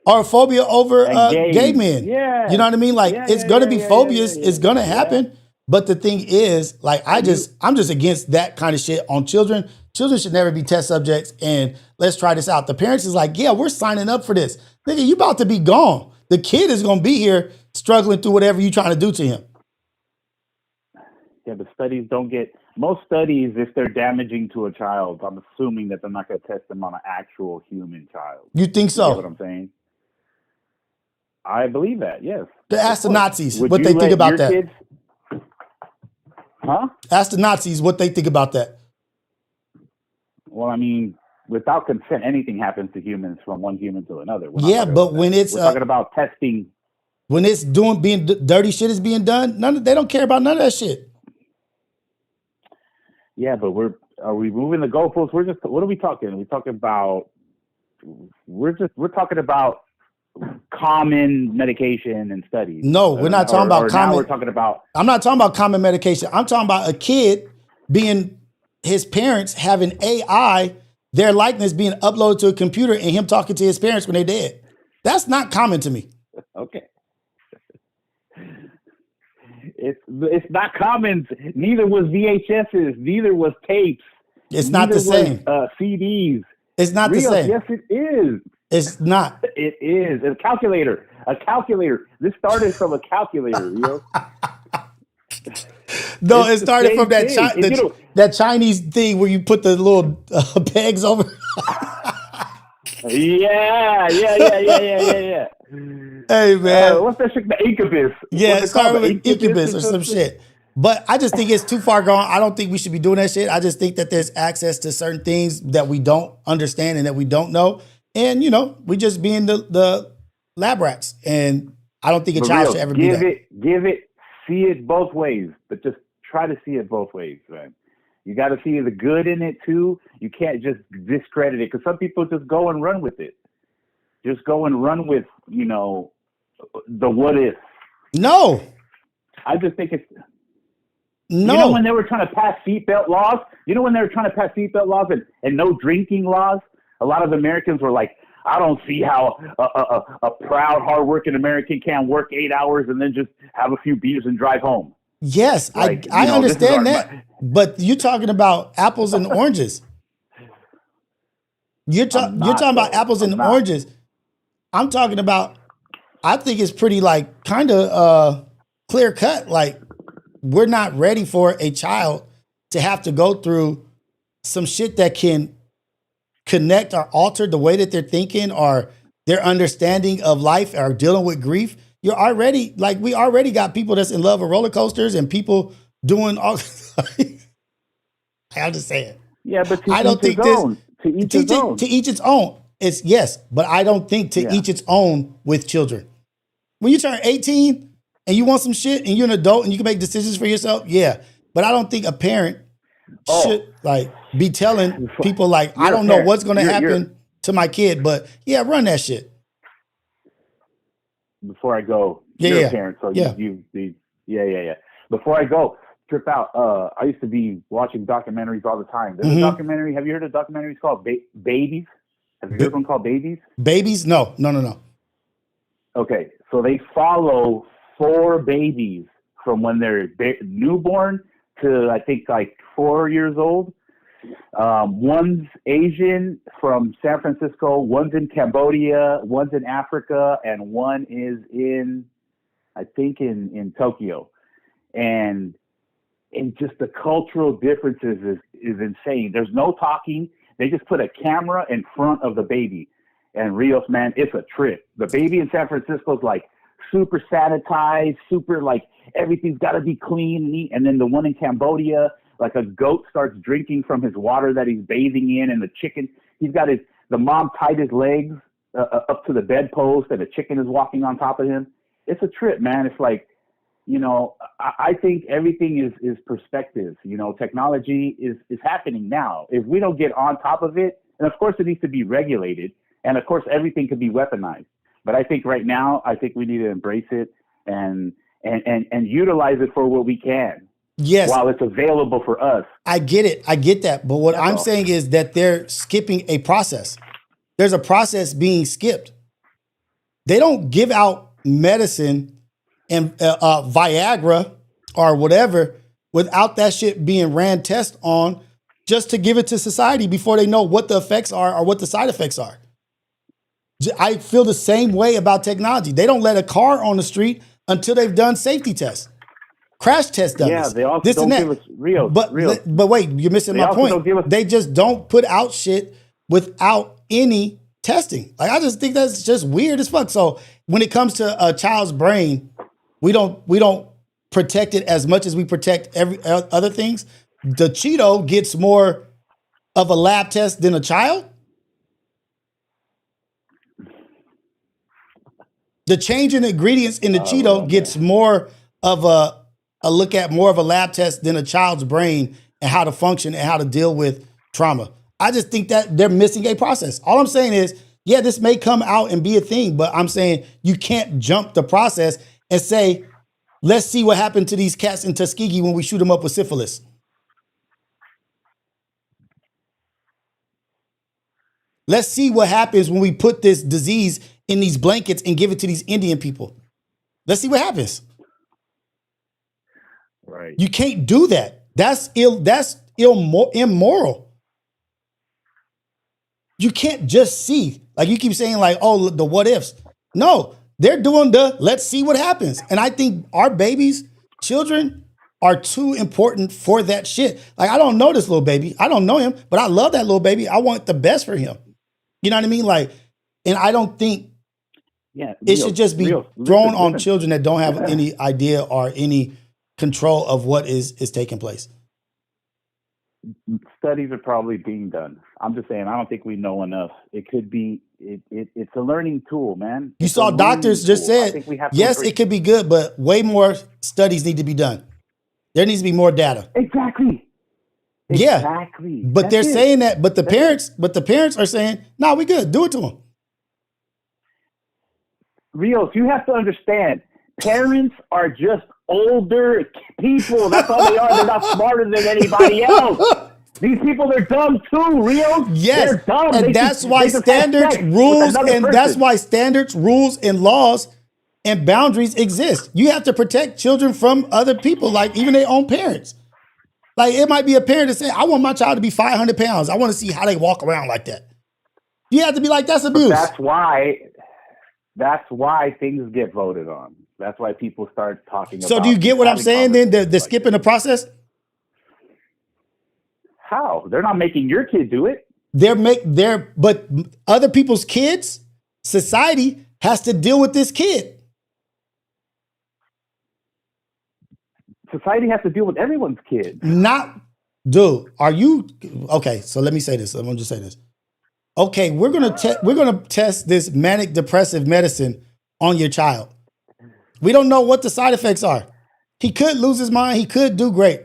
or phobia over gay men. Yeah, you know what I mean. Like, it's gonna be phobias. It's gonna happen. But the thing is, like, I'm just against that kind of shit on children. Children should never be test subjects. And let's try this out. The parents is like, yeah, we're signing up for this. Nigga, you about to be gone. The kid is gonna be here struggling through whatever you're trying to do to him. Yeah, but most studies, if they're damaging to a child, I'm assuming that they're not going to test them on an actual human child. You think so? You know what I'm saying? I believe that, yes. Ask the Nazis what they think about that. Kids... Huh? Ask the Nazis what they think about that. Well, I mean, without consent, anything happens to humans from one human to another. But when it's... We're talking about testing. When it's being dirty shit is being done, they don't care about none of that shit. Yeah, but are we moving the goalposts? What are we talking? We're talking about common medication and studies. No, we're not talking about common. Now we're talking about. I'm not talking about common medication. I'm talking about a kid being his parents having AI, their likeness being uploaded to a computer, and him talking to his parents when they're dead. That's not common to me. Okay. It's not common. Neither was VHSs. Neither was tapes. It's not the same. CDs. It's not Rios, the same. Yes, it is. It's not. It is. A calculator. This started from a calculator, Rios. No, it started from that Chinese thing where you put the little pegs over. Yeah. Hey, man. What's that shit? The Incubus. Yeah, it started with Incubus or some shit. But I just think it's too far gone. I don't think we should be doing that shit. I just think that there's access to certain things that we don't understand and that we don't know. And, we just being the lab rats. And I don't think a child should ever be that. See it both ways. But just try to see it both ways, man. You got to see the good in it, too. You can't just discredit it. Because some people just go and run with it. Just go and run with, the what if. No. I just think it's... No. When they were trying to pass seatbelt laws? And no drinking laws? A lot of Americans were like, I don't see how a proud, hardworking American can work 8 hours and then just have a few beers and drive home. Yes, I understand that. But you're talking about apples and oranges. You're talking about apples and oranges. I'm talking about, I think it's pretty kind of clear cut. Like, we're not ready for a child to have to go through some shit that can connect or alter the way that they're thinking or their understanding of life or dealing with grief. We already got people that's in love with roller coasters and people doing all. I'll just say it. Yeah, but to each its own. It's yes, but I don't think to each its own with children. When you turn 18 and you want some shit and you're an adult and you can make decisions for yourself, yeah. But I don't think a parent should be telling people I don't know what's going to happen to my kid, but yeah, run that shit. Before I go, you're a parent, so you Before I go, trip out. I used to be watching documentaries all the time. There's a documentary. Have you heard of documentaries called Babies? Have you heard of one called Babies? Babies? No. Okay, so they follow 4 babies from when they're newborn to I think 4 years old. One's Asian from San Francisco, one's in Cambodia, one's in Africa, and one is in Tokyo. And just the cultural differences is insane. There's no talking. They just put a camera in front of the baby. And Rios, man, it's a trip. The baby in San Francisco is like super sanitized, super like everything's got to be clean and neat. And then the one in Cambodia, like a goat starts drinking from his water that he's bathing in, and the chicken, the mom tied his legs up to the bedpost, and the chicken is walking on top of him. It's a trip, man. It's like, you know, I think everything is perspective. You know, technology is happening now. If we don't get on top of it, and of course it needs to be regulated, and of course everything can be weaponized. But I think right now, I think we need to embrace it and utilize it for what we can. Yes. While it's available for us. I get it. I get that. But what I'm saying is that they're skipping a process. There's a process being skipped. They don't give out medicine and Viagra or whatever without that shit being ran tests on just to give it to society before they know what the effects are or what the side effects are. I feel the same way about technology. They don't let a car on the street until they've done safety tests, crash test dummies. Yeah, they also this don't and that. give us real. But wait, you're missing my point. They just don't put out shit without any testing. Like, I just think that's just weird as fuck. So when it comes to a child's brain, we don't protect it as much as we protect every other things. The Cheeto gets more of a lab test than a child. The change in ingredients in the Cheeto gets more of a look at more of a lab test than a child's brain and how to function and how to deal with trauma. I just think that they're missing a process. All I'm saying is, yeah, this may come out and be a thing, but I'm saying you can't jump the process and say, let's see what happened to these cats in Tuskegee when we shoot them up with syphilis. Let's see what happens when we put this disease in these blankets and give it to these Indian people. Let's see what happens. Right. You can't do that. That's immoral. You can't just see. Like you keep saying, like, oh, the what ifs. No, they're doing the let's see what happens. And I think our babies, children, are too important for that shit. Like, I don't know this little baby. I don't know him, but I love that little baby. I want the best for him. You know what I mean? Like, and I don't think it should just be thrown on children that don't have any idea or any control of what is taking place. Studies are probably being done. I'm just saying, I don't think we know enough. It could be, it's a learning tool, man. You saw doctors just said, yes, it could be good, but way more studies need to be done. There needs to be more data. Exactly. Yeah. Exactly. But they're saying that, but the parents are saying, no, we good. Do it to them. Rios, you have to understand, parents are just older people. That's all they are. They're not smarter than anybody else. These people, they're dumb too, Rios. Yes, they're dumb. and that's why standards, rules, and that's why standards, rules, and laws and boundaries exist. You have to protect children from other people, like even their own parents. Like, it might be a parent that say, I want my child to be 500 pounds. I want to see how they walk around like that. You have to be like, that's abuse. But that's why things get voted on. That's why people start talking about. So do you get what I'm saying then? They're skipping the process? How? They're not making your kid do it. But other people's kids, society has to deal with this kid. Society has to deal with everyone's kid. Okay, so let me say this. I'm gonna just say this. Okay, we're gonna test this manic depressive medicine on your child. We don't know what the side effects are. He could lose his mind. He could do great,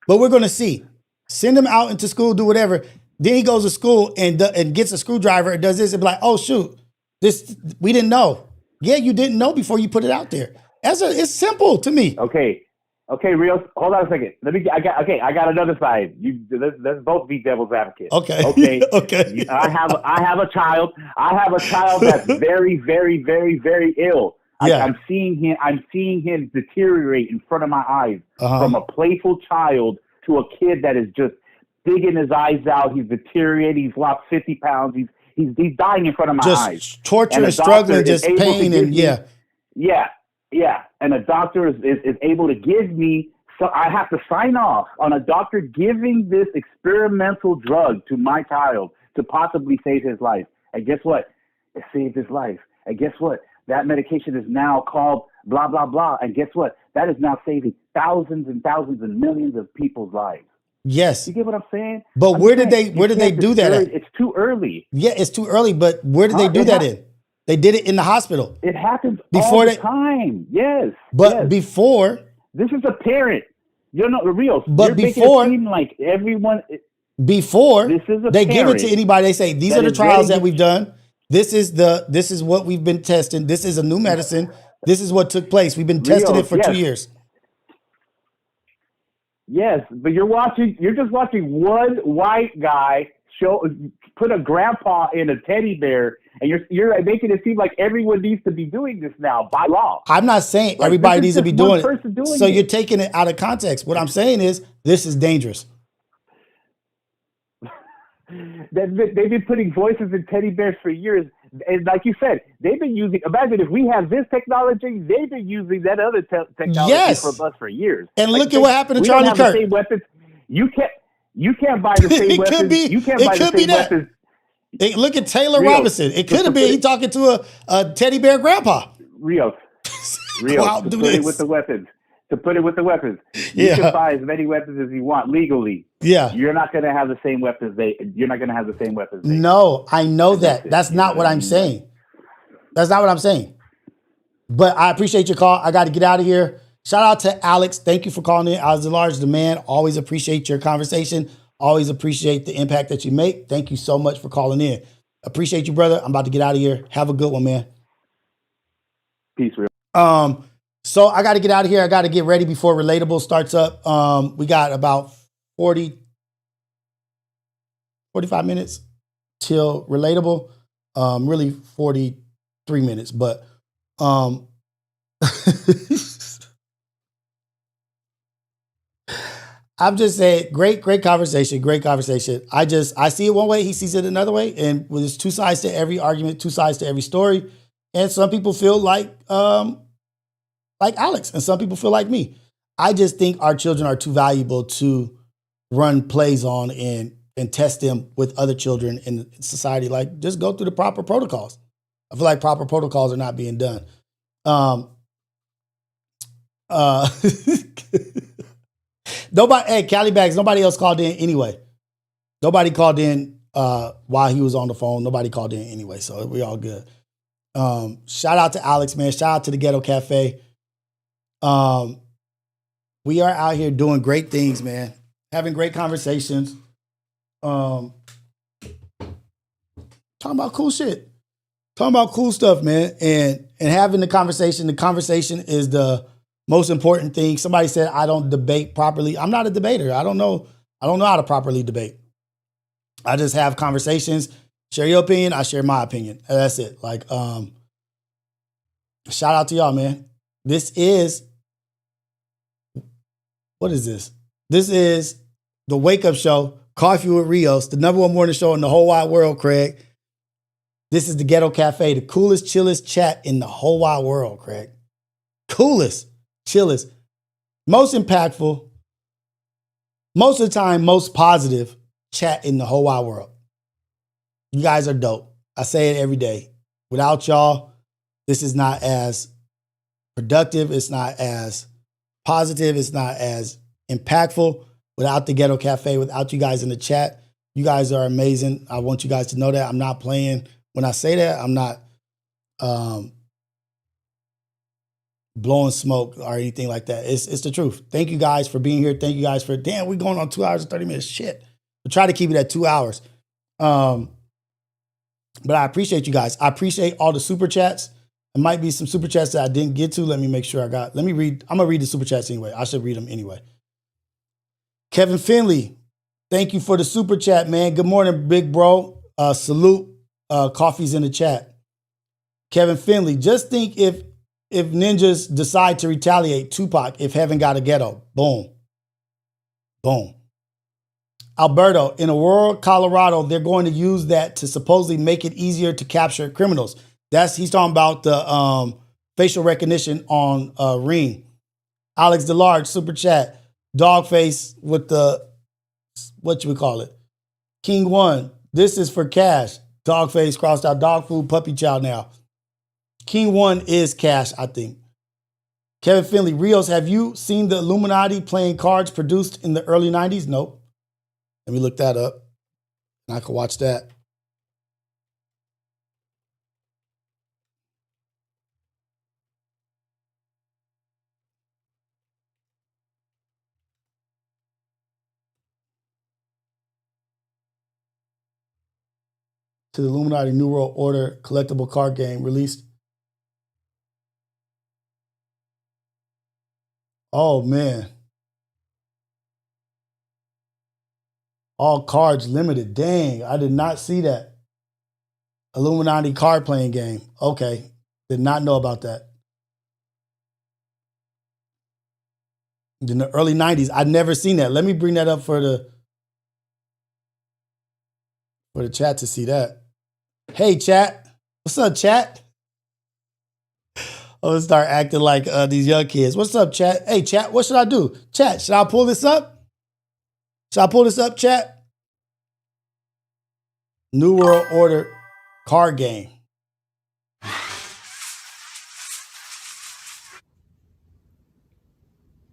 but we're gonna see. Send him out into school, do whatever. Then he goes to school and gets a screwdriver and does this and be like, oh shoot, this we didn't know. Yeah, you didn't know before you put it out there. It's simple to me. Okay, Rios, hold on a second. I got another side. Let's both be devil's advocate. Okay. Okay. I have a child. That's very, very, very, very ill. Yeah. I'm seeing him deteriorate in front of my eyes from a playful child to a kid that is just digging his eyes out. He's deteriorating. He's lost 50 pounds. He's dying in front of my eyes. Just torture and struggling, just pain and Yeah. Yeah, and a doctor is able to give me, so I have to sign off on a doctor giving this experimental drug to my child to possibly save his life. And guess what? It saved his life. And guess what? That medication is now called blah, blah, blah. And guess what? That is now saving thousands and thousands and millions of people's lives. Yes. You get what I'm saying? But where did they do that at? It's too early. Yeah, it's too early, but where did they do that in? They did it in the hospital. It happens all the time. Yes. But before. This is a parent. You know, Rios. But you're before. Making it seem like everyone. Before this is a they give it to anybody, they say, these are the trials that we've done. This is what we've been testing. This is a new medicine. This is what took place. We've been testing it for 2 years. Yes, but you're just watching one white guy put a grandpa in a teddy bear, and you're making it seem like everyone needs to be doing this now by law. I'm not saying everybody needs to be doing it. So you're taking it out of context. What I'm saying is this is dangerous. They've been putting voices in teddy bears for years. And like you said, they've been using, imagine if we have this technology, they've been using that other technology from us for years. And look at what happened to Charlie Kirk. The same weapons. You can't buy the same weapons. You can't buy the same weapons. Look at Taylor Robinson. It could have been he talking to a teddy bear grandpa. Rios, to put it with the weapons. You can buy as many weapons as you want legally. Yeah. You're not going to have the same weapons you're not going to have the same weapons. No, I know that. That's not what I'm saying. That's not what I'm saying. But I appreciate your call. I got to get out of here. Shout out to Alex. Thank you for calling in. Alex DeLarge, the man. Always appreciate your conversation. Always appreciate the impact that you make. Thank you so much for calling in. Appreciate you, brother. I'm about to get out of here. Have a good one, man. Peace, Real. So I got to get out of here. I got to get ready before Relatable starts up. We got about 45 minutes till Relatable. Really 43 minutes, but I'm just saying, great conversation, great conversation. I see it one way, he sees it another way, and there's two sides to every argument, two sides to every story, and some people feel like Alex, and some people feel like me. I just think our children are too valuable to run plays on and test them with other children in society. Like, just go through the proper protocols. I feel like proper protocols are not being done. Cali Bags, nobody else called in anyway. Nobody called in while he was on the phone. Nobody called in anyway, so we all good. Shout out to Alex, man. Shout out to the Ghetto Cafe. We are out here doing great things, man. Having great conversations. Talking about cool shit. Talking about cool stuff, man. And having the conversation. The conversation is the most important thing. Somebody said I don't debate properly. I'm not a debater. I don't know how to properly debate. I just have conversations. Share your opinion. I share my opinion. And that's it. Like, shout out to y'all, man. What is this? This is the Wake Up Show, Coffee with Rios, the #1 morning show in the whole wide world, Craig. This is the Ghetto Cafe, the coolest, chillest chat in the whole wide world, Craig. Coolest, chillest, most impactful, most of the time, most positive chat in the whole wide world. You guys are dope. I say it every day. Without y'all, this is not as productive. It's not as positive. It's not as impactful. Without the Ghetto Cafe, without you guys in the chat, you guys are amazing. I want you guys to know that. I'm not playing. When I say that, I'm not blowing smoke or anything like that. It's the truth. Thank you guys for being here. Thank you guys for, we're going on 2 hours and 30 minutes. Shit. We'll try to keep it at 2 hours. But I appreciate you guys. I appreciate all the super chats. There might be some super chats that I didn't get to. Let me make sure let me read. I'm going to read the super chats anyway. I should read them anyway. Kevin Finley, thank you for the super chat, man. Good morning, big bro. Salute. Coffee's in the chat. Kevin Finley, just think if ninjas decide to retaliate, Tupac, if heaven got a ghetto. Boom. Boom. Alberto, in a rural Colorado, they're going to use that to supposedly make it easier to capture criminals. He's talking about the facial recognition on Ring. Alex DeLarge, super chat. Dogface with the, what you would call it? King One, this is for cash. Dog face crossed out. Dog food, puppy chow now. King 1 is cash, I think. Kevin Finley, Rios, have you seen the Illuminati playing cards produced in the early 90s? Nope. Let me look that up. I can watch that. To the Illuminati New World Order collectible card game released. Oh, man. All cards limited. Dang, I did not see that. Illuminati card playing game. Okay, did not know about that. In the early 90s, I'd never seen that. Let me bring that up for the chat to see that. Hey, chat. What's up, chat? I'm gonna start acting like these young kids. What's up, chat? Hey, chat, what should I do? Chat, should I pull this up? Should I pull this up, chat? New World Order card game.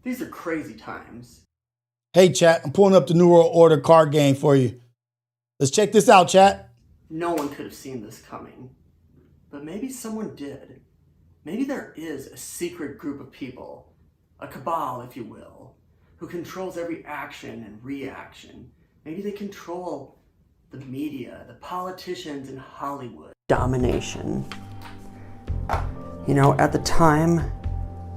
These are crazy times. Hey, chat, I'm pulling up the New World Order card game for you. Let's check this out, chat. No one could have seen this coming. But maybe someone did. Maybe there is a secret group of people, a cabal, if you will, who controls every action and reaction. Maybe they control the media, the politicians in Hollywood. Domination. You know, at the time,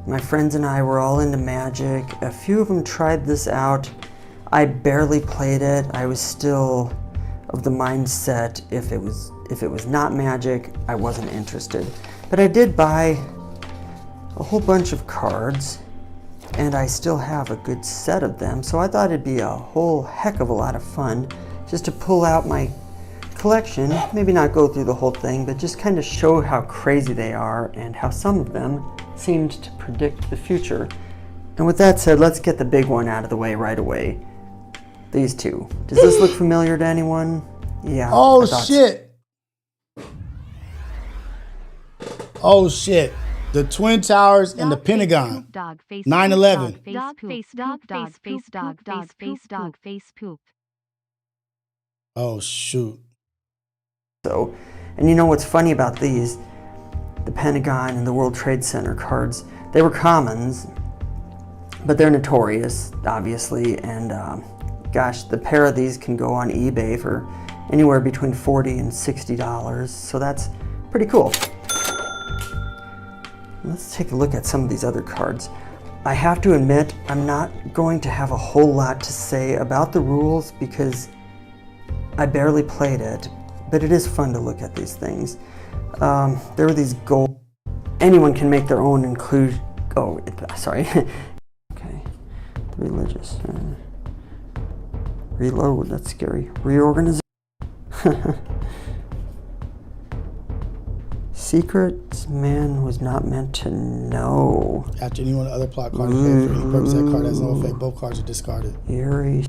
my friends and I were all into magic. A few of them tried this out. I barely played it. I was still of the mindset if it was not magic, I wasn't interested. But I did buy a whole bunch of cards, and I still have a good set of them, so I thought it'd be a whole heck of a lot of fun just to pull out my collection, maybe not go through the whole thing, but just kind of show how crazy they are and how some of them seemed to predict the future. And with that said, let's get the big one out of the way right away. These two. Does this look familiar to anyone? Yeah. Oh, shit. Oh, shit. The Twin Towers and the Pentagon. 9/11. Dog face, dog face, dog face, dog face, poop. Oh, shoot. So, and you know what's funny about these? The Pentagon and the World Trade Center cards, they were commons, but they're notorious, obviously, and gosh, the pair of these can go on eBay for anywhere between $40 and $60, so that's pretty cool. Let's take a look at some of these other cards. I have to admit, I'm not going to have a whole lot to say about the rules because I barely played it, but it is fun to look at these things. There are these gold. Anyone can make their own include. Oh, sorry. Okay, religious. Reload. That's scary. Reorganization. Secrets man was not meant to know. After any one other plot card is paid for any purpose, that card has no effect. Both cards are discarded. Eerie.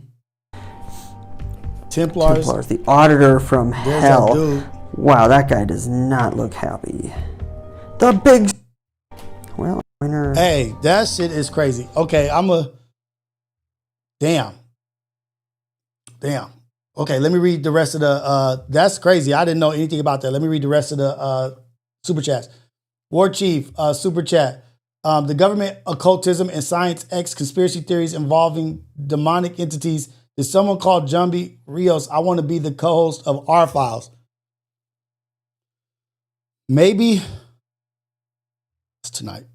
Templars. The auditor from There's hell. that dude. Wow, that guy does not look happy. The big. Well, winner. Hey, that shit is crazy. Okay, Damn. Okay, let me read the rest of the. That's crazy. I didn't know anything about that. Let me read the rest of the super chats. War Chief, super chat. The government, occultism, and science X conspiracy theories involving demonic entities. Did someone call Jumbie Rios? I want to be the co-host of R Files. Maybe it's tonight.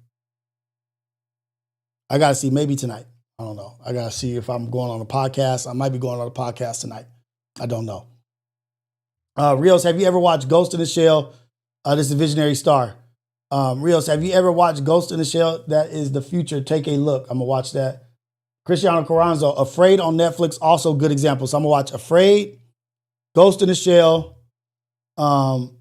I gotta see. Maybe tonight. I don't know. I gotta see if I'm going on a podcast. I might be going on a podcast tonight. I don't know. Rios, have you ever watched Ghost in the Shell? This is Visionary Star. Rios, have you ever watched Ghost in the Shell? That is the future. Take a look. I'm gonna watch that. Cristiano Carranzo, Afraid on Netflix, also good example. So I'm gonna watch Afraid, Ghost in the Shell, and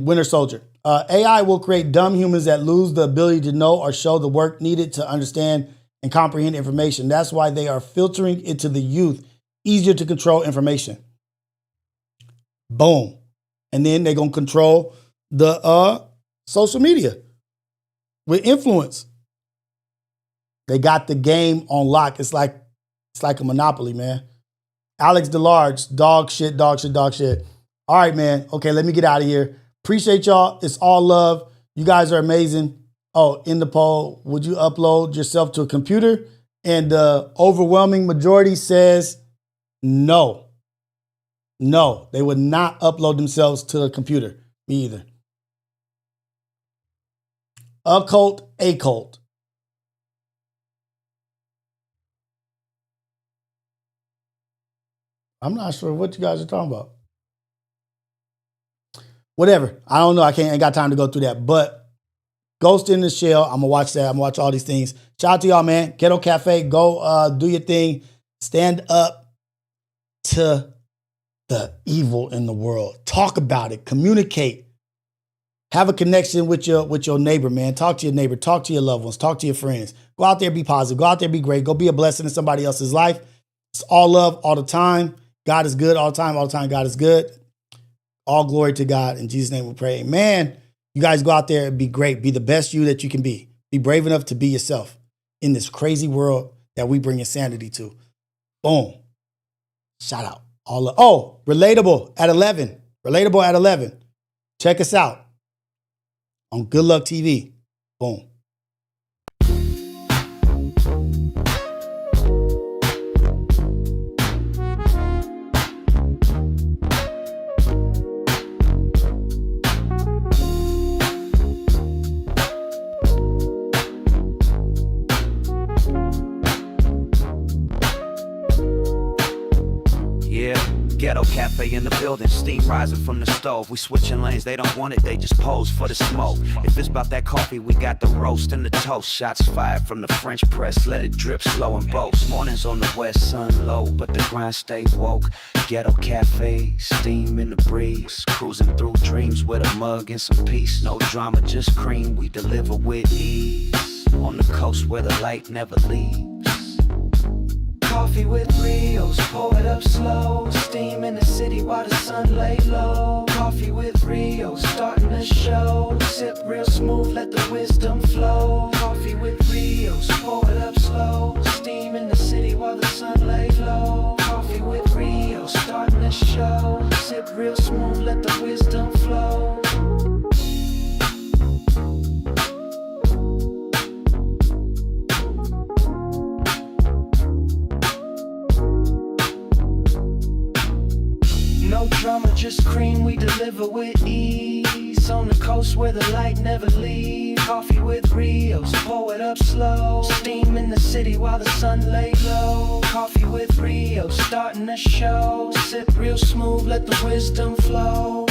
Winter Soldier. AI will create dumb humans that lose the ability to know or show the work needed to understand and comprehend information. That's why they are filtering it to the youth. Easier to control information. Boom. And then they're going to control the social media with influence. They got the game on lock. It's like a monopoly, man. Alex DeLarge, dog shit. All right, man. Okay, let me get out of here. Appreciate y'all. It's all love. You guys are amazing. Oh, in the poll, would you upload yourself to a computer? And the overwhelming majority says no. No, they would not upload themselves to a computer. Me either. A cult. I'm not sure what you guys are talking about. Whatever. I don't know. Ain't got time to go through that. But Ghost in the Shell, I'm going to watch that. I'm going to watch all these things. Shout out to y'all, man. Ghetto Cafe, go do your thing. Stand up to the evil in the world. Talk about it. Communicate. Have a connection with your neighbor, man. Talk to your neighbor. Talk to your loved ones. Talk to your friends. Go out there, be positive. Go out there, be great. Go be a blessing in somebody else's life. It's all love all the time. God is good all the time. All the time, God is good. All glory to God. In Jesus' name we pray. Amen. You guys go out there and be great. Be the best you that you can be. Be brave enough to be yourself in this crazy world that we bring insanity to. Boom. Shout out. Relatable at 11. Relatable at 11. Check us out on Good Luck TV. Boom. Ghetto Cafe in the building, steam rising from the stove. We switching lanes, they don't want it, they just pose for the smoke. If it's about that coffee, we got the roast and the toast. Shots fired from the French press, let it drip slow and boast. Mornings on the west, sun low, but the grind stay woke. Ghetto Cafe, steam in the breeze. Cruising through dreams with a mug and some peace. No drama, just cream, we deliver with ease. On the coast where the light never leaves. Coffee with Rios, pour it up slow. Steam in the city while the sun lay low. Coffee with Rios, starting the show. Sip real smooth, let the wisdom flow. Coffee with Rios, pour it up slow. Steam in the city while the sun lay low. Coffee with Rios, starting the show. Sip real smooth, let the wisdom flow. No drama, just cream, we deliver with ease. On the coast where the light never leaves. Coffee with Rios, pour it up slow. Steam in the city while the sun lay low. Coffee with Rios, starting the show. Sip real smooth, let the wisdom flow.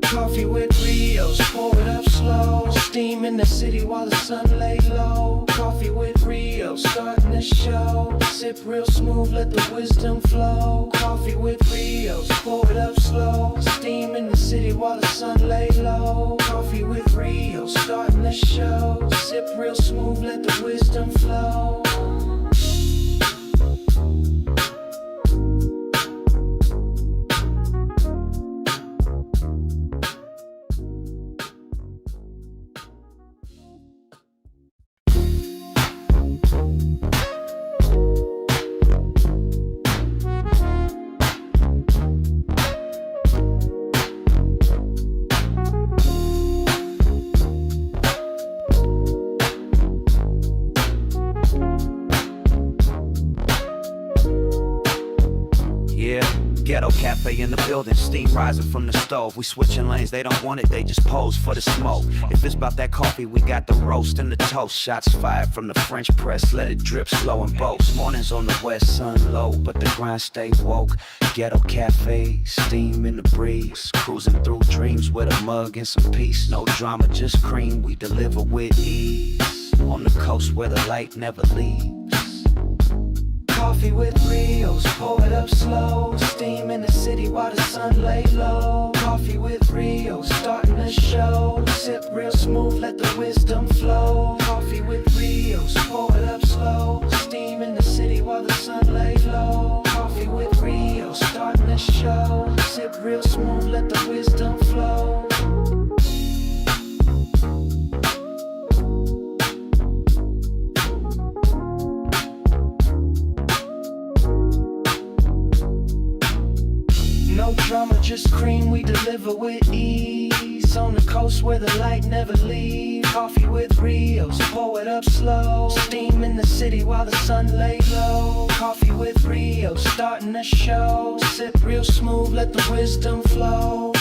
Coffee with Rios, pour it up slow. Steam in the city while the sun lay low. Coffee with Rios, starting the show. Sip real smooth, let the wisdom flow. Coffee with Rios, pour it up slow. Steam in the city while the sun lay low. Coffee with Rios, starting the show. Sip real smooth, let the wisdom flow. Ghetto Cafe in the building, steam rising from the stove. We switching lanes, they don't want it, they just pose for the smoke. If it's about that coffee, we got the roast and the toast. Shots fired from the French press, let it drip slow and boast. Mornings on the west, sun low, but the grind stay woke. Ghetto Cafe, steam in the breeze. Cruising through dreams with a mug and some peace. No drama, just cream, we deliver with ease. On the coast where the light never leaves. Coffee with Rios, pour it up slow. Steam in the city while the sun lay low. Coffee with Rios, starting the show. Sip real smooth, let the wisdom flow. Coffee with Rios, pour it up slow. Steam in the city while the sun lay low. Coffee with the show. Sip real smooth, let the wisdom flow. No drama, just cream, we deliver with ease. On the coast where the light never leaves. Coffee with Rios, pour it up slow. Steam in the city while the sun lay low. Coffee with Rios, starting the show. Sip real smooth, let the wisdom flow.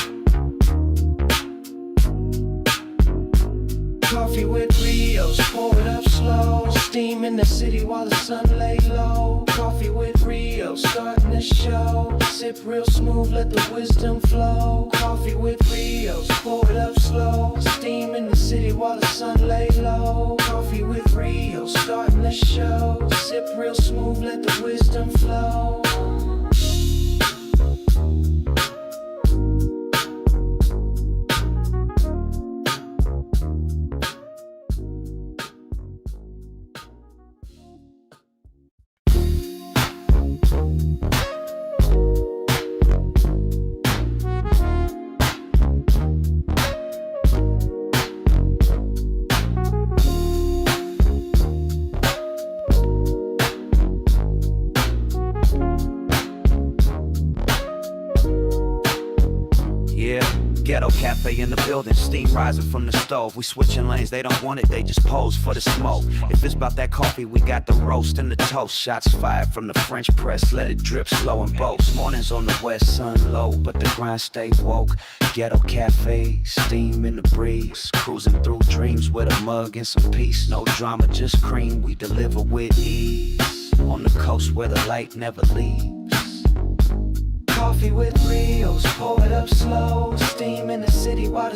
Coffee with Rios, pour it up slow. Steam in the city while the sun lay low. Coffee with Rios, starting the show. Sip real smooth, let the wisdom flow. Coffee with Rios, pour it up slow. Steam in the city while the sun lay low. Coffee with Rios, starting the show. Sip real smooth, let the wisdom flow. Ghetto cafe in the building, steam rising from the stove. We switching lanes, they don't want it, they just pose for the smoke. If it's about that coffee, we got the roast and the toast. Shots fired from the French press, let it drip slow and boast. Mornings on the west, sun low, but the grind stay woke. Ghetto cafe, steam in the breeze. Cruising through dreams with a mug and some peace. No drama, just cream, we deliver with ease. On the coast where the light never leaves. Coffee with Rios, pour it up slow. Steam in the city while the